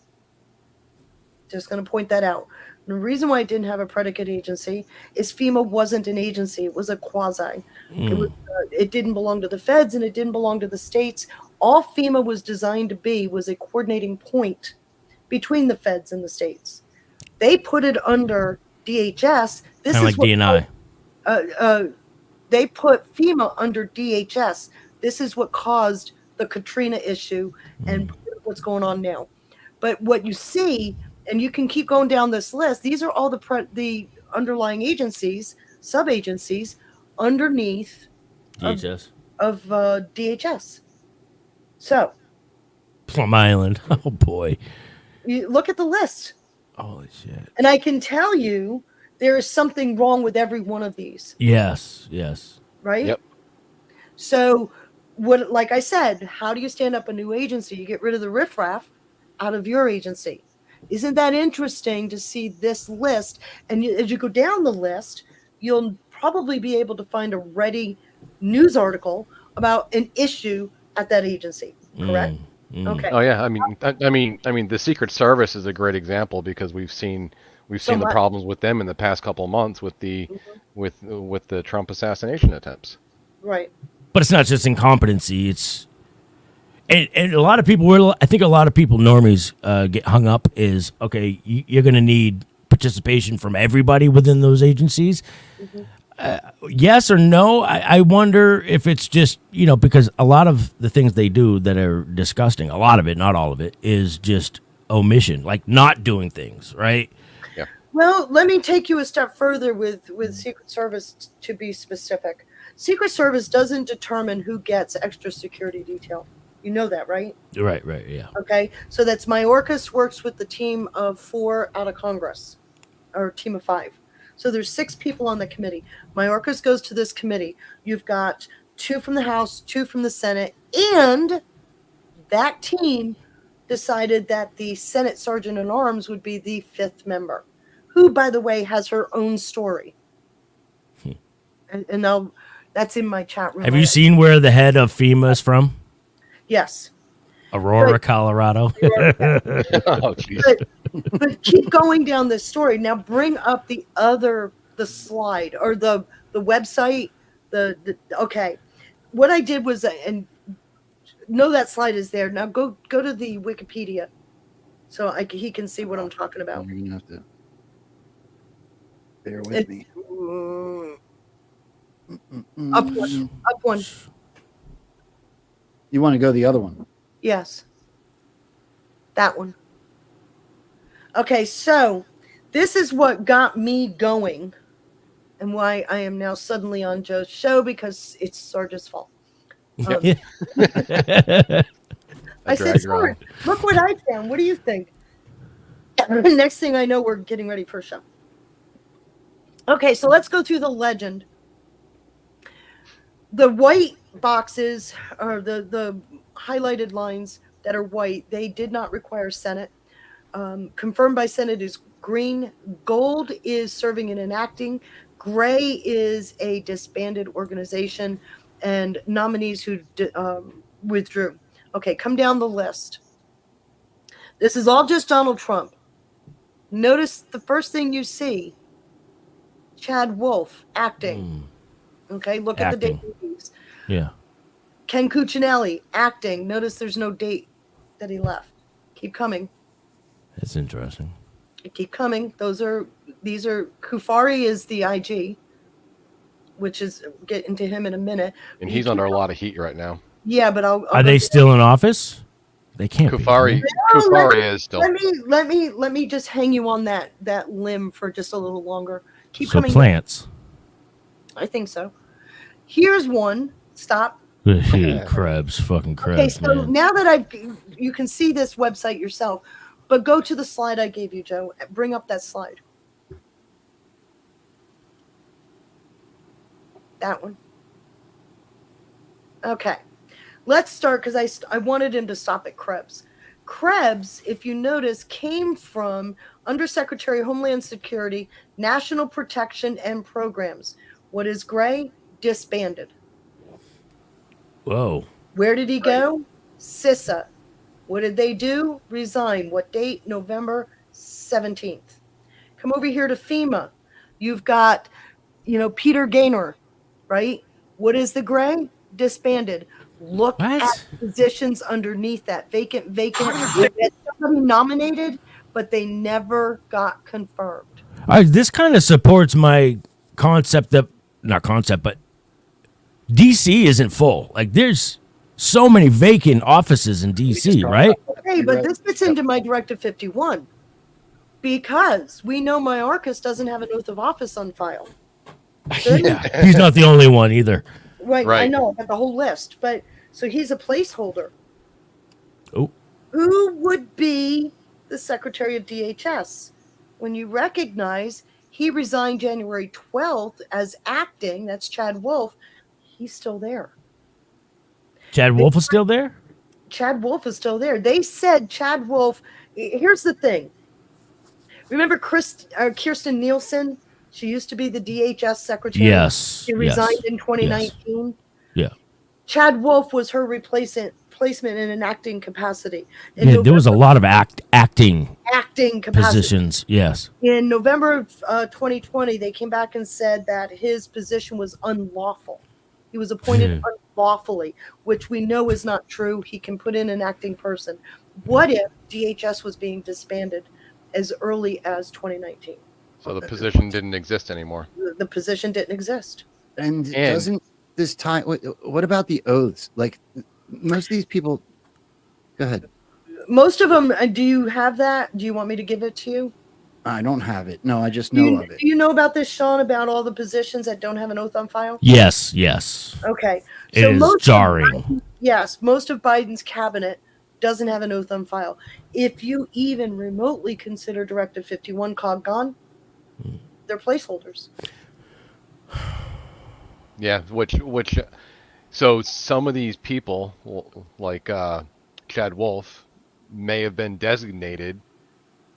Just going to point that out. The reason why it didn't have a predicate agency is FEMA wasn't an agency. It was a quasi. It didn't belong to the feds and it didn't belong to the states. All FEMA was designed to be was a coordinating point between the feds and the states. They put it under DHS. This Kind of is like DNI. They put FEMA under DHS. This is what caused the Katrina issue and what's going on now. But what you see, and you can keep going down this list, these are all the underlying agencies, sub-agencies underneath DHS. of DHS. So Plum Island. Oh boy. you look at the list. Holy shit. And I can tell you there is something wrong with every one of these. Yes, yes. right? Yep. So, what, like I said, how do you stand up a new agency? You get rid of the riffraff out of your agency. Isn't that interesting to see this list? And as you go down the list, you'll probably be able to find a ready news article about an issue at that agency. Correct? Okay. Oh yeah, I mean, the Secret Service is a great example because we've seen So the much. problems with them in the past couple of months with the with the Trump assassination attempts. Right. But it's not just incompetency. It's and a lot of people. I think a lot of people normies get hung up. Is okay. You're going to need participation from everybody within those agencies. Yes or no? I wonder if it's just, because a lot of the things they do that are disgusting, a lot of it, not all of it, is just omission, like not doing things, right? Yeah. Well, let me take you a step further with Secret Service to be specific. Secret Service doesn't determine who gets extra security detail. You know that, right? Right, yeah. Okay. So that's Mayorkas works with the team of 4 out of Congress, or team of 5. So there's 6 people on the committee. Mayorkas goes to this committee. You've got 2 from the House, 2 from the Senate, and that team decided that the Senate Sergeant at Arms would be the 5th member, who, by the way, has her own story. And now that's in my chat room. Have you seen where the head of FEMA is from? Yes. Aurora, Colorado. Oh, geez. But keep going down this story. Now bring up the slide or the website. Okay. What I did was, and know that slide is there. Now go to the Wikipedia, so he can see what I'm talking about. You're gonna have to bear with me. Up one. You want to go the other one? Yes. That one. Okay, so this is what got me going and why I am now suddenly on Joe's show, because it's Sarge's fault. I said, Sarge, look what I found. What do you think? Next thing I know, we're getting ready for a show. Okay, so let's go through the legend. The white boxes, or the highlighted lines that are white, they did not require Senate. Confirmed by Senate is green. Gold is serving and enacting. Gray is a disbanded organization and nominees who withdrew. Okay, come down the list. This is all just Donald Trump. Notice the first thing you see, Chad Wolf acting. Okay, look at the date. Yeah. Ken Cuccinelli acting. Notice there's no date that he left. Keep coming. That's interesting. Keep coming. These are Kufari is the IG, which is get into him in a minute. And he's under a lot of heat right now. Yeah, but Are they still in office? They can't Kufari, be. Kufari is still. Let me just hang you on that limb for just a little longer. Keep So coming. plants. I think so. Here's one. Stop. Krebs, fucking Krebs, Okay, so man. now that you can see this website yourself, but go to the slide I gave you, Joe. Bring up that slide. That one. Okay. Let's start, because I wanted him to stop at Krebs. Krebs, if you notice, came from Undersecretary of Homeland Security, National Protection and Programs. What is gray? Disbanded. Whoa. Where did he go? CISA. What did they do? Resign. What date? November 17th. Come over here to FEMA. You've got, Peter Gaynor, right? What is the gray? Disbanded. Look at positions underneath that. Vacant. They had somebody nominated, but they never got confirmed. All right, this kind of supports my concept that, not concept, but DC isn't full. Like, there's so many vacant offices in DC, right? Okay, but this fits into my Directive 51, because we know Mayorkas doesn't have an oath of office on file. Yeah, he's not the only one either. Right. I know, I got the whole list, but so he's a placeholder. Oh. Who would be the Secretary of DHS? When you recognize he resigned January 12th as acting, that's Chad Wolf. He's still there. Chad Wolf is still there? Chad Wolf is still there. They said Chad Wolf. Here's the thing. Remember Kirsten Nielsen? She used to be the DHS secretary. Yes. She resigned yes, in 2019. Yeah. Chad Wolf was her placement in an acting capacity. Yeah, there was a lot of acting capacity. positions. Yes. In November of 2020, they came back and said that his position was unlawful. He was appointed unlawfully, which we know is not true. He can put in an acting person. What if DHS was being disbanded as early as 2019? So the position didn't exist anymore. The position didn't exist. And doesn't this time? What about the oaths? Like most of these people. Go ahead. Most of them. Do you have that? Do you want me to give it to you? I don't have it. No, I just know of it. Do you know about this, Sean? About all the positions that don't have an oath on file? Yes. Yes. Okay. It is jarring. Yes, most of Biden's cabinet doesn't have an oath on file. If you even remotely consider Directive 51 COG gone, they're placeholders. Yeah, which so some of these people like Chad Wolf may have been designated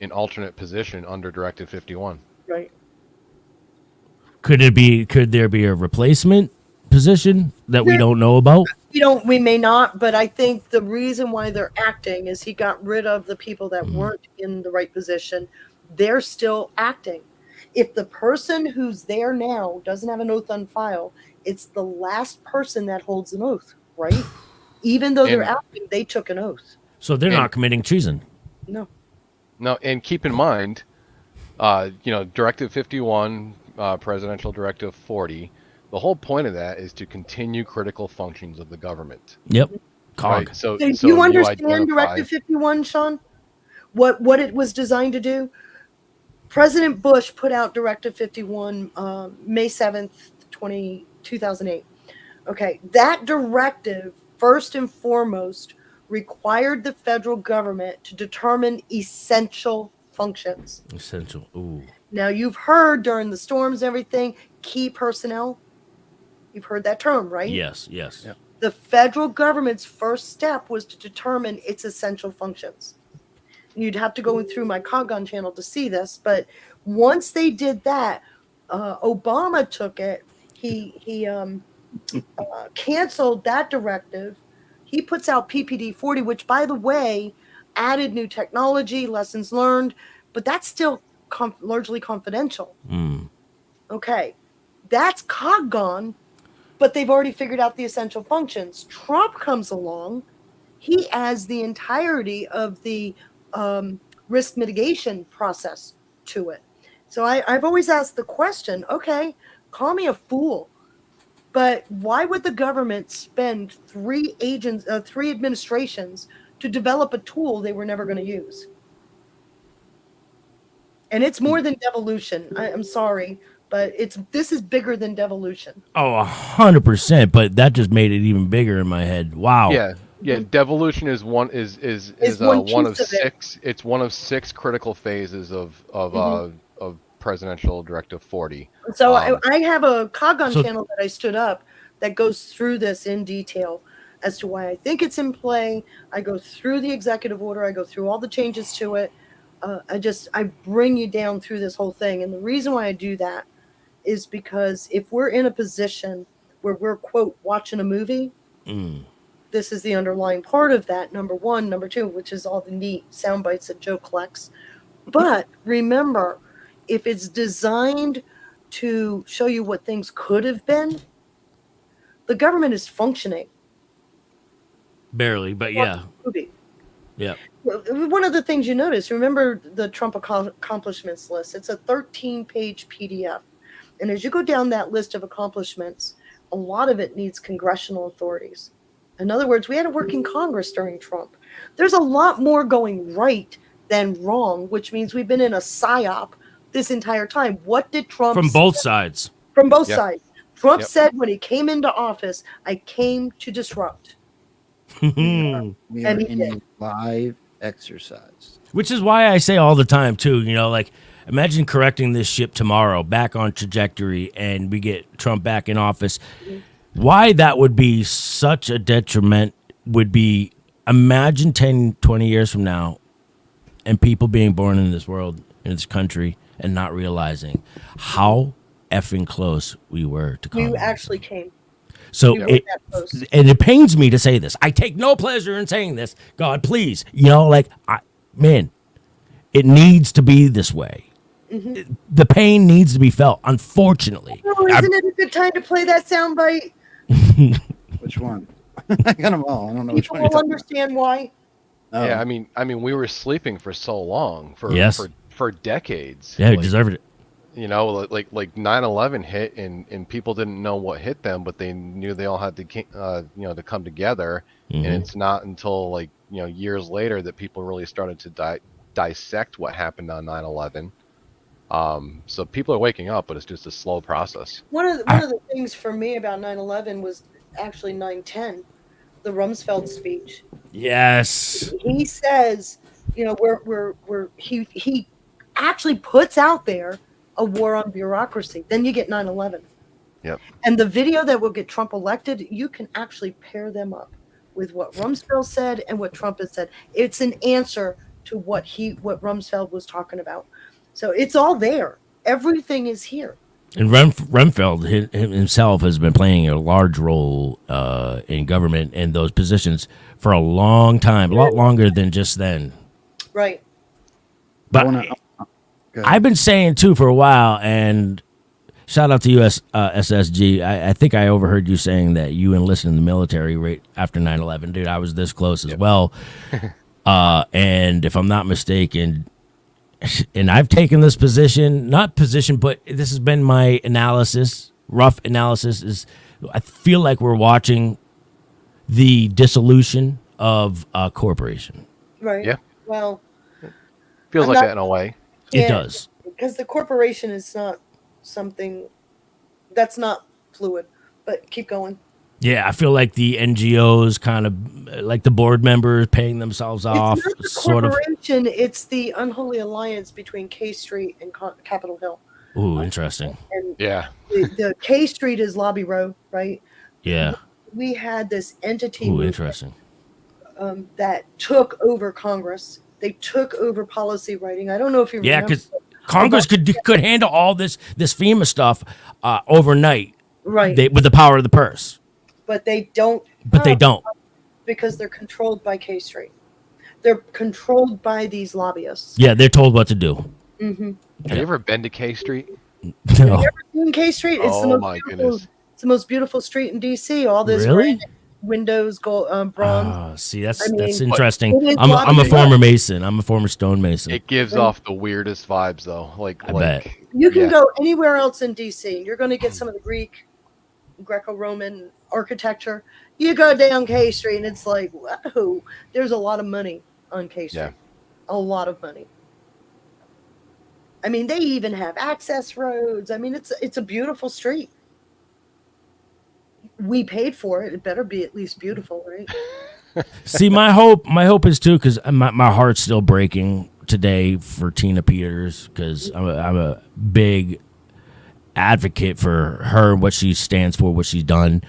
an alternate position under Directive 51. Right. Could there be a replacement position that we don't know about? We may not, but I think the reason why they're acting is he got rid of the people that weren't in the right position. They're still acting. If the person who's there now doesn't have an oath on file, it's the last person that holds an oath, right? Even though they're acting, they took an oath. So they're not committing treason. No. No, and keep in mind, Directive 51, Presidential Directive 40, the whole point of that is to continue critical functions of the government. Yep. Right. So do you understand Directive 51, Sean? What it was designed to do? President Bush put out Directive 51 May 7th, 2008. Okay, that directive, first and foremost, required the federal government to determine essential functions. Essential. Ooh. Now, you've heard during the storms, everything, key personnel. You've heard that term, right? Yes, yes. Yep. The federal government's first step was to determine its essential functions. You'd have to go through my Cogon channel to see this, but once they did that, Obama took it. He canceled that directive. He puts out PPD 40, which, by the way, added new technology, lessons learned, but that's still largely confidential. Okay, that's Cogon, but they've already figured out the essential functions. Trump comes along. He adds the entirety of the risk mitigation process to it. So I've always asked the question, okay, call me a fool, but why would the government spend three administrations to develop a tool they were never going to use? And it's more than devolution. I'm sorry, but this is bigger than devolution. Oh, 100%. But that just made it even bigger in my head. Wow. Yeah. Devolution is one of six. It's one of six critical phases of Presidential Directive 40. So I have a Cogon channel that I stood up that goes through this in detail as to why I think it's in play. I go through the executive order. I go through all the changes to it. I bring you down through this whole thing. And the reason why I do that is because if we're in a position where we're, quote, watching a movie, this is the underlying part of that, number one. Number two, which is all the neat sound bites that Joe collects. But remember, if it's designed to show you what things could have been, the government is functioning. Barely, but yeah. Yeah. One of the things you notice, remember the Trump accomplishments list. It's a 13-page PDF. And as you go down that list of accomplishments, a lot of it needs congressional authorities. In other words, we had a working Congress during Trump. There's a lot more going right than wrong, which means we've been in a psyop this entire time. What did Trump From both sides. From both sides. Trump said when he came into office, I came to disrupt. We are in a live exercise. Which is why I say all the time, too, like, imagine correcting this ship tomorrow, back on trajectory, and we get Trump back in office. Why that would be such a detriment would be, imagine 10, 20 years from now and people being born in this world, in this country, and not realizing how effing close we were to We communism. actually came. So We were it, that close. and it pains me to say this. I take no pleasure in saying this. God, please, man, it needs to be this way. Mm-hmm. The pain needs to be felt. Unfortunately, Oh, isn't it a good time to play that soundbite? Which one? I got them all. I don't know which People one. will understand why. Oh. Yeah, I mean, we were sleeping for so long, Yes. for decades. Yeah, you deserved it. You know, like 9/11 hit, and people didn't know what hit them, but they knew they all had to, to come together. Mhm. And it's not until years later that people really started to dissect what happened on 9/11. So people are waking up, but it's just a slow process. One of the things for me about 9/11 was actually 9/10, the Rumsfeld speech. Yes. He says, he actually puts out there a war on bureaucracy. Then you get 9/11. Yep. And the video that will get Trump elected, you can actually pair them up with what Rumsfeld said and what Trump has said. It's an answer to what Rumsfeld was talking about. So it's all there. Everything is here. And Rumsfeld himself has been playing a large role in government in those positions for a long time, a lot longer than just then. Right. But I've been saying too for a while, and shout out to SSG. I think I overheard you saying that you enlisted in the military right after 9/11. Dude, I was this close as well. And if I'm not mistaken, and I've taken this but this has been my analysis, rough analysis, is I feel like we're watching the dissolution of a corporation. Right. Yeah. Well, Feels I'm like not- that in a way. It does. Because the corporation is not something that's not fluid. But keep going. Yeah, I feel like the NGOs kind of like the board members paying themselves off, It's not the sort of. corporation, it's the unholy alliance between K Street and Capitol Hill. Ooh, interesting. And Yeah. the K Street is Lobby Row, right? Yeah. We had this entity Ooh, interesting. that took over Congress. They took over policy writing. I don't know if you Yeah, remember. because Congress could handle all this FEMA stuff overnight, Right. with the power of the purse. But they don't. But they don't. Because they're controlled by K Street. They're controlled by these lobbyists. Yeah, they're told what to do. Mm-hmm. Have you ever been to K Street? No. Have you ever seen K Street? It's Oh, the most my beautiful, goodness. It's the most beautiful street in DC. All this Really? granite windows, gold, bronze. Oh, see, that's I mean, interesting. it is I'm a lobbying. former Mason. I'm a former stonemason. It gives off the weirdest vibes, though. I bet. You can yeah. go anywhere else in DC. You're going to get some of the Greco-Roman architecture. You go down K Street, and it's like, whoa, there's a lot of money on K Street. Yeah. A lot of money. I mean, they even have access roads. I mean, it's a beautiful street. We paid for it. It better be at least beautiful, right? See, my hope is too, because my heart's still breaking today for Tina Peters, because I'm a big advocate for her, what she stands for, what she's done,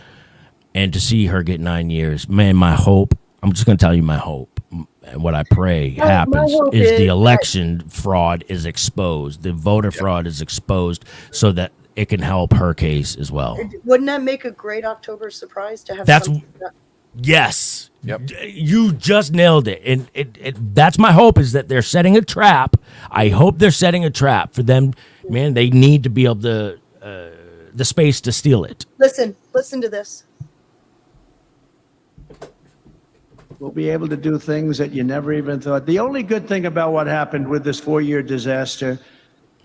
and to see her get 9 years, man, my hope. I'm just going to tell you my hope, and what I pray happens hope is is the that- election fraud is exposed, the voter fraud is exposed, so that it can help her case as well. Wouldn't that make a great October surprise to have? That's- something that- Yes. Yep. You just nailed it. And that's my hope, is that they're setting a trap. I hope they're setting a trap for them. Man, they need to be able to, the space to steal it. Listen to this. We'll be able to do things that you never even thought. The only good thing about what happened with this 4-year disaster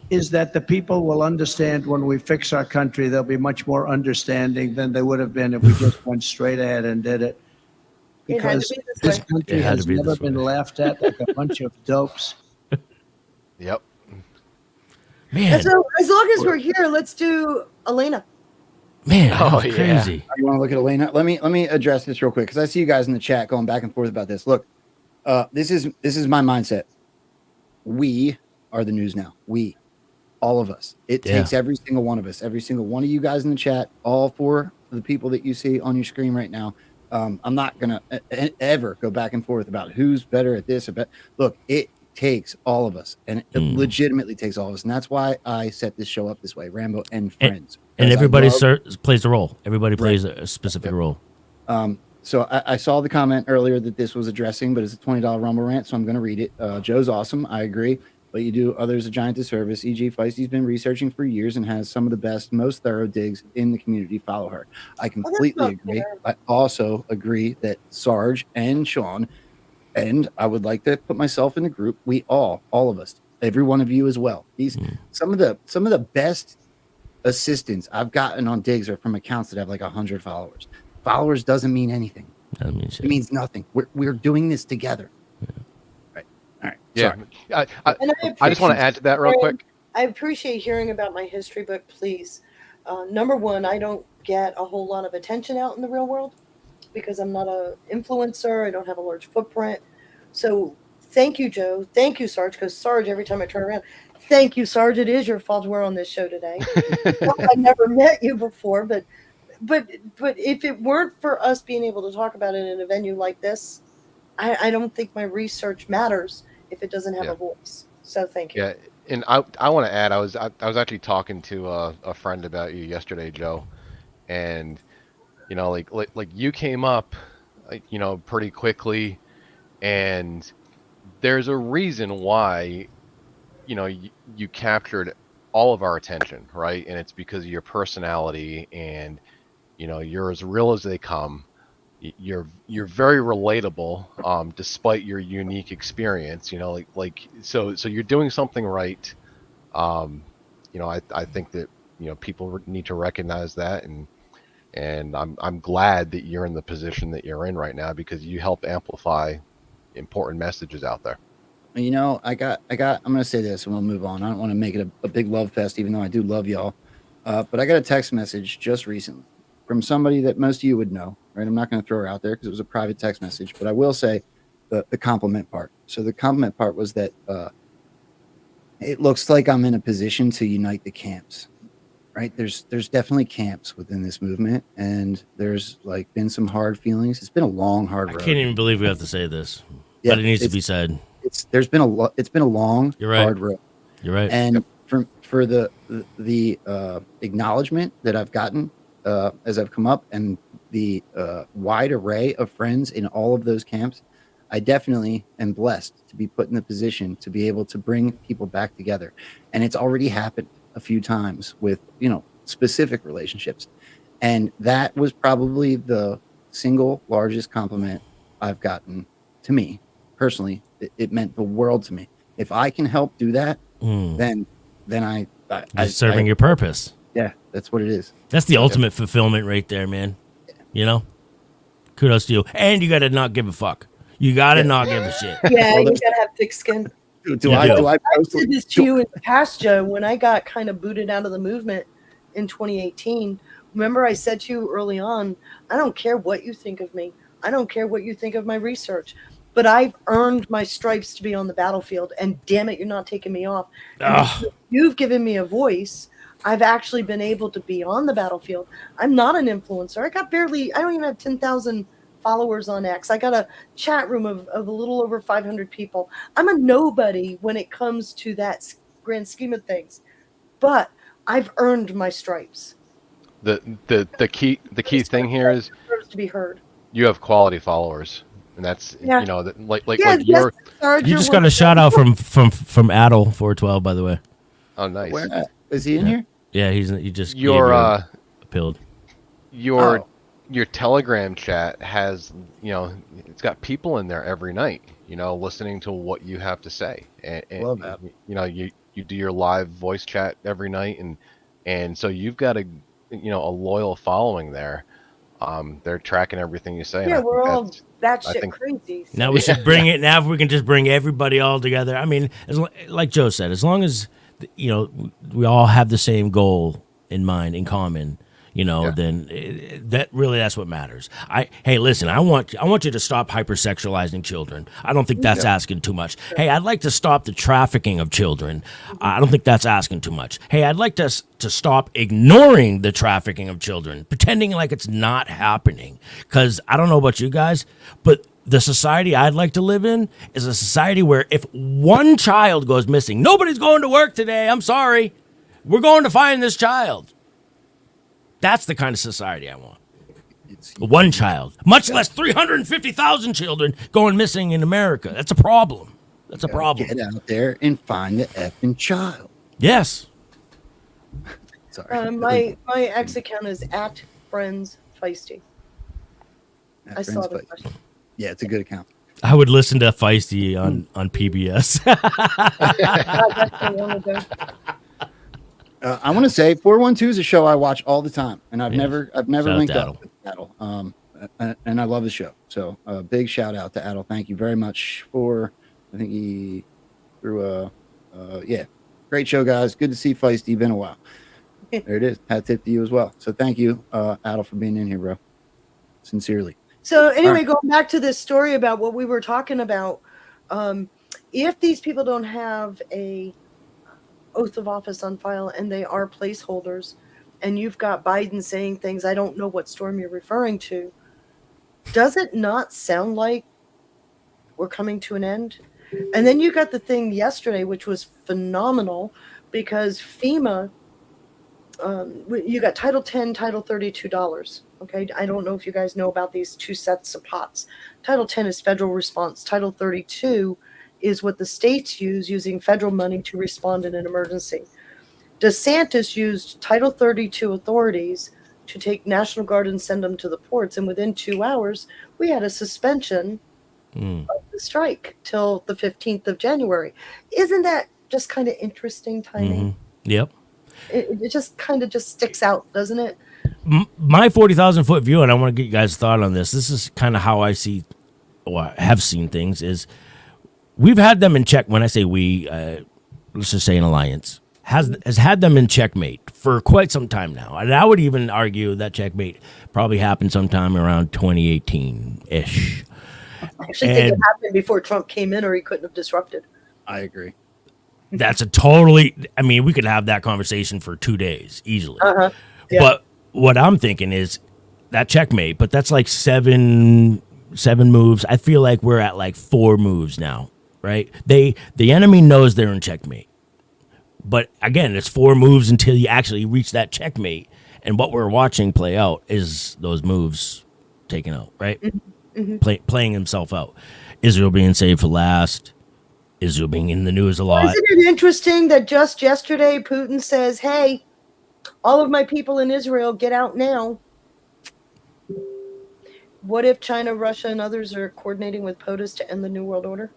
is that the people will understand when we fix our country. They'll be much more understanding than they would have been if we just went straight ahead and did it. It had to Because be this this way. country It had has to be never this been way. laughed at like a bunch of dopes. Yep. Man, And so as long as we're here, let's do Elena. man, that Oh, was yeah. crazy. You want to look at Elena? Let me address this real quick, because I see you guys in the chat going back and forth about this. Look, this is my mindset. We are the news now. All of us. It Yeah. takes every single one of us, every single one of you guys in the chat, all 4 the people that you see on your screen right now. I'm not gonna ever go back and forth about who's better at this. Look, it takes all of us, and it legitimately takes all of us, and that's why I set this show up this way, Rambo and Friends. And everybody love, plays a role. Everybody plays a specific role. So I saw the comment earlier that this was addressing, but it's a $20 Rumble rant, so I'm going to read it. Joe's awesome. I agree. But you do others a giant disservice. E.g., Feisty's been researching for years and has some of the best, most thorough digs in the community. Follow her. I completely agree. Fair. I also agree that Sarge and Sean, and I would like to put myself in the group. We all of us, every one of you as well. These some of the best assistants I've gotten on digs are from accounts that have like 100 followers. Followers doesn't mean anything. It means nothing. We're doing this together. Yeah. Right. All right. Yeah. Sorry. I just want to add to that real quick. I appreciate hearing about my history book, please. Number one, I don't get a whole lot of attention out in the real world because I'm not an influencer. I don't have a large footprint. So thank you, Joe. Thank you, Sarge, because Sarge, every time I turn around, thank you, Sarge. It is your fault we're on this show today. I never met you before, but if it weren't for us being able to talk about it in a venue like this, I don't think my research matters if it doesn't have a voice. So thank you. Yeah, and I want to add, I was actually talking to a friend about you yesterday, Joe, and you know, like you came up, you know, pretty quickly, and there's a reason why, you know, you captured all of our attention, right? And it's because of your personality, and you know, you're as real as they come. You're very relatable, despite your unique experience. You know, so you're doing something right. You know, I think that, you know, people need to recognize that, and I'm glad that you're in the position that you're in right now because you help amplify important messages out there. You know, I'm going to say this and we'll move on. I don't want to make it a big love fest, even though I do love y'all. But I got a text message just recently from somebody that most of you would know, right? I'm not going to throw her out there because it was a private text message, but I will say the compliment part. So the compliment part was that it looks like I'm in a position to unite the camps, right? There's definitely camps within this movement, and there's like been some hard feelings. It's been a long, hard road. I can't even believe we have to say this, but it needs to be said. It's been a long, hard road. You're right. And for the acknowledgement that I've gotten as I've come up, and the wide array of friends in all of those camps, I definitely am blessed to be put in the position to be able to bring people back together. And it's already happened a few times with, you know, specific relationships. And that was probably the single largest compliment I've gotten to me personally. It meant the world to me. If I can help do that, then you're serving your purpose. Yeah, that's what it is. That's the ultimate fulfillment right there, man. You know, kudos to you. And you got to not give a fuck. You got to not give a shit. Yeah, you got to have thick skin. I said this to you in the past, Joe, when I got kind of booted out of the movement in 2018. Remember I said to you early on, I don't care what you think of me. I don't care what you think of my research. But I've earned my stripes to be on the battlefield, and damn it, you're not taking me off. You've given me a voice. I've actually been able to be on the battlefield. I'm not an influencer. I don't even have 10,000 followers on X. I got a chat room of a little over 500 people. I'm a nobody when it comes to that grand scheme of things, but I've earned my stripes. The key thing here is to be heard. You have quality followers. And that's, you know, that you just got a shout out from Adel 412, by the way. Oh, nice. Where, is he in here? Yeah, he just appealed. Your Telegram chat has, you know, it's got people in there every night, you know, listening to what you have to say. And love that. You know, you do your live voice chat every night, and so you've got a loyal following there. They're tracking everything you say. Yeah, we're all crazy. Now we should bring it. Now if we can just bring everybody all together. I mean, like Joe said, as long as, you know, we all have the same goal in mind, in common, then that's what matters. Hey, listen, I want you to stop hypersexualizing children. I don't think that's asking too much. Hey, I'd like to stop the trafficking of children. I don't think that's asking too much. Hey, I'd like to stop ignoring the trafficking of children, pretending like it's not happening. Because I don't know about you guys, but the society I'd like to live in is a society where if one child goes missing, nobody's going to work today. I'm sorry. We're going to find this child. That's the kind of society I want. One child, much less 350,000 children going missing in America. That's a problem. That's a problem. Get out there and find the effing child. Yes. Sorry. My ex account is at Friends Feisty. I saw the question. Yeah, it's a good account. I would listen to Feisty on PBS. I want to say 412 is a show I watch all the time, and I've never linked up with Adel. And I love the show. So a big shout out to Adel. Thank you very much for. I think he threw great show, guys. Good to see Feisty. Been a while. There it is. Hat tip to you as well. So thank you, Adel, for being in here, bro. Sincerely. So anyway, going back to this story about what we were talking about, if these people don't have a oath of office on file and they are placeholders, and you've got Biden saying things, I don't know what storm you're referring to, does it not sound like we're coming to an end? And then you got the thing yesterday, which was phenomenal, because FEMA, you got Title 10, Title 32 dollars. Okay, I don't know if you guys know about these two sets of pots. Title 10 is federal response. Title 32 is what the states use, using federal money to respond in an emergency. DeSantis used Title 32 authorities to take National Guard and send them to the ports. And within 2 hours, we had a suspension of the strike till the 15th of January. Isn't that just kind of interesting timing? Yep. It just kind of just sticks out, doesn't it? My 40,000 foot view, and I want to get you guys' thought on this. This is kind of how I see, or have seen things, is we've had them in check. When I say we, let's just say an alliance has had them in checkmate for quite some time now. And I would even argue that checkmate probably happened sometime around 2018-ish. I actually think it happened before Trump came in, or he couldn't have disrupted. I agree. That's a totally, I mean, we could have that conversation for 2 days easily. Yeah. But what I'm thinking is that checkmate, but that's like seven moves. I feel like we're at like 4 moves now, right? The enemy knows they're in checkmate. But again, it's 4 moves until you actually reach that checkmate. And what we're watching play out is those moves taken out, right? Playing himself out. Israel being saved for last. Israel being in the news a lot. Isn't it interesting that just yesterday Putin says, hey, all of my people in Israel, get out now. What if China, Russia, and others are coordinating with POTUS to end the New World Order?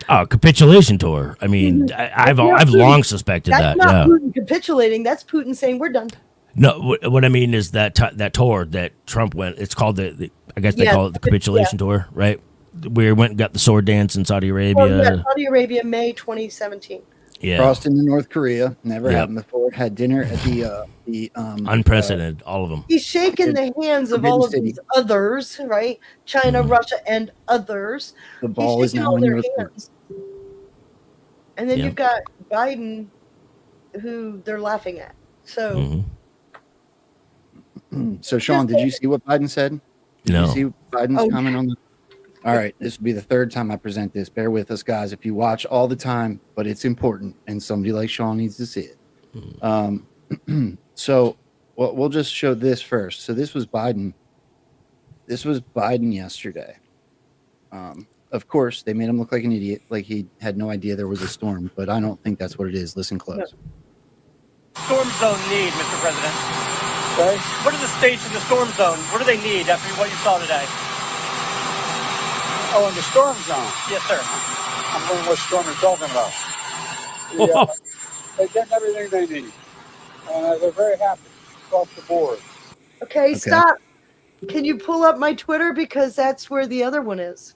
Oh, capitulation tour. I mean, I've long suspected that. That's not Putin capitulating. That's Putin saying we're done. No, what I mean is that tour that Trump went. It's called I guess they call it the capitulation tour, right? We went and got the sword dance in Saudi Arabia. Saudi Arabia, May 2017. Yeah. Crossed into North Korea. Never happened before. Had dinner at the unprecedented, all of them. He's shaking the hands of all of these others, right? China, Russia, and others. The ball is now in your hands. And then you've got Biden, who they're laughing at. So, so Sean, did you see what Biden said? Did you see Biden's comment on that? All right, this will be the 3rd time I present this. Bear with us, guys. If you watch all the time, but it's important, and somebody like Sean needs to see it. So we'll just show this first. So this was Biden. This was Biden yesterday. Of course, they made him look like an idiot, like he had no idea there was a storm, but I don't think that's what it is. Listen close. Storm zone need, Mr. President? Okay. What are the states in the storm zone? What do they need after what you saw today? Oh, in the storm zone? Yes, sir. I'm wondering what storm you're talking about. They're getting everything they need. They're very happy across the board. Okay, stop. Can you pull up my Twitter? Because that's where the other one is.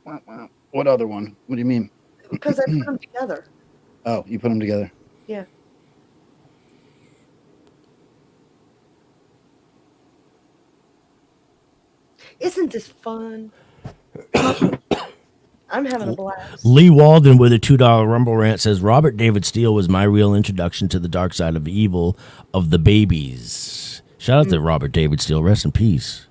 What other one? What do you mean? Because I put them together. Oh, you put them together. Yeah. Isn't this fun? I'm having a blast. Lee Walden with a $2 Rumble rant says Robert David Steele was my real introduction to the dark side of evil of the babies. Shout out to Robert David Steele. Rest in peace.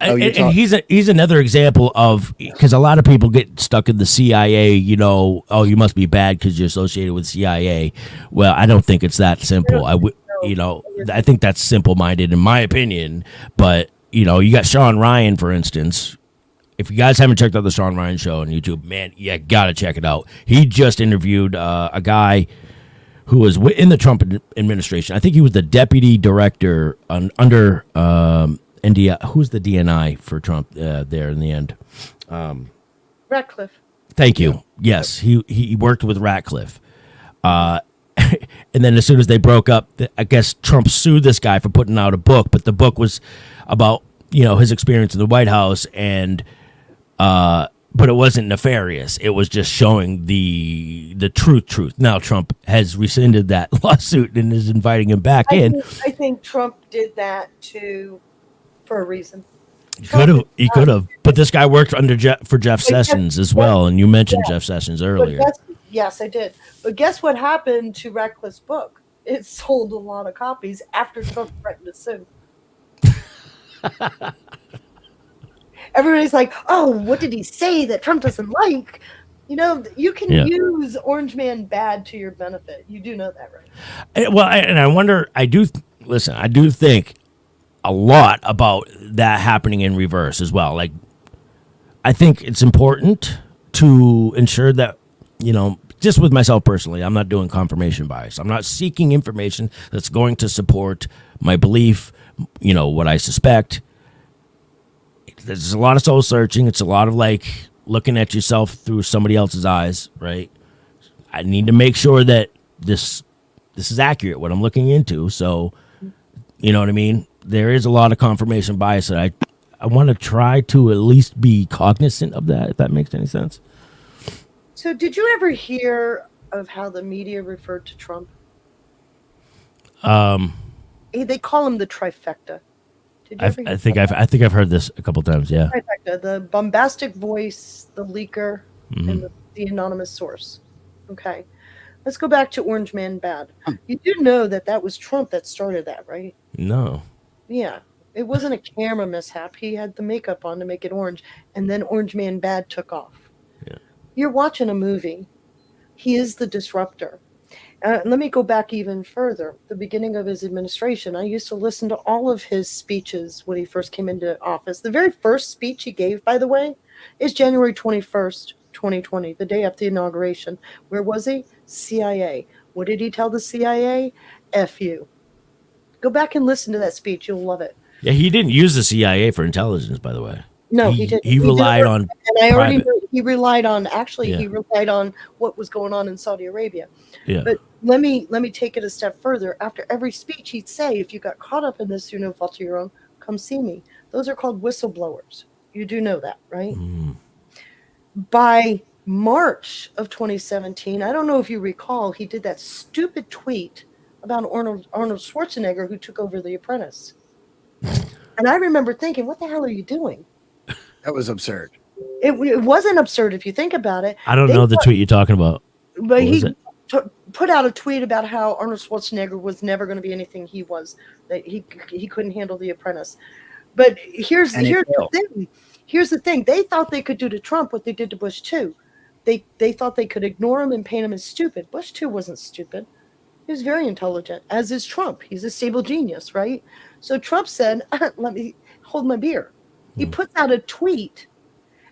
Oh, And he's another example of, because a lot of people get stuck in the CIA, you know, oh, you must be bad because you're associated with CIA. Well, I don't think it's that simple. I think that's simple-minded in my opinion. But, you know, you got Sean Ryan, for instance. If you guys haven't checked out the Sean Ryan show on YouTube, man, you got to check it out. He just interviewed a guy who was in the Trump administration. I think he was the deputy director under NDI. Who's the DNI for Trump there in the end? Ratcliffe. Thank you. Yes, he worked with Ratcliffe. And then as soon as they broke up, I guess Trump sued this guy for putting out a book, but the book was about, you know, his experience in the White House, and but it wasn't nefarious. It was just showing the truth. Now Trump has rescinded that lawsuit and is inviting him back in. I think Trump did that for a reason. He could have. But this guy worked for Jeff Sessions as well, and you mentioned Jeff Sessions earlier. Yes, I did. But guess what happened to Ratcliffe's book? It sold a lot of copies after Trump threatened to sue. Everybody's like, oh, what did he say that Trump doesn't like? You know, you can use Orange Man bad to your benefit. You do know that, right? Well, and I wonder, I do think a lot about that happening in reverse as well. Like, I think it's important to ensure that, you know, just with myself personally, I'm not doing confirmation bias. I'm not seeking information that's going to support my belief, you know, what I suspect. There's a lot of soul searching. It's a lot of like looking at yourself through somebody else's eyes, right? I need to make sure that this is accurate, what I'm looking into. So, you know what I mean? There is a lot of confirmation bias that I want to try to at least be cognizant of that, if that makes any sense. So did you ever hear of how the media referred to Trump? They call him the trifecta. Did you ever hear I think I've heard this a couple times, yeah. Trifecta, the bombastic voice, the leaker, and the anonymous source. Okay. Let's go back to Orange Man Bad. You do know that was Trump that started that, right? No. Yeah. It wasn't a camera mishap. He had the makeup on to make it orange, and then Orange Man Bad took off. Yeah. You're watching a movie. He is the disruptor. Let me go back even further. The beginning of his administration, I used to listen to all of his speeches when he first came into office. The very first speech he gave, by the way, is January 21st, 2020, the day after the inauguration. Where was he? CIA. What did he tell the CIA? F you. Go back and listen to that speech. You'll love it. Yeah, he didn't use the CIA for intelligence, by the way. No, he didn't. He relied on and I already private. knew he relied on he relied on what was going on in Saudi Arabia. Yeah. But let me take it a step further. After every speech, he'd say, if you got caught up in this through no fault of your own, come see me. Those are called whistleblowers. You do know that, right? By March of 2017, I don't know if you recall, he did that stupid tweet about Arnold Schwarzenegger who took over The Apprentice. And I remember thinking, what the hell are you doing? That was absurd. It wasn't absurd if you think about it. I don't know the tweet you're talking about. But he put out a tweet about how Arnold Schwarzenegger was never going to be anything he was, that he couldn't handle The Apprentice. But here's the thing. Here's the thing. They thought they could do to Trump what they did to Bush 2. They thought they could ignore him and paint him as stupid. Bush 2 wasn't stupid. He was very intelligent, as is Trump. He's a stable genius, right? So Trump said, let me hold my beer. He puts out a tweet,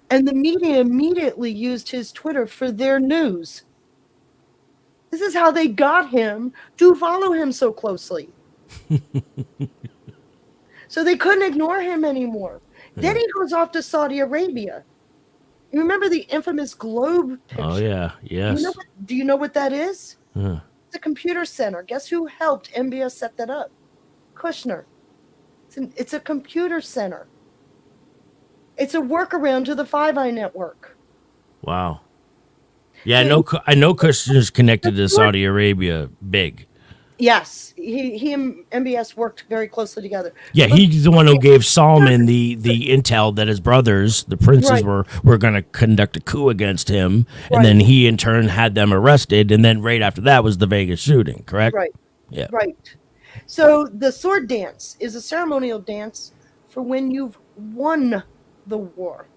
and the media immediately used his Twitter for their news. This is how they got him to follow him so closely. So they couldn't ignore him anymore. Then he goes off to Saudi Arabia. You remember the infamous globe picture? Oh, yeah. Yes. Do you know what that is? It's a computer center. Guess who helped MBS set that up? Kushner. It's a computer center. It's a workaround to the Five Eye network. Wow. Yeah, I know Kushner's connected to Saudi Arabia big. Yes, he and MBS worked very closely together. Yeah, But- he's the one who gave Solomon the intel that his brothers, the princes, Right. were going to conduct a coup against him, Right. and then he in turn had them arrested, and then right after that was the Vegas shooting. Correct? Right. Yeah. Right. So the sword dance is a ceremonial dance for when you've won the war.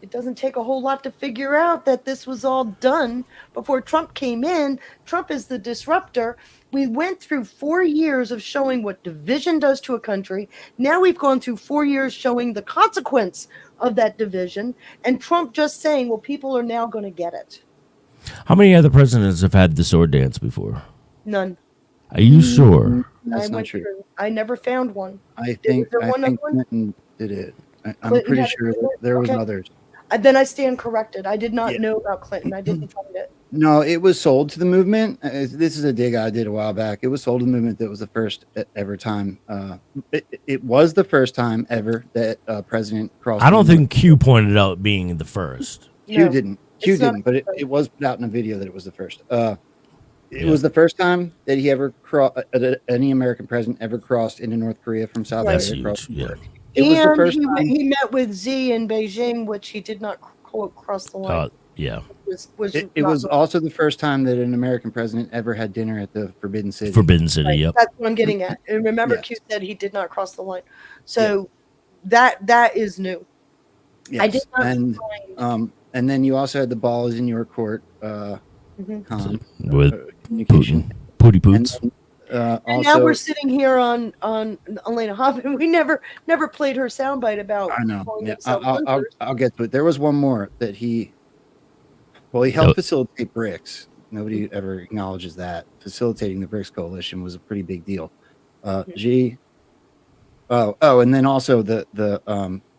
It doesn't take a whole lot to figure out that this was all done before Trump came in. Trump is the disruptor. We went through 4 years of showing what division does to a country. Now we've gone through 4 years showing the consequence of that division. And Trump just saying, well, people are now going to get it. How many other presidents have had the sword dance before? None. Are you sure? That's I not went true. through. I never found one. I think there one other one? Clinton did it. I'm Clinton pretty had sure it? that there was Okay. others. Then I stand corrected. I did not Yeah. know about Clinton. I didn't find it. No, it was sold to the movement. This is a dig I did a while back. It was sold to the movement. That was the first ever time. It was the first time ever that a president crossed. I don't the think Q pointed out being the first. Q didn't. Q it's not didn't, but it was put out in a video that it was the first. It was the first time that he ever any American president ever crossed into North Korea from South That's Korea. huge. Yeah. It was the first he, time. he met with Z in Beijing, which he did not quote cross the line. Yeah. It was also the first time that an American president ever had dinner at the Forbidden City. Forbidden City. Right, Yep. that's what I'm getting at. And remember, Yes. Q said he did not cross the line. So that is new. I did Yes. not And then you also had the ball is in your court. Mhm. With communication. Pooty Poots. And Also, now we're sitting here on Elena Hoffman. We never played her soundbite about. I know. calling Yeah, themselves I'll hunters. get to it. There was one more that he helped facilitate BRICS. Nobody ever acknowledges that. Facilitating the BRICS coalition was a pretty big deal. And then also the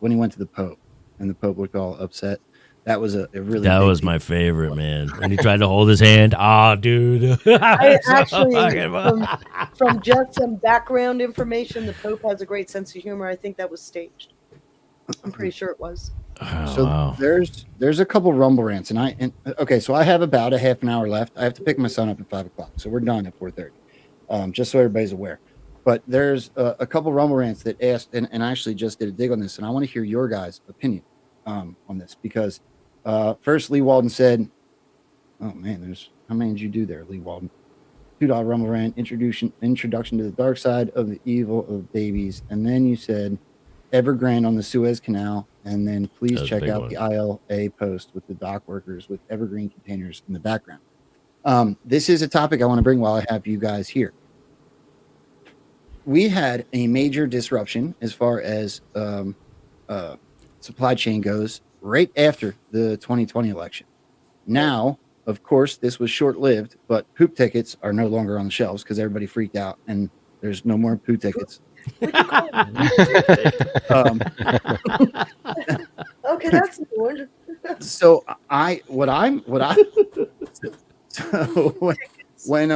when he went to the Pope and the Pope looked all upset. That was a really That big was deal. my favorite, man. When he tried to hold his hand. Ah, dude. I So actually, fucking fun. from just some background information, the Pope has a great sense of humor. I think that was staged. I'm pretty sure it was. So there's a couple Rumble rants, okay, so I have about a half an hour left. I have to pick my son up at 5:00, so we're done at 4:30. Just so everybody's aware. But there's a couple Rumble rants that asked, and I actually just did a dig on this, and I want to hear your guys' opinion on this because first Lee Walden said, "Oh man, there's how many did you do there, Lee Walden?" $2 Rumble rant introduction to the dark side of the evil of babies, and then you said Evergrande on the Suez Canal, and then please That was a check big out one. the ILA post with the dock workers with evergreen containers in the background. This is a topic I want to bring while I have you guys here. We had a major disruption as far as supply chain goes right after the 2020 election. Now, of course, this was short-lived, but poop tickets are no longer on the shelves because everybody freaked out and there's no more poop tickets. Okay, that's good. So when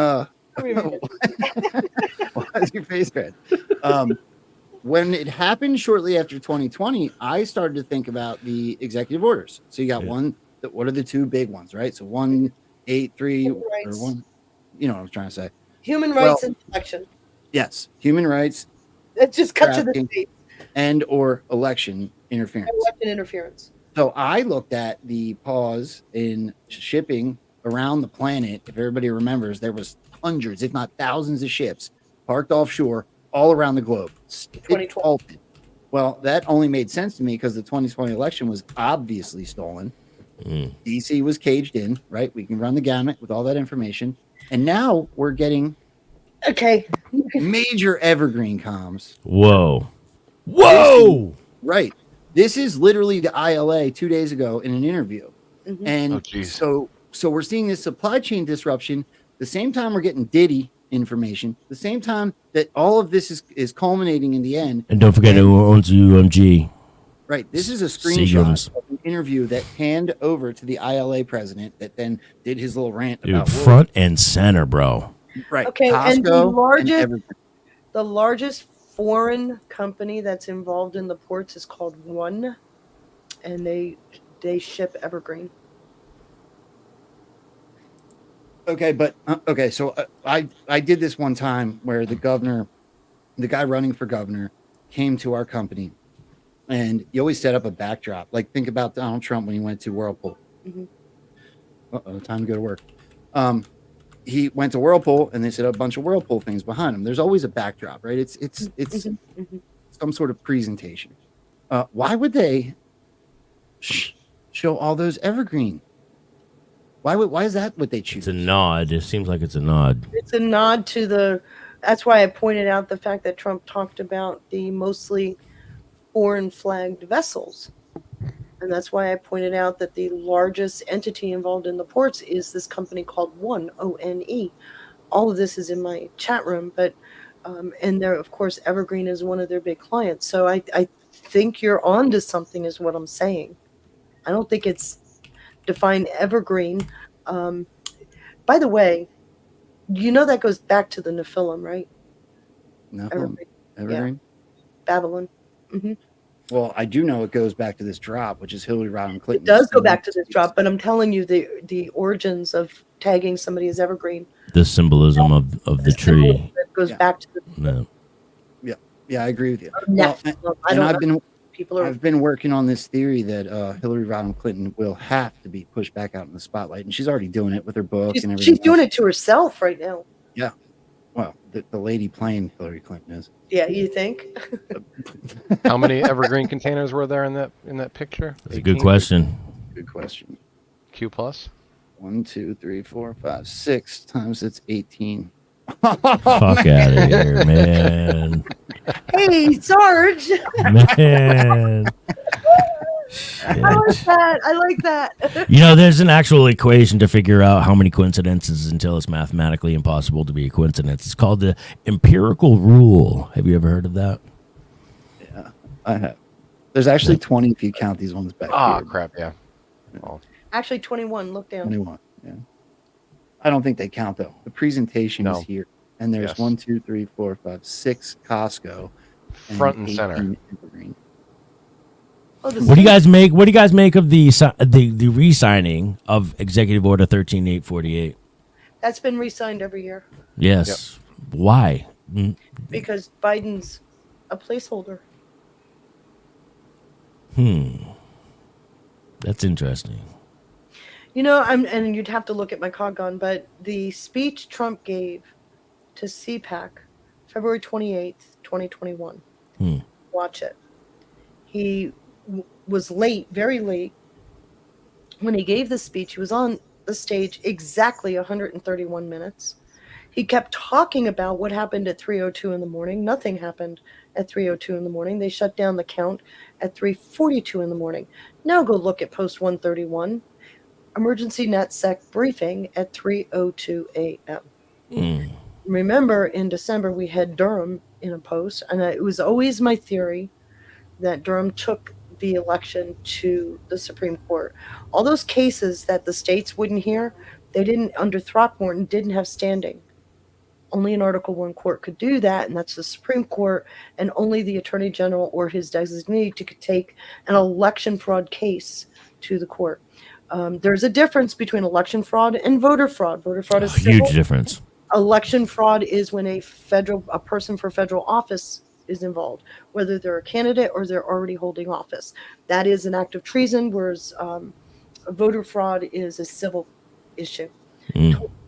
why's your face red? When it happened shortly after 2020, I started to think about the executive orders. So you got what are the two big ones, right? So 183 or one, you know what I'm trying to say. Human rights and election. Yes, human rights. It just cut to the trafficking, chase. and or election interference. Election interference. So I looked at the pause in shipping around the planet. If everybody remembers, there was hundreds, if not thousands of ships parked offshore all around the globe. It halted. Well, that only made sense to me because the 2020 election was obviously stolen. DC was caged in, right? We can run the gamut with all that information. And now we're getting major evergreen comms. Whoa. Right. This is literally the ILA 2 days ago in an interview. Mm-hmm. And so we're seeing this supply chain disruption. The same time we're getting Diddy information, the same time that all of this is culminating in the end. And don't forget who owns UMG. Right. This is a screenshot Seagram's. of an interview that panned over to the ILA president that then did his little rant Dude, about front and center, bro. Right. Okay, and Costco the largest foreign company that's involved in the ports is called One, and they ship evergreen. Okay, but okay, so I did this one time where the guy running for governor, came to our company, and you always set up a backdrop. Like think about Donald Trump when he went to Whirlpool. Mhm. Time to go to work. He went to Whirlpool, and they set up a bunch of Whirlpool things behind him. There's always a backdrop, right? It's Mhm, mhm. some sort of presentation. Why would they show all those evergreen? Why is that what they choose? It's a nod. It seems like it's a nod. It's a nod to the. That's why I pointed out the fact that Trump talked about the mostly foreign flagged vessels. And that's why I pointed out that the largest entity involved in the ports is this company called One, O-N-E. All of this is in my chat room, but and there, of course, Evergreen is one of their big clients. So I think you're on to something, is what I'm saying. I don't think it's define Evergreen. By the way, you know that goes back to the Nephilim, right? Evergreen. Yeah. Babylon. Hmm. Well, I do know it goes back to this drop, which is Hillary Rodham Clinton. It does go back to this drop, but I'm telling you the origins of tagging somebody as Evergreen. The symbolism of the tree. That goes back to the. Yeah, I agree with you. Well, I've been working on this theory that Hillary Rodham Clinton will have to be pushed back out in the spotlight, and she's already doing it with her book and everything. She's doing it to herself right now. Yeah. Well, the lady playing Hillary Clinton is. Yeah, you think? How many evergreen containers were there in that picture? That's a good question. Good question. Q plus? 1, 2, 3, 4, 5, 6 times it's 18. Fuck out of here, man. Hey, Sarge. Man. I like that. I like that. You know, there's an actual equation to figure out how many coincidences until it's mathematically impossible to be a coincidence. It's called the empirical rule. Have you ever heard of that? Yeah, I have. There's actually 20 if you count these ones back. Oh, crap, yeah. Oh. Actually, 21. Look down. 21, yeah. I don't think they count, though. The presentation is here. And there's 1, 2, 3, 4, 5, 6 Costco. Front and center. Evergreen. Oh, What do you guys make? What do you guys make of the re-signing of Executive Order 13848? That's been re-signed every year. Yes. Why? Because Biden's a placeholder. That's interesting. You know, and you'd have to look at my cog on, but the speech Trump gave to CPAC, February 28th, 2021. Watch it. He was late, very late. When he gave the speech, he was on the stage exactly 131 minutes. He kept talking about what happened at 3:02 in the morning. Nothing happened at 3:02 in the morning. They shut down the count at 3:42 in the morning. Now go look at post 131. Emergency NetSec briefing at 3:02 a.m. Remember, in December, we had Durham in a post, and it was always my theory that Durham took the election to the Supreme Court. All those cases that the states wouldn't hear, they didn't, under Throckmorton, didn't have standing. Only an Article I court could do that, and that's the Supreme Court, and only the Attorney General or his designee could take an election fraud case to the court. There's a difference between election fraud and voter fraud. Voter fraud is civil. Huge difference. Election fraud is when a person for federal office is involved, whether they're a candidate or they're already holding office. That is an act of treason, whereas voter fraud is a civil issue,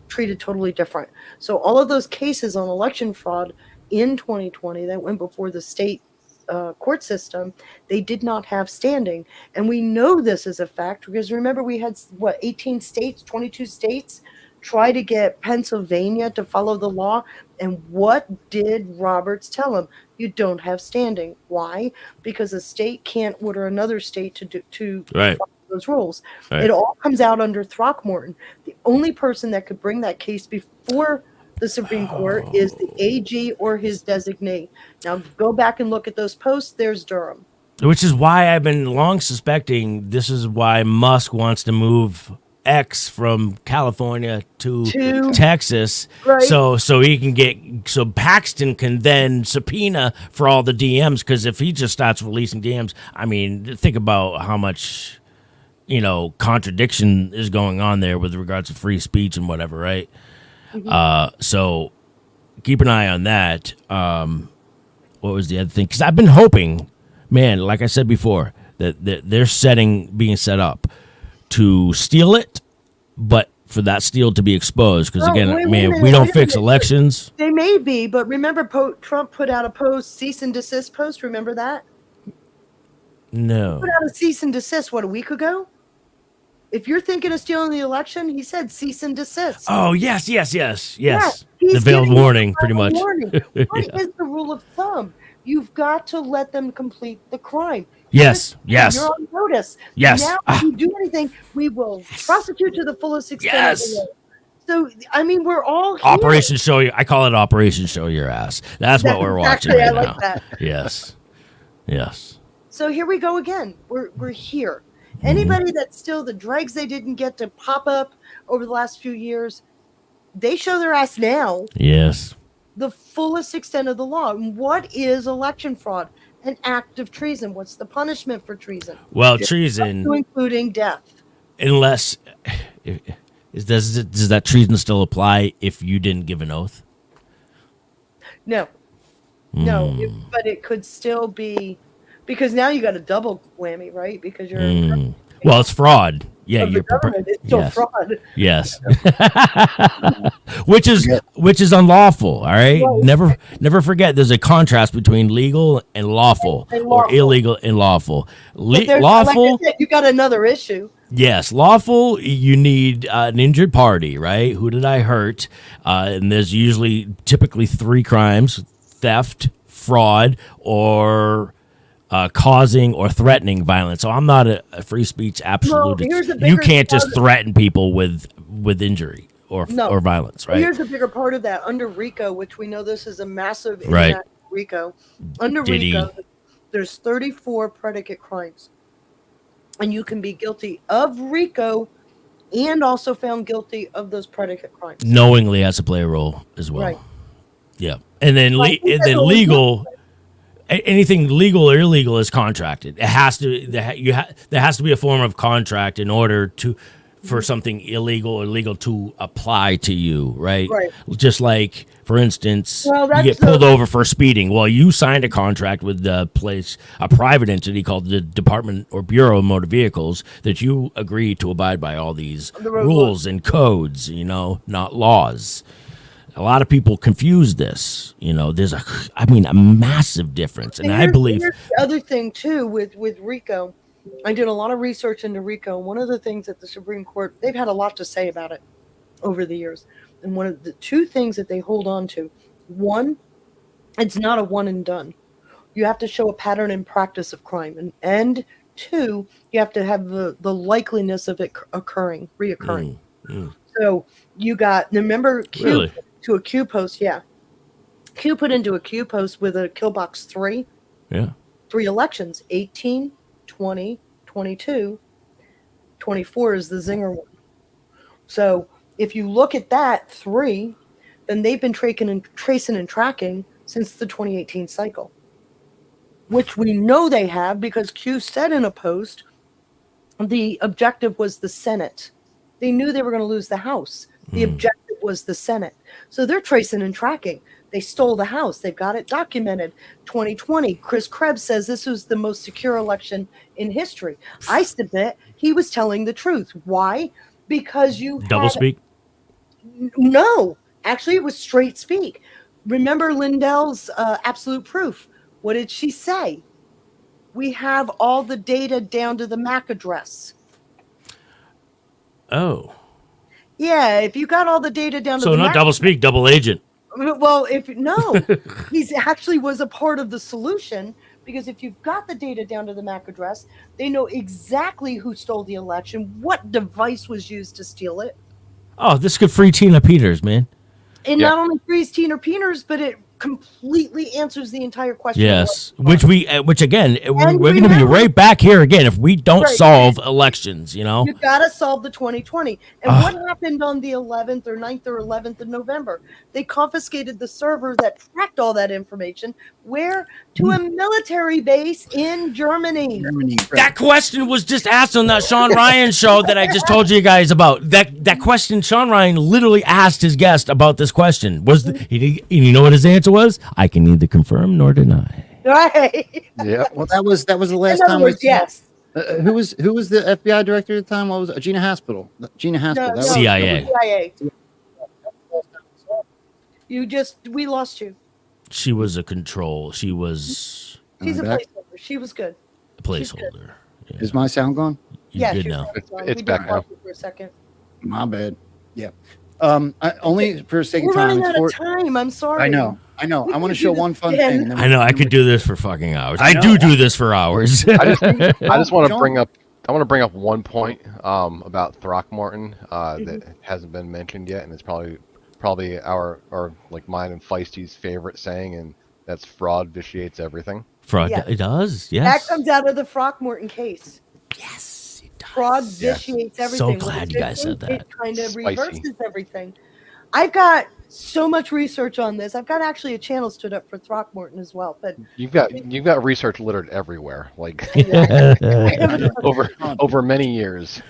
treated totally different. So all of those cases on election fraud in 2020 that went before the state court system, they did not have standing. And we know this is a fact because remember we had, 18 states, 22 states try to get Pennsylvania to follow the law. And what did Roberts tell him? You don't have standing. Why? Because a state can't order another state to Right. follow those rules. Right. It all comes out under Throckmorton. The only person that could bring that case before the Supreme Court is the AG or his designee. Now go back and look at those posts. There's Durham. Which is why I've been long suspecting this is why Musk wants to move X from California to Texas, right. so he can so Paxton can then subpoena for all the DMs, because if he just starts releasing DMs, I mean, think about how much contradiction is going on there with regards to free speech and whatever, right? So keep an eye on that. What was the other thing? Because I've been hoping, man, like I said before, that they're being set up to steal it, but for that steal to be exposed. Because we don't fix elections. They may be, but remember, Trump put out a post, cease and desist post. Remember that? No. Put out a cease and desist, a week ago? If you're thinking of stealing the election, he said cease and desist. Oh, yes. Yeah, The veiled warning, pretty much. Warning. What is the rule of thumb? You've got to let them complete the crime. Yes. You're on notice. Yes. Now, if you do anything, we will prosecute to the fullest extent of the law. So, I mean, we're all here. Operation Show You. I call it Operation Show Your Ass. That's what we're watching right now. That. Yes. So here we go again. We're here. Anybody that's still the dregs they didn't get to pop up over the last few years, they show their ass now. Yes. The fullest extent of the law. And what is election fraud? An act of treason. What's the punishment for treason? Well, treason, including death. Unless does that treason still apply if you didn't give an oath? No, but it could still be, because now you got a double whammy, right? Because you're well, it's fraud. Yeah, you're it's still fraud. Yes. which is unlawful, all right? Right. Never forget there's a contrast between legal and lawful, or illegal and lawful. Lawful, like I said, you got another issue. Yes, lawful, you need an injured party, right? Who did I hurt? And there's typically 3 crimes: theft, fraud, or causing or threatening violence. So I'm not a free speech absolutist. You can't just threaten people with injury or violence, right? Here's a bigger part of that. Under RICO, which we know this is a massive international RICO. Under RICO, there's 34 predicate crimes. And you can be guilty of RICO and also found guilty of those predicate crimes. Knowingly has to play a role as well. Right. Yeah. And then legal, anything legal or illegal is contracted. It has to there has to be a form of contract in order for something illegal or legal to apply to you, right? Right. Just like, for instance, Well, you get pulled over for speeding. Well, you signed a contract with a private entity called the Department or Bureau of Motor Vehicles, that you agree to abide by all these rules and codes, not laws. A lot of people confuse this. There's a massive difference. And I believe here's the other thing too with RICO. I did a lot of research into RICO. One of the things that the Supreme Court, they've had a lot to say about it over the years. And one of the 2 things that they hold on to, one, it's not a one and done. You have to show a pattern and practice of crime. And 2, you have to have the likeliness of it reoccurring. So you got, remember Q to a Q post, Q put into a Q post with a kill box 3. Yeah. 3 elections, 18, 20, 22, 24 is the zinger one. So if you look at that 3, then they've been tracing and tracking since the 2018 cycle, which we know they have because Q said in a post the objective was the Senate. They knew they were going to lose the House. The objective was the Senate. So they're tracing and tracking. They stole the House. They've got it documented. 2020, Chris Krebs says this was the most secure election in history. I submit he was telling the truth. Why? Because you double speak? No. Actually, it was straight speak. Remember Lindell's absolute proof. What did she say? We have all the data down to the MAC address. Oh. Yeah, if you got all the data down to the not MAC double speak, double agent. Well, he actually was a part of the solution, because if you've got the data down to the MAC address, they know exactly who stole the election, what device was used to steal it. Oh, this could free Tina Peters, man. It not only frees Tina Peters, but it completely answers the entire question. Yes, which again, we're And going to be remember- right back here again if we don't Right. solve elections. You know, You gotta solve the 2020. And what happened on the 11th or 9th or 11th of November? They confiscated the server that tracked all that information. Where? To a military base in Germany. that question was just asked on that Sean Ryan show that I just told you guys about. That question, Sean Ryan literally asked his guest about this question. You know what his answer was? I can neither confirm nor deny. Right. Yeah. Well, that was the last In other time words, we. yes. Who was the FBI director at the time? What was it? Gina Haspel? Gina Haspel. No, That was- CIA. CIA. We lost you. She was a control. She was She's a back? placeholder. She was good. a placeholder. Is my sound gone? Yeah, good she's now. gone. It's We back just now. lost you for a second. My bad. Yeah. Only for the sake We're of time. running it's out for- of time. I'm sorry. I know. I We want to can show do one this fun again. thing. And then I know. I could do this for fucking hours. I know. do this for hours. I just want to John- bring up. I want to bring up one point about Throckmorton that hasn't been mentioned yet, and it's probably our or like mine and Feisty's favorite saying, and that's fraud vitiates everything. Fraud. Yeah. It does. That Yes. comes out of the Throckmorton case. Yes, it does. Fraud Yes. vitiates So everything. When glad it's you guys said vitiated, that. It kind of Spicy. reverses everything. I've got so much research on this. I've got actually a channel stood up for Throckmorton as well. But You've got research littered everywhere, like but over many years.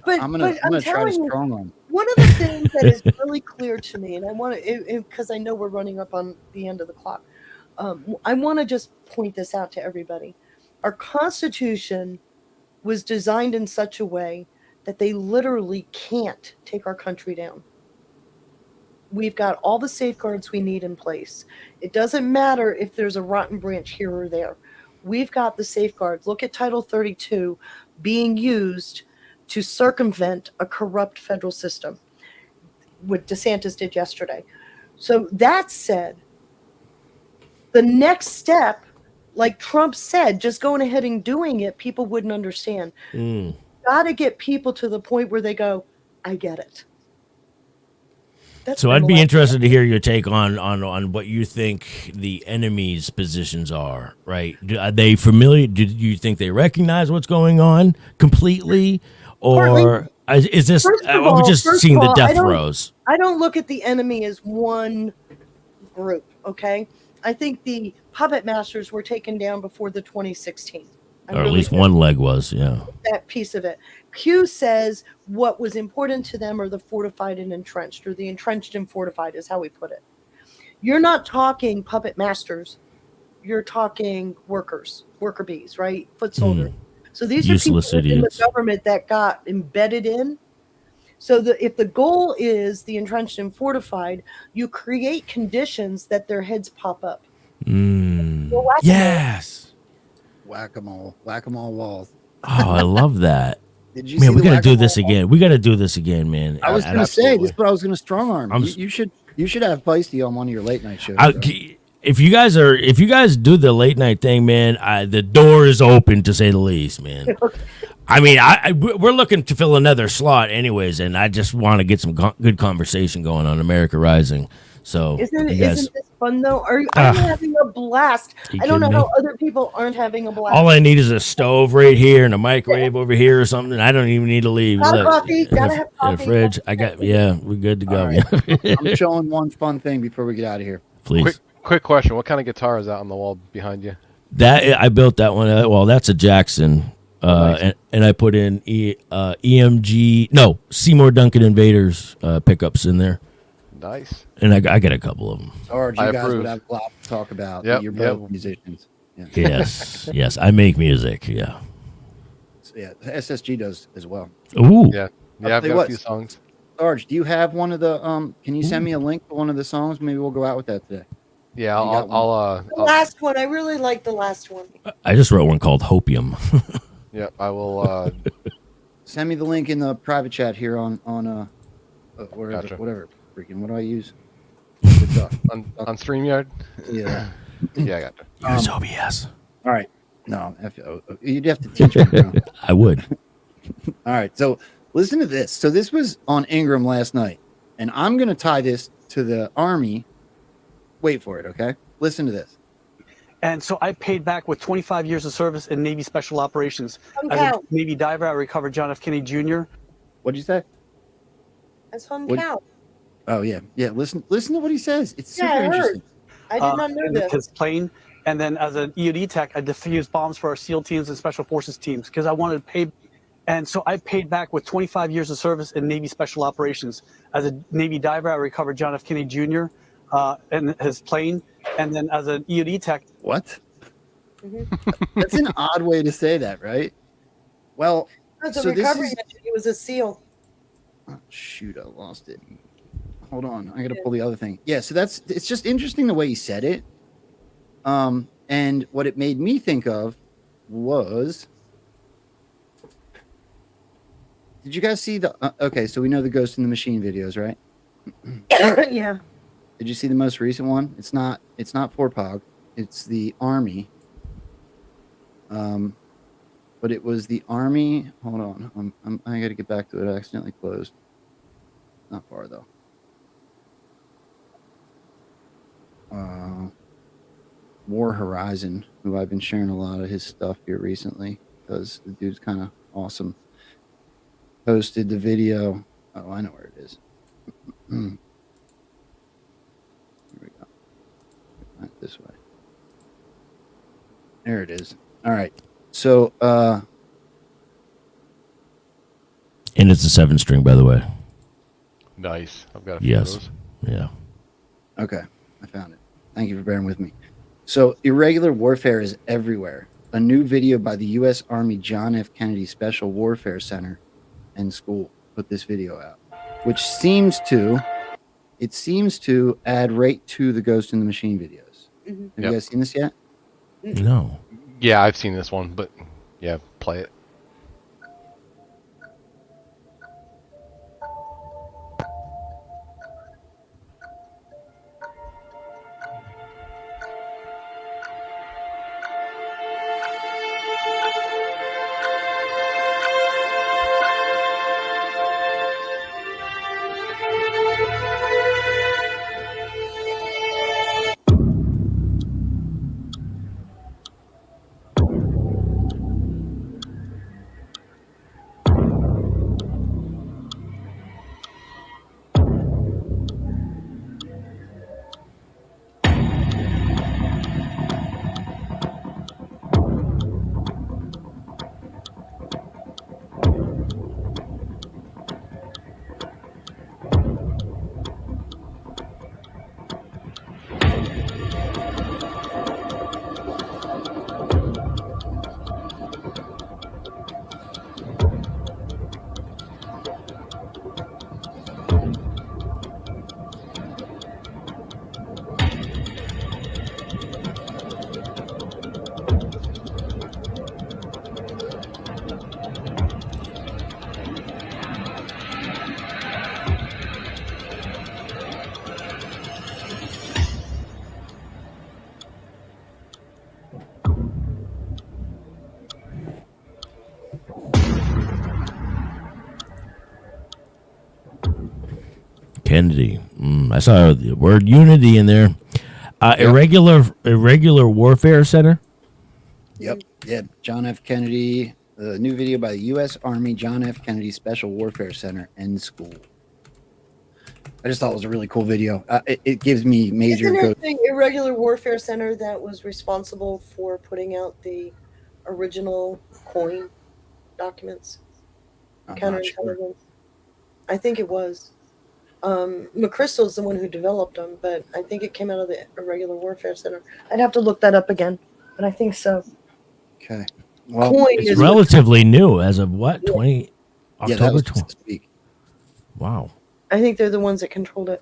I'm gonna try to telling you, strong arm. one of the things that is really clear to me, and I want to, because I know we're running up on the end of the clock, I want to just point this out to everybody. Our Constitution was designed in such a way that they literally can't take our country down. We've got all the safeguards we need in place. It doesn't matter if there's a rotten branch here or there. We've got the safeguards. Look at Title 32 being used to circumvent a corrupt federal system, what DeSantis did yesterday. So that said, the next step, like Trump said, just going ahead and doing it, people wouldn't understand. Got to get people to the point where they go, I get it. That's So been I'd the be last- interested to hear your take on what you think the enemy's positions are. Right? Are they familiar? Do you think they recognize what's going on completely, or is this? First of Are we all- just first seeing of the all, death I don't- throes? I don't look at the enemy as one group, okay? I think the puppet masters were taken down before the 2016. I Or at really least do. one leg was, yeah. That piece of it. Q says what was important to them are the fortified and entrenched, or the entrenched and fortified is how we put it. You're not talking puppet masters. You're talking workers, worker bees, right? Foot soldiers. So these Useless are people in the idiots. government that got embedded in. So if the goal is the entrenched and fortified, you create conditions that their heads pop up. Well, whack-a-mole. Yes. Whack-a-mole walls. Oh, I love that. Did you Man, see we the got to do whack-a-mole this again. We got to do this again, man. I was going to say this, but I was going to strong arm. I'm You should have Feisty on one of your late night shows. I- bro. if you guys do the late night thing, man, the door is open to say the least, man. I mean, we're looking to fill another slot, anyways, and I just want to get some good conversation going on America Rising. So, Isn't you guys, this fun though? I'm having a blast. You I don't know kidding how me? other people aren't having a blast. all I need is a stove right here and a microwave over here or something. I don't even need to leave. Gotta Look, coffee, and gotta a- have and a coffee. fridge. We're good to go. I'm showing one fun thing before we get out of here. Please. Quick question: what kind of guitar is that on the wall behind you? That I built that one. Well, that's a Jackson, and I put in EMG. No, Seymour Duncan Invaders pickups in there, Nice. and I got a couple of them. Or you I guys approve. would have a lot to talk about. Yep, You're yep. both musicians. Yeah. Yes, I make music. Yeah. Yeah, SSG does as well. Ooh. Yeah, I'll I've tell you got what, a few songs. Sarge, do you have one of the can you send me a link to one of the songs? Maybe we'll go out with that today. Yeah, You got The last one, I really like the last one. I just wrote one called Hopium. Yeah, I will. Send me the link in the private chat here on wherever, Gotcha. whatever. Freaking what do I use? Good stuff. on StreamYard. Yeah. Yeah, I got you. Use OBS. All right. No, you'd have to teach me. Bro. I would. All right. So listen to this. So this was on Ingram last night, and I'm going to tie this to the Army. wait for it, okay? Listen to this. And so I paid back with 25 years of service in Navy Special Operations. As Cow. a Navy diver, I recovered John F. Kennedy Jr. What'd you say? That's home What- cow. Oh yeah. Listen to what he says. It's super Yeah, I heard. interesting. I did not know in this. his plane. And then as an EOD tech, I defused bombs for our SEAL teams and Special Forces teams because I wanted to pay. And so I paid back with 25 years of service in Navy Special Operations. As a Navy diver, I recovered John F. Kennedy Jr. In his plane. And then as an EOD tech. What? That's an odd way to say that, right? Well, That's a so this recovery is. mission. He was a SEAL. Oh, shoot, I lost it. Hold on, I gotta pull the other thing. Yeah, so it's just interesting the way he said it. And what it made me think of was, did you guys see the? Okay, so we know the Ghost in the Machine videos, right? Yeah. Did you see the most recent one? It's not Forpog. It's the Army. But it was the Army. Hold on, I got to get back to it. I accidentally closed. Not far though. War Horizon, who I've been sharing a lot of his stuff here recently because the dude's kind of awesome. Posted the video. Oh, I know where it is. Here we go. Right this way. There it is. All right. So, And it's a 7-string, by the way. Nice. I've got a few Yes. of those. Yeah. okay, I found it. Thank you for bearing with me. So, irregular warfare is everywhere. A new video by the U.S. Army John F. Kennedy Special Warfare Center and School put this video out, which seems to add right to the Ghost in the Machine videos. Have you guys seen this yet? No. Yeah, I've seen this one, but yeah, play it. Kennedy. I saw the word unity in there. Irregular Warfare Center. Yep. Yeah. John F. Kennedy. The new video by the U.S. Army John F. Kennedy Special Warfare Center and School. I just thought it was a really cool video. It gives me major. Isn't it the Irregular Warfare Center that was responsible for putting out the original coin documents? Counterintelligence. I think it was. McChrystal's the one who developed them, but I think it came out of the Irregular Warfare Center. I'd have to look that up again, but I think so. Okay. Well, it's relatively new as of what? 20 Yeah, that October was 20. this week. Wow. I think they're the ones that controlled it.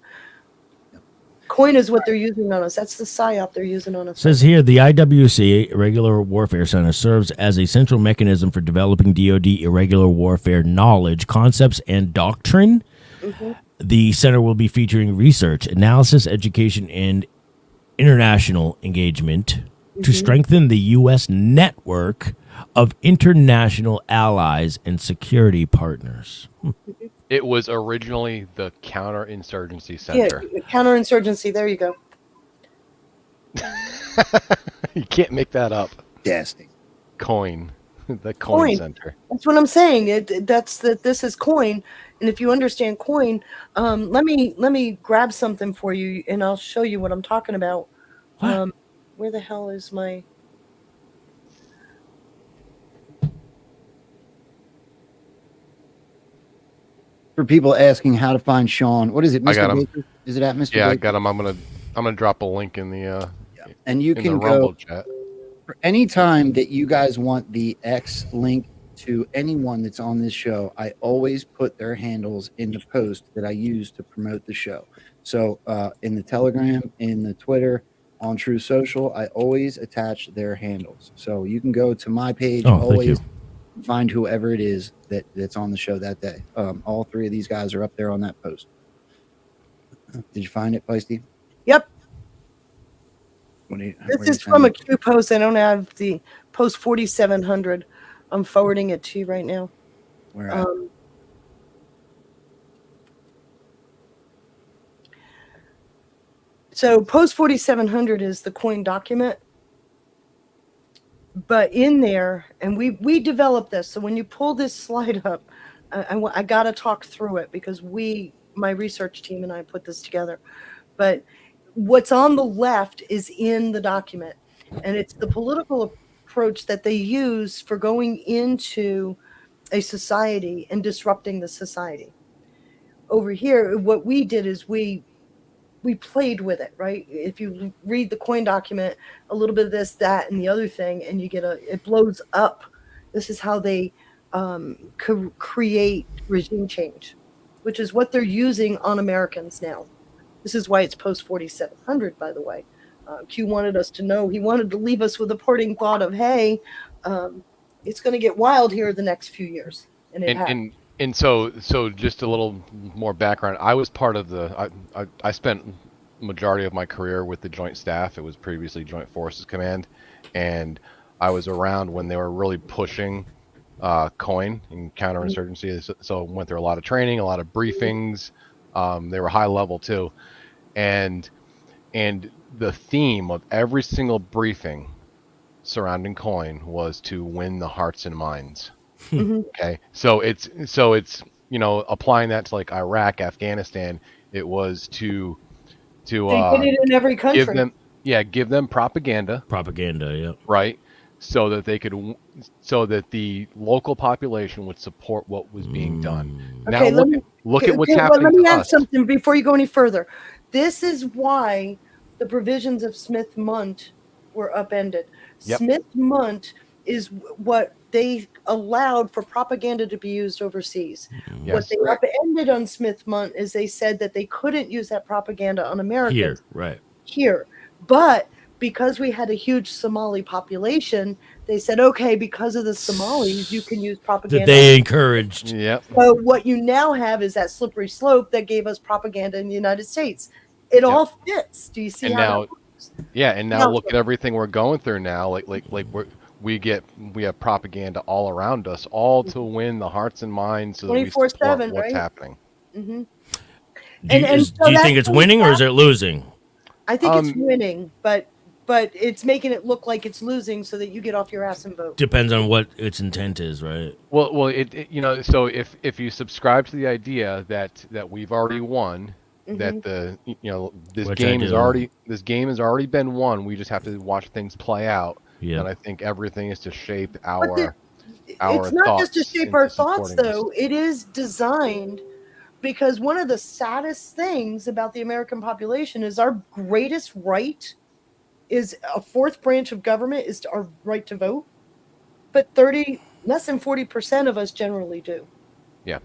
Coin is what they're using on us. That's the PSYOP they're using on us. It says here the IWC Irregular Warfare Center serves as a central mechanism for developing DoD irregular warfare knowledge, concepts, and doctrine. The center will be featuring research, analysis, education, and international engagement to strengthen the U.S. network of international allies and security partners. It was originally the Counterinsurgency Center. Yeah, counterinsurgency. There you go. You can't make that up. Casting. Coin. The coin center. That's what I'm saying. This is coin, and if you understand coin, let me grab something for you, and I'll show you what I'm talking about. Where the hell is my? For people asking how to find Sean, what is it, I got Mr. him. Baker? Is it at Mr. Yeah, I Baker? got him. I'm gonna drop a link in the and you in can the Rumble go chat. for any time that you guys want the X link to anyone that's on this show. I always put their handles in the post that I use to promote the show. So in the Telegram, in the Twitter, on True Social, I always attach their handles. So you can go to my page, Oh, thank you. always find whoever it is that's on the show that day. All three of these guys are up there on that post. Did you find it, Feisty? Yep. Where This you is from send a it? Q post. I don't have the post 4700. I'm forwarding it to you right now. Where at? So post 4700 is the coin document, but in there, and we developed this. So when you pull this slide up, I got to talk through it because my research team and I put this together. But what's on the left is in the document, and it's the political approach that they use for going into a society and disrupting the society. Over here, what we did is we played with it, right? If you read the coin document, a little bit of this, that, and the other thing, and you get it blows up. This is how they create regime change, which is what they're using on Americans now. This is why it's post 4700, by the way. Q wanted us to know. He wanted to leave us with a parting thought of, hey, it's going to get wild here the next few years. And it has. And so just a little more background. I was part of I spent majority of my career with the Joint Staff. It was previously Joint Forces Command, and I was around when they were really pushing coin and counterinsurgency. So went through a lot of training, a lot of briefings. They were high level too, and the theme of every single briefing surrounding coin was to win the hearts and minds. Okay, so it's applying that to like Iraq, Afghanistan. It was to They did it in every country. give them propaganda, yeah, right, so that they could so that the local population would support what was being done. Okay, Now look at what's happening let me to add us. something before you go any further. This is why the provisions of Smith-Mundt were upended. Yep. Smith-Mundt is what they allowed for propaganda to be used overseas. Yes. What they upended on Smith-Mundt is they said that they couldn't use that propaganda on Americans. Here, right. Here. But because we had a huge Somali population, they said, okay, because of the Somalis, you can use propaganda. That they encouraged. Yep. So what you now have is that slippery slope that gave us propaganda in the United States. It all fits. Do you see And how now, that works? yeah, and now look at everything we're going through now. Like we have propaganda all around us, all to win the hearts and minds so that we support 24/7, what's right? happening. Mm-hmm. Do you think it's winning or is it losing? I think it's winning, but it's making it look like it's losing so that you get off your ass and vote. Depends on what its intent is, right? Well, it so if you subscribe to the idea that we've already won, that this Which game I is do. this game has already been won. We just have to watch things play out. Yeah. And I think everything is to shape our It's not just to thoughts shape our into thoughts, supporting this. though. It is designed because one of the saddest things about the American population is our greatest right is a fourth branch of government is our right to vote, but less than 40% of us generally do. Yeah.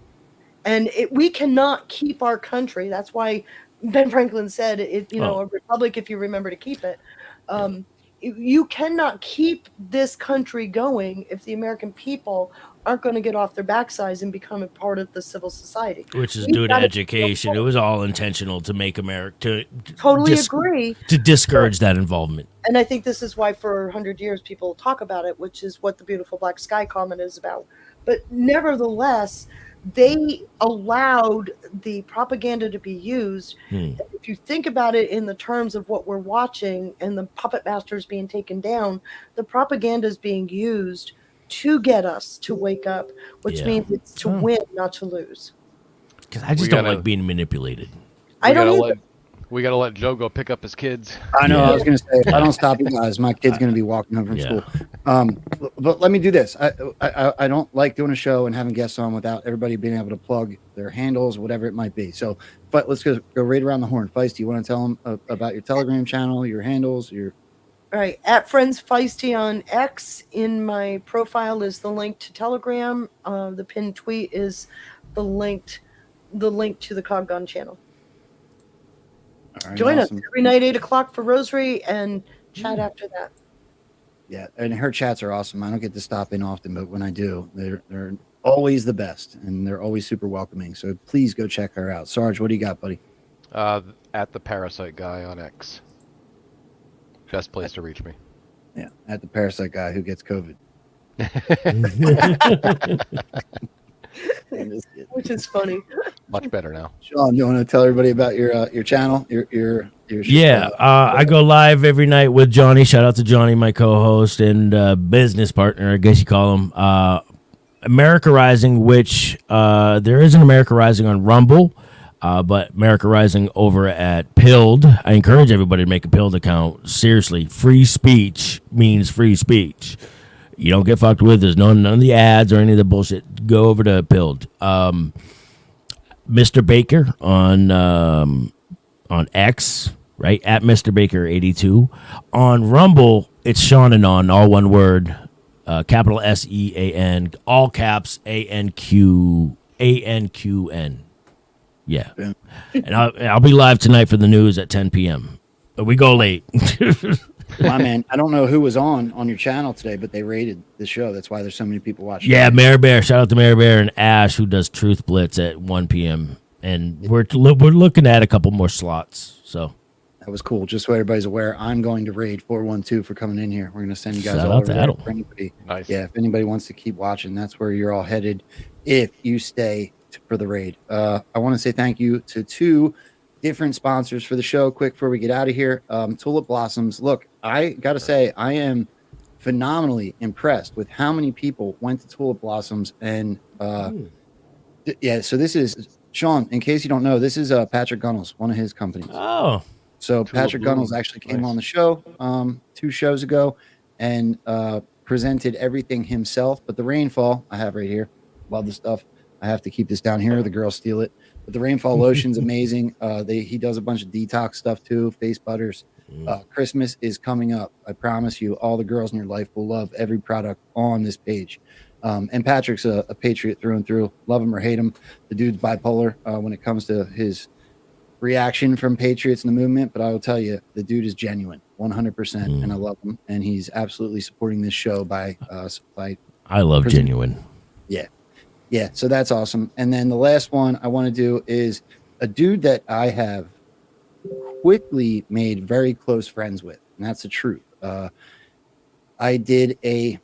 And we cannot keep our country. That's why Ben Franklin said, a republic if you remember to keep it. You cannot keep this country going if the American people aren't going to get off their backsides and become a part of the civil society. Which is We've due to gotta- education. It was all intentional to make America Totally agree. to discourage that involvement. And I think this is why for 100 years people talk about it, which is what the beautiful black sky comment is about. But nevertheless, They allowed the propaganda to be used. If you think about it in the terms of what we're watching and the puppet masters being taken down, the propaganda is being used to get us to wake up, which Yeah. means it's to win, not to lose. Because I just don't like being manipulated. I don't either. We gotta let Joe go pick up his kids. I know. I was going to say, if I don't stop you guys, my kid's going to be walking home from school. But let me do this. I don't like doing a show and having guests on without everybody being able to plug their handles, whatever it might be. So, but let's go right around the horn. Feisty, you want to tell them about your Telegram channel, your handles, your... All right, at Friends Feisty on X. In my profile is the link to Telegram. The pinned tweet is the link to the Cog Gun channel. All right, Join awesome. us every night, 8 o'clock for Rosary, and chat after that. Yeah, and her chats are awesome. I don't get to stop in often, but when I do, they're always the best, and they're always super welcoming. So please go check her out. Sarge, what do you got, buddy? At the Parasite Guy on X. Best place to reach me. Yeah, at the Parasite Guy who gets COVID. Which is funny. Much better now. Sean, you want to tell everybody about your channel? Your Yeah, I go live every night with Johnny. Shout out to Johnny, my co-host and business partner, I guess you call him. America Rising, which there is an America Rising on Rumble, but America Rising over at Pilled. I encourage everybody to make a Pilled account. Seriously, free speech means free speech. You don't get fucked with. There's none of the ads or any of the bullshit. Go over to Pilled. Mr. Baker on X, right? At Mr. Baker 82. On Rumble, it's SeanAnon, all one word. Capital SEAN, all caps ANQN. Yeah. And I'll be live tonight for the news at 10 p.m. But we go late. My man, I don't know who was on your channel today, but they rated the show. That's why there's so many people watching. Yeah, Mary Bear. Shout out to Mary Bear and Ash, who does Truth Blitz at 1 p.m. And we're looking at a couple more slots. So that was cool. Just so everybody's aware, I'm going to raid 412 for coming in here. We're going to send you guys Shout all out over to there Adel. for anybody. Nice. Yeah, if anybody wants to keep watching, that's where you're all headed if you stay for the raid. I want to say thank you to 2 different sponsors for the show. Quick before we get out of here, Tulip Blossoms. Look, I got to say, I am phenomenally impressed with how many people went to Tulip Blossoms. And yeah, so this is Sean. In case you don't know, this is Patrick Gunnels, one of his companies. Oh, so Patrick Gunnels actually came on the show 2 shows ago and presented everything himself. But the Rainfall I have right here. Love the stuff. I have to keep this down here. The girls steal it. But the Rainfall lotion's amazing. He does a bunch of detox stuff too, face butters. Christmas is coming up. I promise you, all the girls in your life will love every product on this page. And Patrick's a patriot through and through. Love him or hate him. The dude's bipolar when it comes to his reaction from patriots in the movement. But I will tell you, the dude is genuine, 100%. And I love him. And he's absolutely supporting this show by I love genuine. Yeah. Yeah, so that's awesome. And then the last one I want to do is a dude that I have quickly made very close friends with, and that's the truth. I did a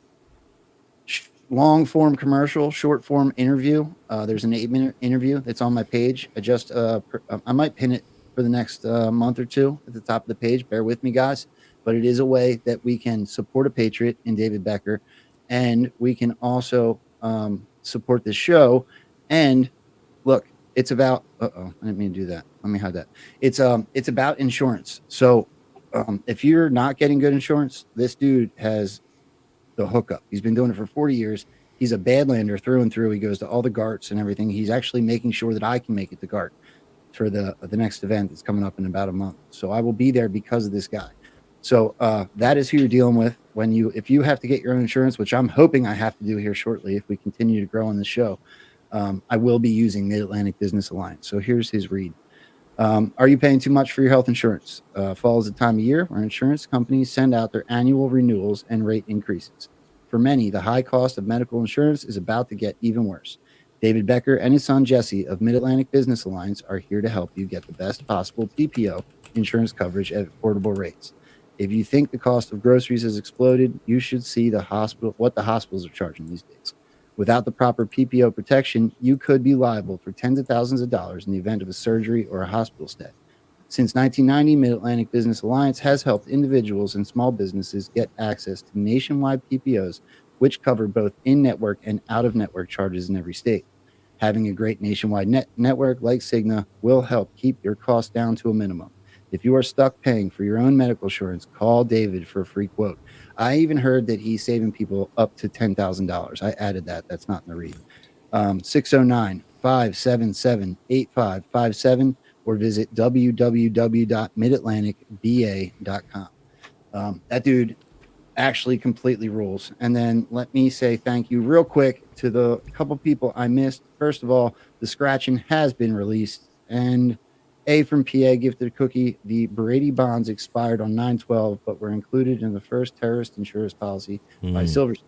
long form commercial, short form interview. There's an 8-minute interview that's on my page. I might pin it for the next month or 2 at the top of the page. Bear with me, guys. But it is a way that we can support a patriot in David Becker, and we can also support the show. And look, it's about I didn't mean to do that. Let me hide that. It's about insurance. So if you're not getting good insurance, this dude has the hookup. He's been doing it for 40 years. He's a Badlander through and through. He goes to all the GARTs and everything. He's actually making sure that I can make it to GART for the next event that's coming up in about a month. So I will be there because of this guy. So that is who you're dealing with if you have to get your own insurance, which I'm hoping I have to do here shortly if we continue to grow on the show. I will be using Mid-Atlantic Business Alliance. So here's his read. Are you paying too much for your health insurance? Fall is the time of year where insurance companies send out their annual renewals and rate increases. For many, the high cost of medical insurance is about to get even worse. David Becker and his son Jesse of Mid-Atlantic Business Alliance are here to help you get the best possible PPO insurance coverage at affordable rates. If you think the cost of groceries has exploded, you should see what the hospitals are charging these days. Without the proper PPO protection, you could be liable for tens of thousands of dollars in the event of a surgery or a hospital stay. Since 1990, Mid-Atlantic Business Alliance has helped individuals and small businesses get access to nationwide PPOs, which cover both in-network and out-of-network charges in every state. Having a great nationwide network like Cigna will help keep your costs down to a minimum. If you are stuck paying for your own medical insurance, call David for a free quote. I even heard that he's saving people up to $10,000. I added that. That's not in the read. 609-577-8557 or visit www.midatlanticba.com. That dude actually completely rules. And then let me say thank you real quick to the couple people I missed. First of all, the scratching has been released, and A from PA gifted a cookie. The Brady bonds expired on 9/12, but were included in the first terrorist insurance policy by Silverstone.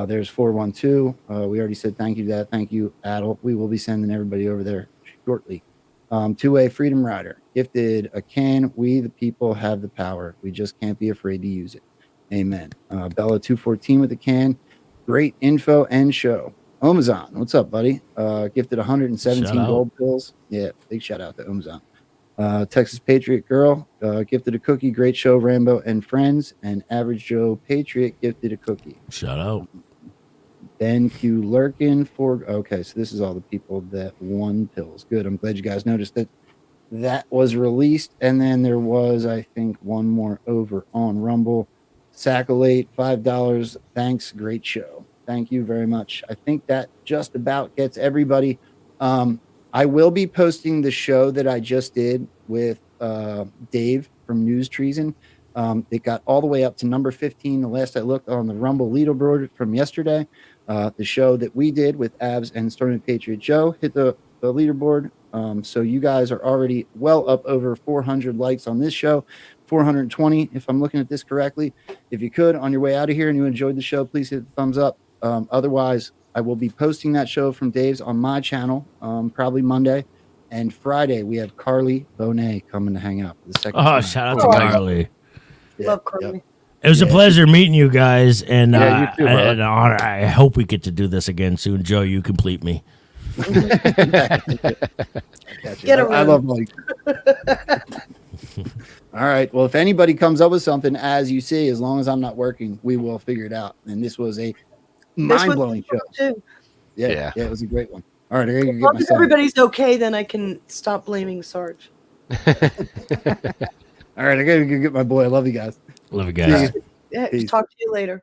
There's 412. We already said thank you to that. Thank you, Adel. We will be sending everybody over there shortly. 2A Freedom Rider gifted a can. We, the people, have the power. We just can't be afraid to use it. Amen. Bella 214 with a can. Great info and show. Omazon, what's up, buddy? Gifted 117 gold pills. Yeah, big shout out to Omazon. Texas Patriot Girl gifted a cookie. Great show, Rambo and Frens. And Average Joe Patriot gifted a cookie. Shout out. Ben Q Lurkin for okay, so this is all the people that won pills. Good. I'm glad you guys noticed that was released. And then there was, I think, one more over on Rumble. Saccolate, $5. Thanks. Great show. Thank you very much. I think that just about gets everybody. I will be posting the show that I just did with Dave from News Treason. It got all the way up to number 15. The last I looked on the Rumble leaderboard from yesterday. The show that we did with Abs and Stormy Patriot Joe hit the leaderboard. So you guys are already well up over 400 likes on this show. 420, if I'm looking at this correctly. If you could, on your way out of here and you enjoyed the show, please hit the thumbs up. Otherwise, I will be posting that show from Dave's on my channel, probably Monday. And Friday, we have Carly Bonet coming to hang out for the second time. Shout out to Carly. Love Carly. It was a pleasure meeting you guys, and Yeah, you too, bro. an honor. I hope we get to do this again soon. Joe, you complete me. Get I love Mike. All right. Well, if anybody comes up with something, as you see, as long as I'm not working, we will figure it out. And this was a mind-blowing show. Too. Yeah, it was a great one. All right, I gotta go As get long my as son. everybody's okay, then I can stop blaming Sarge. All right, I gotta go get my boy. I love you guys. Love you guys. Yeah, Peace. talk to you later.